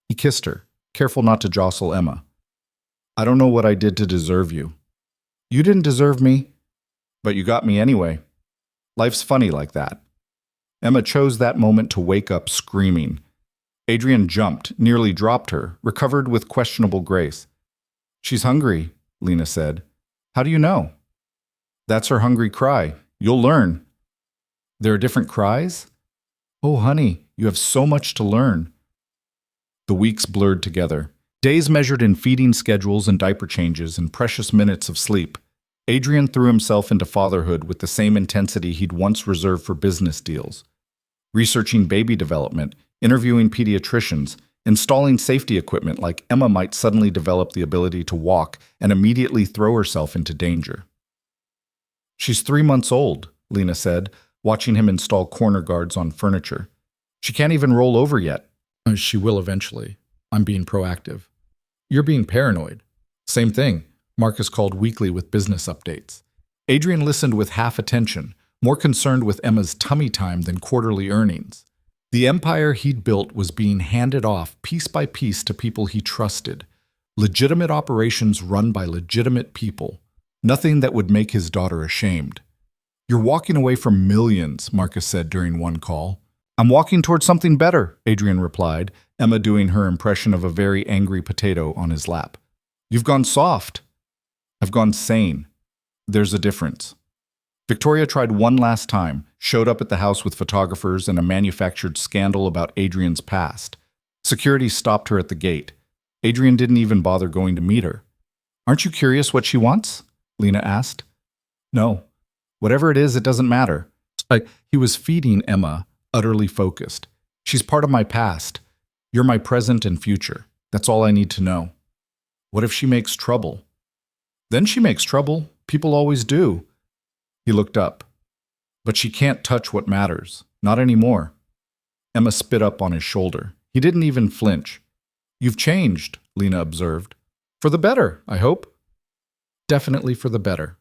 He kissed her, careful not to jostle Emma. "I don't know what I did to deserve you." "You didn't deserve me, but you got me anyway. Life's funny like that." Emma chose that moment to wake up screaming. Adrian jumped, nearly dropped her, recovered with questionable grace. "She's hungry," Lena said. "How do you know?" "That's her hungry cry. You'll learn." "There are different cries?" "Oh, honey, you have so much to learn." The weeks blurred together. Days measured in feeding schedules and diaper changes and precious minutes of sleep. Adrian threw himself into fatherhood with the same intensity he'd once reserved for business deals. Researching baby development, interviewing pediatricians, installing safety equipment like Emma might suddenly develop the ability to walk and immediately throw herself into danger. "She's 3 months old," Lena said, watching him install corner guards on furniture. "She can't even roll over yet." "She will eventually. I'm being proactive." "You're being paranoid." "Same thing." Marcus called weekly with business updates. Adrian listened with half attention, more concerned with Emma's tummy time than quarterly earnings. The empire he'd built was being handed off piece by piece to people he trusted. Legitimate operations run by legitimate people. Nothing that would make his daughter ashamed. You're walking away from millions, Marcus said during one call. I'm walking towards something better, Adrian replied, Emma doing her impression of a very angry potato on his lap. You've gone soft. I've gone sane. There's a difference. Victoria tried one last time, showed up at the house with photographers and a manufactured scandal about Adrian's past. Security stopped her at the gate. Adrian didn't even bother going to meet her. Aren't you curious what she wants? Lena asked. No. Whatever it is, it doesn't matter. He was feeding Emma, utterly focused. She's part of my past. You're my present and future. That's all I need to know. What if she makes trouble? Then she makes trouble. People always do. He looked up. But she can't touch what matters. Not anymore. Emma spit up on his shoulder. He didn't even flinch. You've changed, Lena observed. For the better, I hope. Definitely for the better.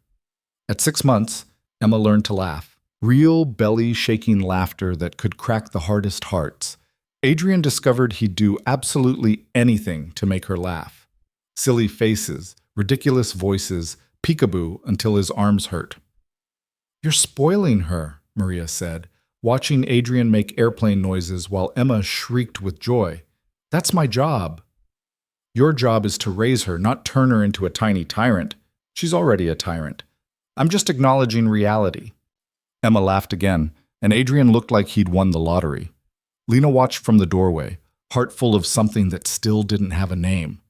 At 6 months, Emma learned to laugh. Real, belly-shaking laughter that could crack the hardest hearts. Adrian discovered he'd do absolutely anything to make her laugh. Silly faces, ridiculous voices, peekaboo until his arms hurt. You're spoiling her, Maria said, watching Adrian make airplane noises while Emma shrieked with joy. That's my job. Your job is to raise her, not turn her into a tiny tyrant. She's already a tyrant. I'm just acknowledging reality. Emma laughed again, and Adrian looked like he'd won the lottery. Lena watched from the doorway, heart full of something that still didn't have a name.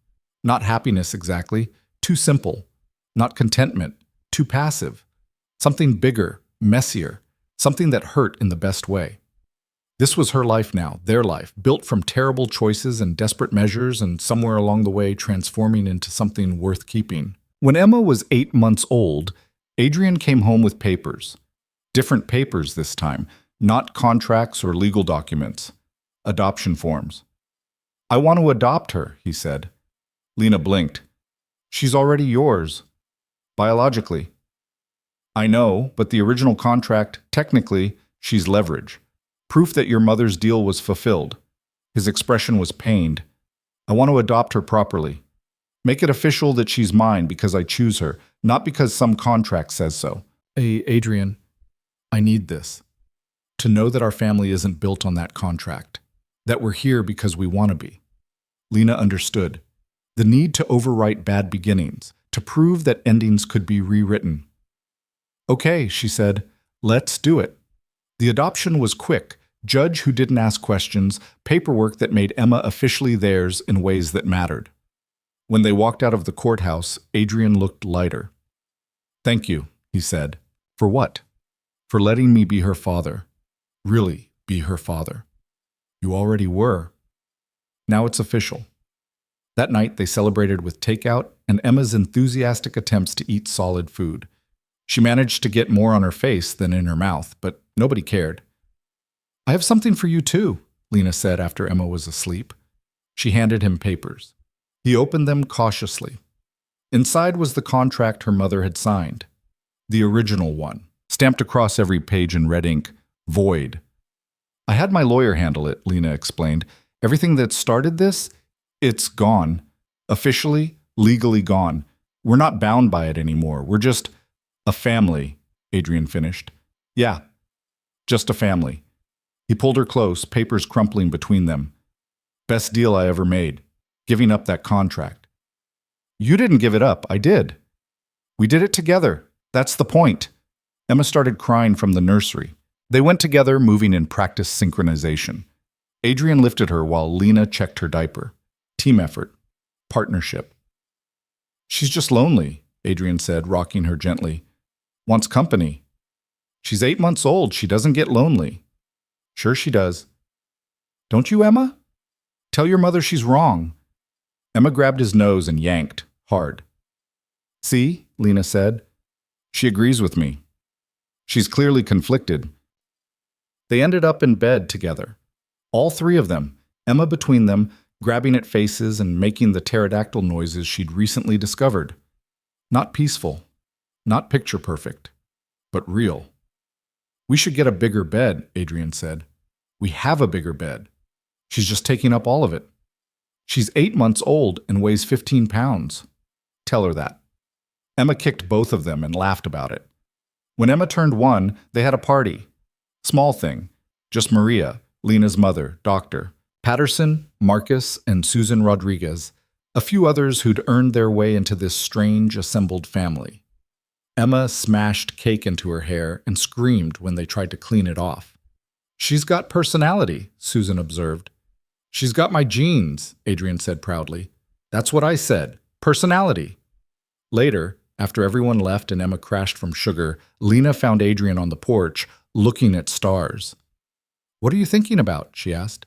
Not happiness exactly, too simple. Not contentment, too passive. Something bigger, messier, something that hurt in the best way. This was her life now, their life, built from terrible choices and desperate measures and somewhere along the way transforming into something worth keeping. When Emma was 8 months old, Adrian came home with papers. Different papers this time, not contracts or legal documents. Adoption forms. I want to adopt her, he said. Lena blinked. She's already yours. Biologically. I know, but the original contract, technically, she's leverage. Proof that your mother's deal was fulfilled. His expression was pained. I want to adopt her properly. Make it official that she's mine because I choose her, not because some contract says so. Hey, Adrian, I need this. To know that our family isn't built on that contract. That we're here because we want to be. Lena understood. The need to overwrite bad beginnings, to prove that endings could be rewritten. Okay, she said, let's do it. The adoption was quick, judge who didn't ask questions, paperwork that made Emma officially theirs in ways that mattered. When they walked out of the courthouse, Adrian looked lighter. Thank you, he said. For what? For letting me be her father. Really be her father. You already were. Now it's official. That night they celebrated with takeout and Emma's enthusiastic attempts to eat solid food. She managed to get more on her face than in her mouth, but nobody cared. I have something for you too, Lena said after Emma was asleep. She handed him papers. He opened them cautiously. Inside was the contract her mother had signed. The original one, stamped across every page in red ink, void. I had my lawyer handle it, Lena explained. Everything that started this, it's gone. Officially, legally gone. We're not bound by it anymore. We're just a family, Adrian finished. Yeah, just a family. He pulled her close, papers crumpling between them. Best deal I ever made. Giving up that contract. You didn't give it up, I did. We did it together. That's the point. Emma started crying from the nursery. They went together, moving in practice synchronization. Adrian lifted her while Lena checked her diaper. Team effort. Partnership. She's just lonely, Adrian said, rocking her gently. Wants company. She's 8 months old. She doesn't get lonely. Sure she does. Don't you, Emma? Tell your mother she's wrong. Emma grabbed his nose and yanked, hard. See, Lena said. She agrees with me. She's clearly conflicted. They ended up in bed together. All three of them, Emma between them, grabbing at faces and making the pterodactyl noises she'd recently discovered. Not peaceful, not picture perfect, but real. We should get a bigger bed, Adrian said. We have a bigger bed. She's just taking up all of it. She's 8 months old and weighs 15 pounds. Tell her that. Emma kicked both of them and laughed about it. When Emma turned 1, they had a party. Small thing. Just Maria, Lena's mother, doctor, Patterson, Marcus, and Susan Rodriguez, a few others who'd earned their way into this strange assembled family. Emma smashed cake into her hair and screamed when they tried to clean it off. "She's got personality," Susan observed. "She's got my genes," Adrian said proudly. "That's what I said. Personality." Later, after everyone left and Emma crashed from sugar, Lena found Adrian on the porch, looking at stars. "What are you thinking about?" she asked.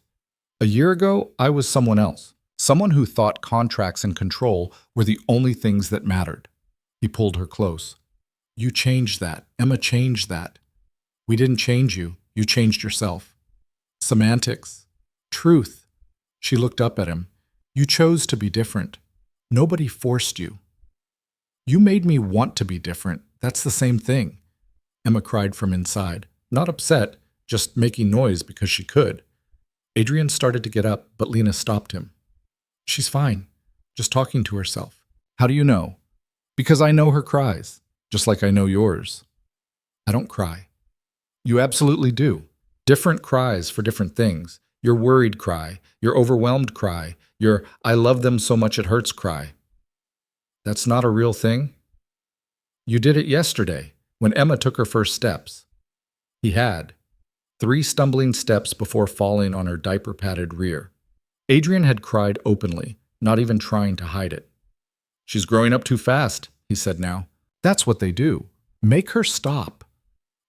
"A year ago, I was someone else. Someone who thought contracts and control were the only things that mattered." He pulled her close. "You changed that. Emma changed that." "We didn't change you. You changed yourself." "Semantics. Truth." She looked up at him. "You chose to be different. Nobody forced you." "You made me want to be different. That's the same thing." Emma cried from inside, not upset, just making noise because she could. Adrian started to get up, but Lena stopped him. "She's fine. Just talking to herself." "How do you know?" "Because I know her cries, just like I know yours." "I don't cry." "You absolutely do. Different cries for different things. Your worried cry, your overwhelmed cry, your I love them so much it hurts cry. That's not a real thing?" "You did it yesterday, when Emma took her first steps." He had. 3 stumbling steps before falling on her diaper-padded rear. Adrian had cried openly, not even trying to hide it. "She's growing up too fast," he said now. "That's what they do. Make her stop."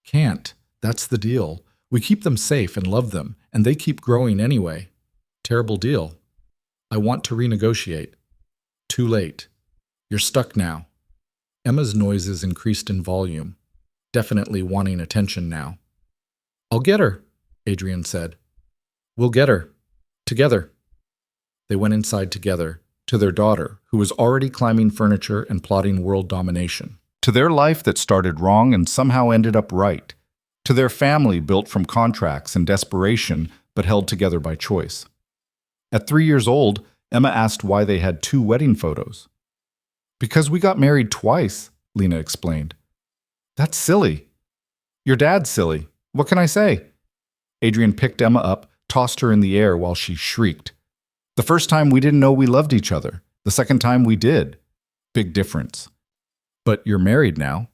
"Can't. That's the deal. We keep them safe and love them, and they keep growing anyway. Terrible deal. I want to renegotiate." "Too late. You're stuck now." Emma's noises increased in volume, definitely wanting attention now. "I'll get her," Adrian said. "We'll get her. Together." They went inside together, to their daughter, who was already climbing furniture and plotting world domination. To their life that started wrong and somehow ended up right. To their family built from contracts and desperation, but held together by choice. At 3 years old, Emma asked why they had 2 wedding photos. "Because we got married twice," Lena explained. "That's silly." "Your dad's silly. What can I say?" Adrian picked Emma up, tossed her in the air while she shrieked. "The first time we didn't know we loved each other. The second time we did. Big difference." "But you're married now."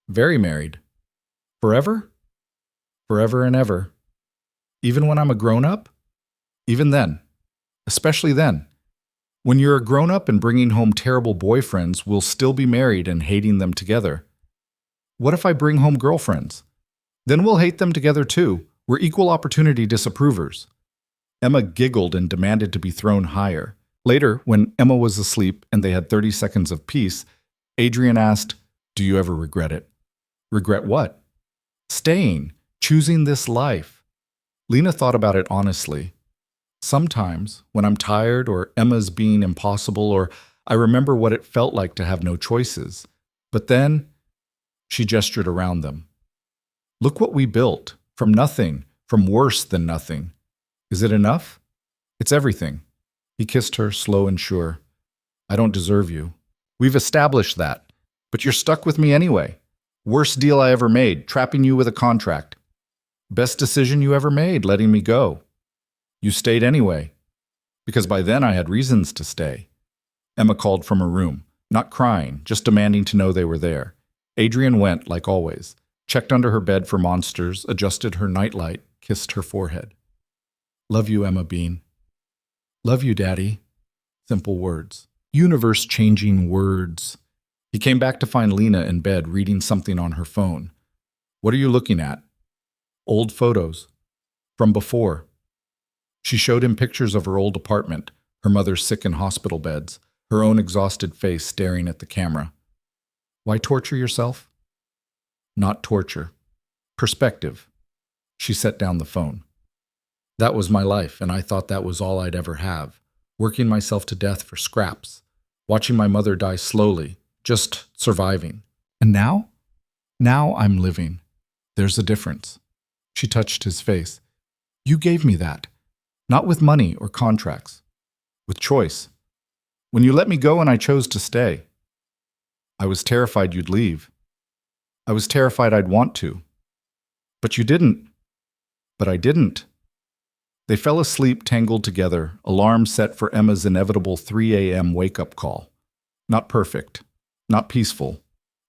"Very married." "Forever?" "Forever and ever." "Even when I'm a grown-up?" "Even then. Especially then. When you're a grown-up and bringing home terrible boyfriends, we'll still be married and hating them together." "What if I bring home girlfriends?" "Then we'll hate them together too. We're equal opportunity disapprovers." Emma giggled and demanded to be thrown higher. Later, when Emma was asleep and they had 30 seconds of peace, Adrian asked, "Do you ever regret it?" "Regret what?" "Staying, choosing this life." Lena thought about it honestly. "Sometimes, when I'm tired or Emma's being impossible or I remember what it felt like to have no choices. But then," she gestured around them. "Look what we built, from nothing, from worse than nothing. Is it enough? It's everything." He kissed her, slow and sure. "I don't deserve you. We've established that. But you're stuck with me anyway. Worst deal I ever made, trapping you with a contract. Best decision you ever made, letting me go. You stayed anyway. Because by then I had reasons to stay." Emma called from her room, not crying, just demanding to know they were there. Adrian went, like always, checked under her bed for monsters, adjusted her nightlight, kissed her forehead. "Love you, Emma Bean." "Love you, Daddy." Simple words. Universe-changing words. He came back to find Lena in bed reading something on her phone. "What are you looking at?" "Old photos. From before." She showed him pictures of her old apartment, her mother sick in hospital beds, her own exhausted face staring at the camera. "Why torture yourself?" "Not torture. Perspective." She set down the phone. "That was my life, and I thought that was all I'd ever have. Working myself to death for scraps. Watching my mother die slowly. Just surviving. And now? Now I'm living. There's a difference." She touched his face. "You gave me that. Not with money or contracts. With choice. When you let me go and I chose to stay. I was terrified you'd leave." I was terrified I'd want to. But you didn't. But I didn't. They fell asleep tangled together, alarm set for Emma's inevitable 3 a.m. wake-up call. Not perfect, not peaceful,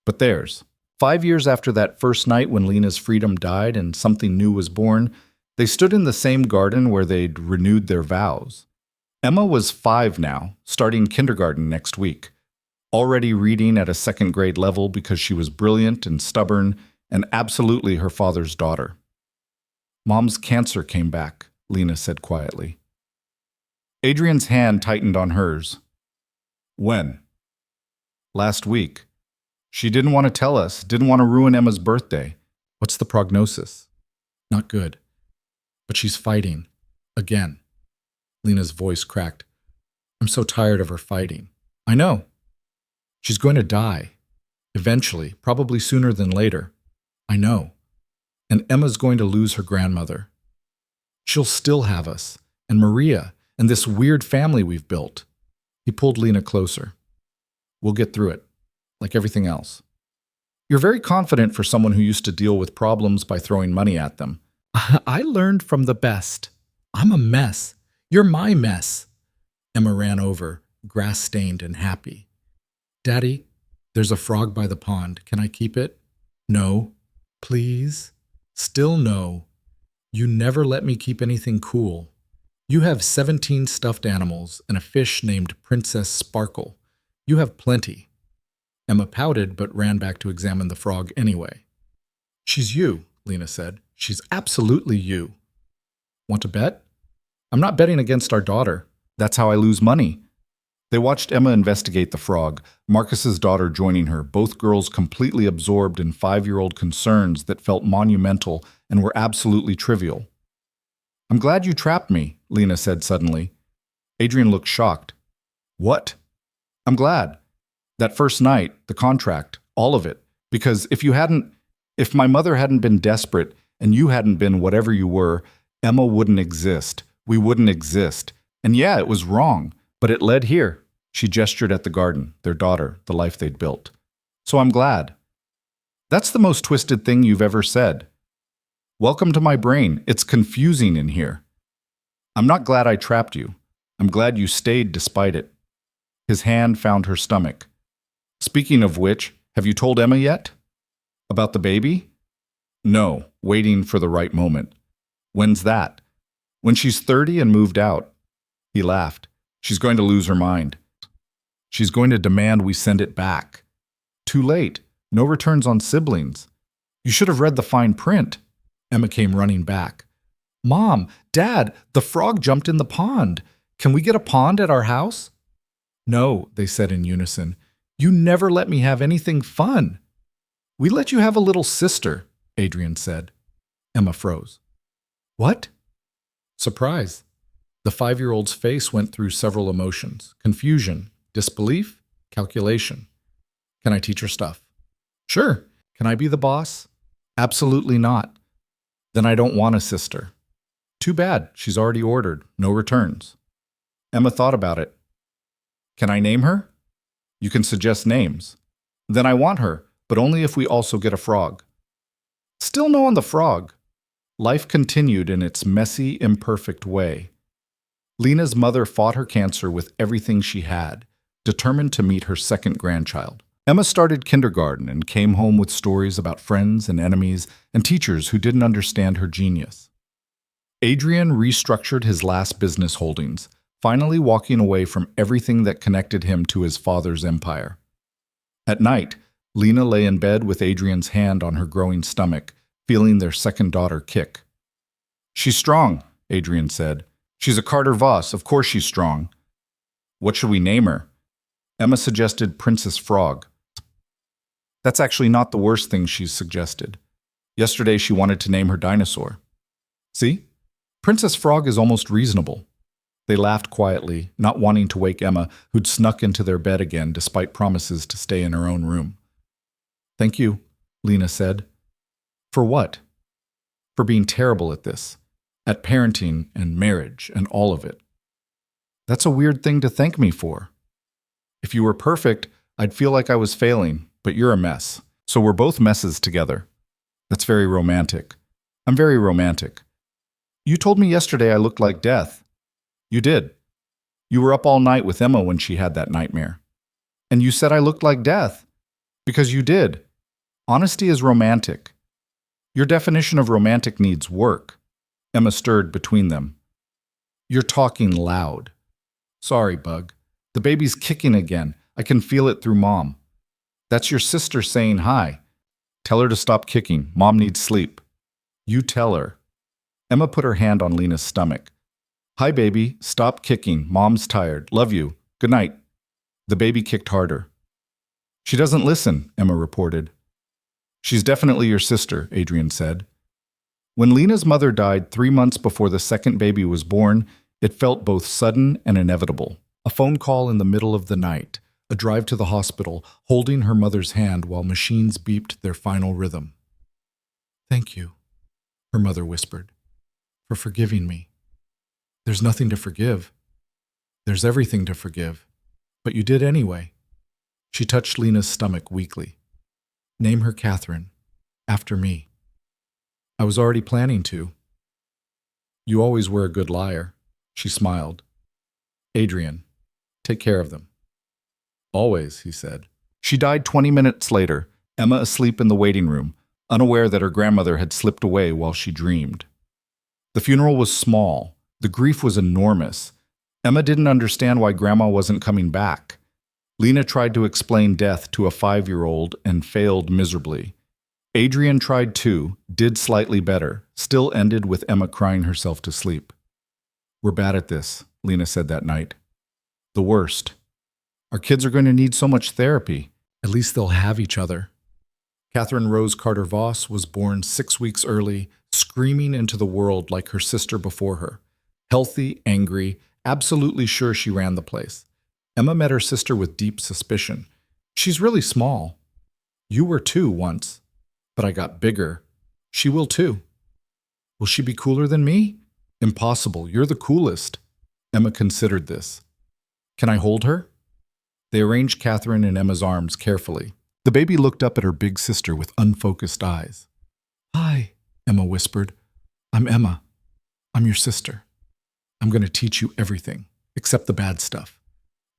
but theirs. 5 years after that first night when Lena's freedom died and something new was born, they stood in the same garden where they'd renewed their vows. Emma was 5 now, starting kindergarten next week, already reading at a second-grade level because she was brilliant and stubborn and absolutely her father's daughter. Mom's cancer came back, Lena said quietly. Adrian's hand tightened on hers. When? Last week. She didn't want to tell us, didn't want to ruin Emma's birthday. What's the prognosis? Not good. But she's fighting. Again. Lena's voice cracked. I'm so tired of her fighting. I know. She's going to die. Eventually, probably sooner than later. I know. And Emma's going to lose her grandmother. She'll still have us, and Maria, and this weird family we've built. He pulled Lena closer. We'll get through it, like everything else. You're very confident for someone who used to deal with problems by throwing money at them. I learned from the best. I'm a mess. You're my mess. Emma ran over, grass-stained and happy. Daddy, there's a frog by the pond. Can I keep it? No. Please? Still no. You never let me keep anything cool. You have 17 stuffed animals and a fish named Princess Sparkle. You have plenty. Emma pouted but ran back to examine the frog anyway. She's you, Lena said. She's absolutely you. Want to bet? I'm not betting against our daughter. That's how I lose money. They watched Emma investigate the frog, Marcus's daughter joining her, both girls completely absorbed in 5-year-old concerns that felt monumental and were absolutely trivial. I'm glad you trapped me, Lena said suddenly. Adrian looked shocked. What? I'm glad. That first night, the contract, all of it. Because if my mother hadn't been desperate and you hadn't been whatever you were, Emma wouldn't exist. We wouldn't exist. And yeah, it was wrong. But it led here. She gestured at the garden, their daughter, the life they'd built. So I'm glad. That's the most twisted thing you've ever said. Welcome to my brain. It's confusing in here. I'm not glad I trapped you. I'm glad you stayed despite it. His hand found her stomach. Speaking of which, have you told Emma yet? About the baby? No, waiting for the right moment. When's that? When she's 30 and moved out. He laughed. She's going to lose her mind. She's going to demand we send it back. Too late. No returns on siblings. You should have read the fine print. Emma came running back. Mom, Dad, the frog jumped in the pond. Can we get a pond at our house? No, they said in unison. You never let me have anything fun. We let you have a little sister, Adrian said. Emma froze. What? Surprise. The 5-year-old's face went through several emotions. Confusion, disbelief, calculation. Can I teach her stuff? Sure. Can I be the boss? Absolutely not. Then I don't want a sister. Too bad. She's already ordered. No returns. Emma thought about it. Can I name her? You can suggest names. Then I want her, but only if we also get a frog. Still no on the frog. Life continued in its messy, imperfect way. Lena's mother fought her cancer with everything she had, determined to meet her second grandchild. Emma started kindergarten and came home with stories about friends and enemies and teachers who didn't understand her genius. Adrian restructured his last business holdings, finally walking away from everything that connected him to his father's empire. At night, Lena lay in bed with Adrian's hand on her growing stomach, feeling their second daughter kick. She's strong, Adrian said. She's a Carter Voss, of course she's strong. What should we name her? Emma suggested Princess Frog. That's actually not the worst thing she's suggested. Yesterday she wanted to name her dinosaur. See? Princess Frog is almost reasonable. They laughed quietly, not wanting to wake Emma, who'd snuck into their bed again despite promises to stay in her own room. Thank you, Lena said. For what? For being terrible at this. At parenting and marriage and all of it. That's a weird thing to thank me for. If you were perfect, I'd feel like I was failing, but you're a mess. So we're both messes together. That's very romantic. I'm very romantic. You told me yesterday I looked like death. You did. You were up all night with Emma when she had that nightmare. And you said I looked like death. Because you did. Honesty is romantic. Your definition of romantic needs work. Emma stirred between them. You're talking loud. Sorry, Bug. The baby's kicking again. I can feel it through Mom. That's your sister saying hi. Tell her to stop kicking. Mom needs sleep. You tell her. Emma put her hand on Lena's stomach. Hi, baby. Stop kicking. Mom's tired. Love you. Good night. The baby kicked harder. She doesn't listen, Emma reported. She's definitely your sister, Adrian said. When Lena's mother died 3 months before the second baby was born, it felt both sudden and inevitable. A phone call in the middle of the night, a drive to the hospital, holding her mother's hand while machines beeped their final rhythm. Thank you, her mother whispered, for forgiving me. There's nothing to forgive. There's everything to forgive. But you did anyway. She touched Lena's stomach weakly. Name her Catherine, after me. I was already planning to. You always were a good liar, she smiled. Adrian, take care of them. Always, he said. She died 20 minutes later, Emma asleep in the waiting room, unaware that her grandmother had slipped away while she dreamed. The funeral was small. The grief was enormous. Emma didn't understand why Grandma wasn't coming back. Lena tried to explain death to a 5-year-old and failed miserably. Adrian tried too, did slightly better, still ended with Emma crying herself to sleep. We're bad at this, Lena said that night. The worst. Our kids are going to need so much therapy. At least they'll have each other. Catherine Rose Carter Voss was born 6 weeks early, screaming into the world like her sister before her. Healthy, angry, absolutely sure she ran the place. Emma met her sister with deep suspicion. She's really small. You were too once. But I got bigger. She will too. Will she be cooler than me? Impossible. You're the coolest. Emma considered this. Can I hold her? They arranged Catherine in Emma's arms carefully. The baby looked up at her big sister with unfocused eyes. Hi, Emma whispered. I'm Emma. I'm your sister. I'm going to teach you everything, except the bad stuff.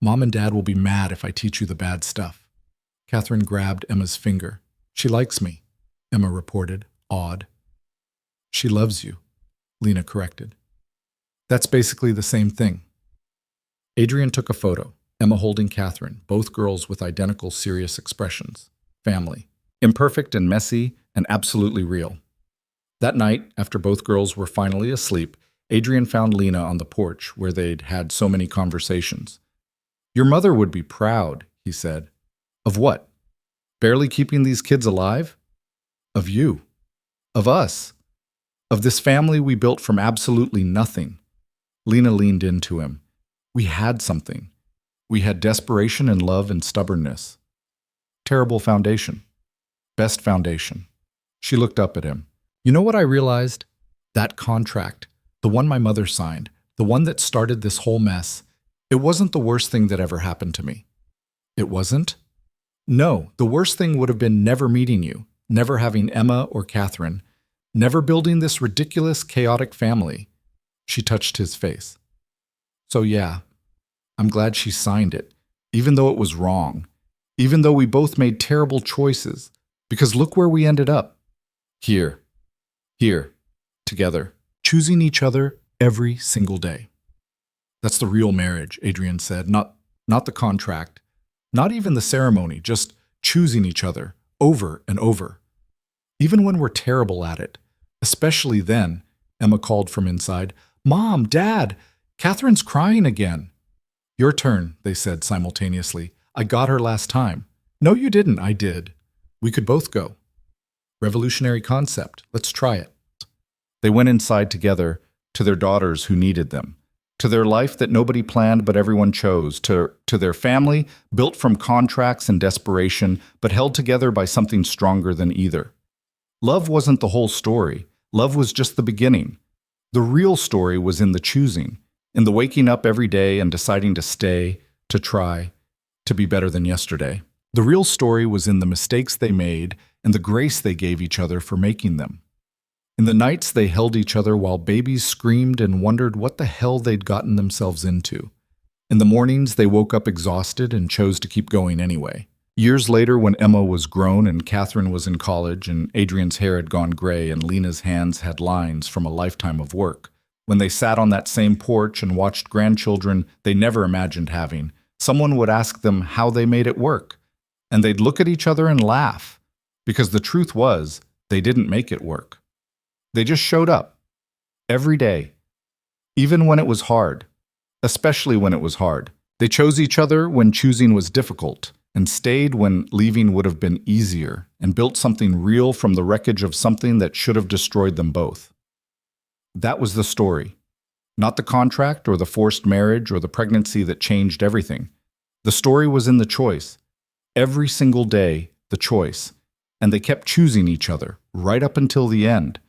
Mom and Dad will be mad if I teach you the bad stuff. Catherine grabbed Emma's finger. She likes me, Emma reported, awed. She loves you, Lena corrected. That's basically the same thing. Adrian took a photo, Emma holding Catherine, both girls with identical serious expressions. Family. Imperfect and messy and absolutely real. That night, after both girls were finally asleep, Adrian found Lena on the porch where they'd had so many conversations. Your mother would be proud, he said. Of what? Barely keeping these kids alive? Of you. Of us. Of this family we built from absolutely nothing. Lena leaned into him. We had something. We had desperation and love and stubbornness. Terrible foundation. Best foundation. She looked up at him. You know what I realized? That contract, the one my mother signed, the one that started this whole mess, it wasn't the worst thing that ever happened to me. It wasn't? No, the worst thing would have been never meeting you, never having Emma or Catherine, never building this ridiculous, chaotic family. She touched his face. So yeah, I'm glad she signed it, even though it was wrong, even though we both made terrible choices, because look where we ended up. Here, together, choosing each other every single day. That's the real marriage, Adrian said, not the contract, not even the ceremony, just choosing each other over and over. Even when we're terrible at it, especially then, Emma called from inside, Mom, Dad, Catherine's crying again. Your turn, they said simultaneously. I got her last time. No, you didn't, I did. We could both go. Revolutionary concept, let's try it. They went inside together to their daughters who needed them, to their life that nobody planned but everyone chose, to their family built from contracts and desperation but held together by something stronger than either. Love wasn't the whole story. Love was just the beginning. The real story was in the choosing, in the waking up every day and deciding to stay, to try, to be better than yesterday. The real story was in the mistakes they made and the grace they gave each other for making them. In the nights they held each other while babies screamed and wondered what the hell they'd gotten themselves into. In the mornings they woke up exhausted and chose to keep going anyway. Years later, when Emma was grown and Catherine was in college and Adrian's hair had gone gray and Lena's hands had lines from a lifetime of work, when they sat on that same porch and watched grandchildren they never imagined having, someone would ask them how they made it work. And they'd look at each other and laugh, because the truth was, they didn't make it work. They just showed up. Every day. Even when it was hard. Especially when it was hard. They chose each other when choosing was difficult, and stayed when leaving would have been easier, and built something real from the wreckage of something that should have destroyed them both. That was the story. Not the contract or the forced marriage or the pregnancy that changed everything. The story was in the choice. Every single day, the choice. And they kept choosing each other, right up until the end.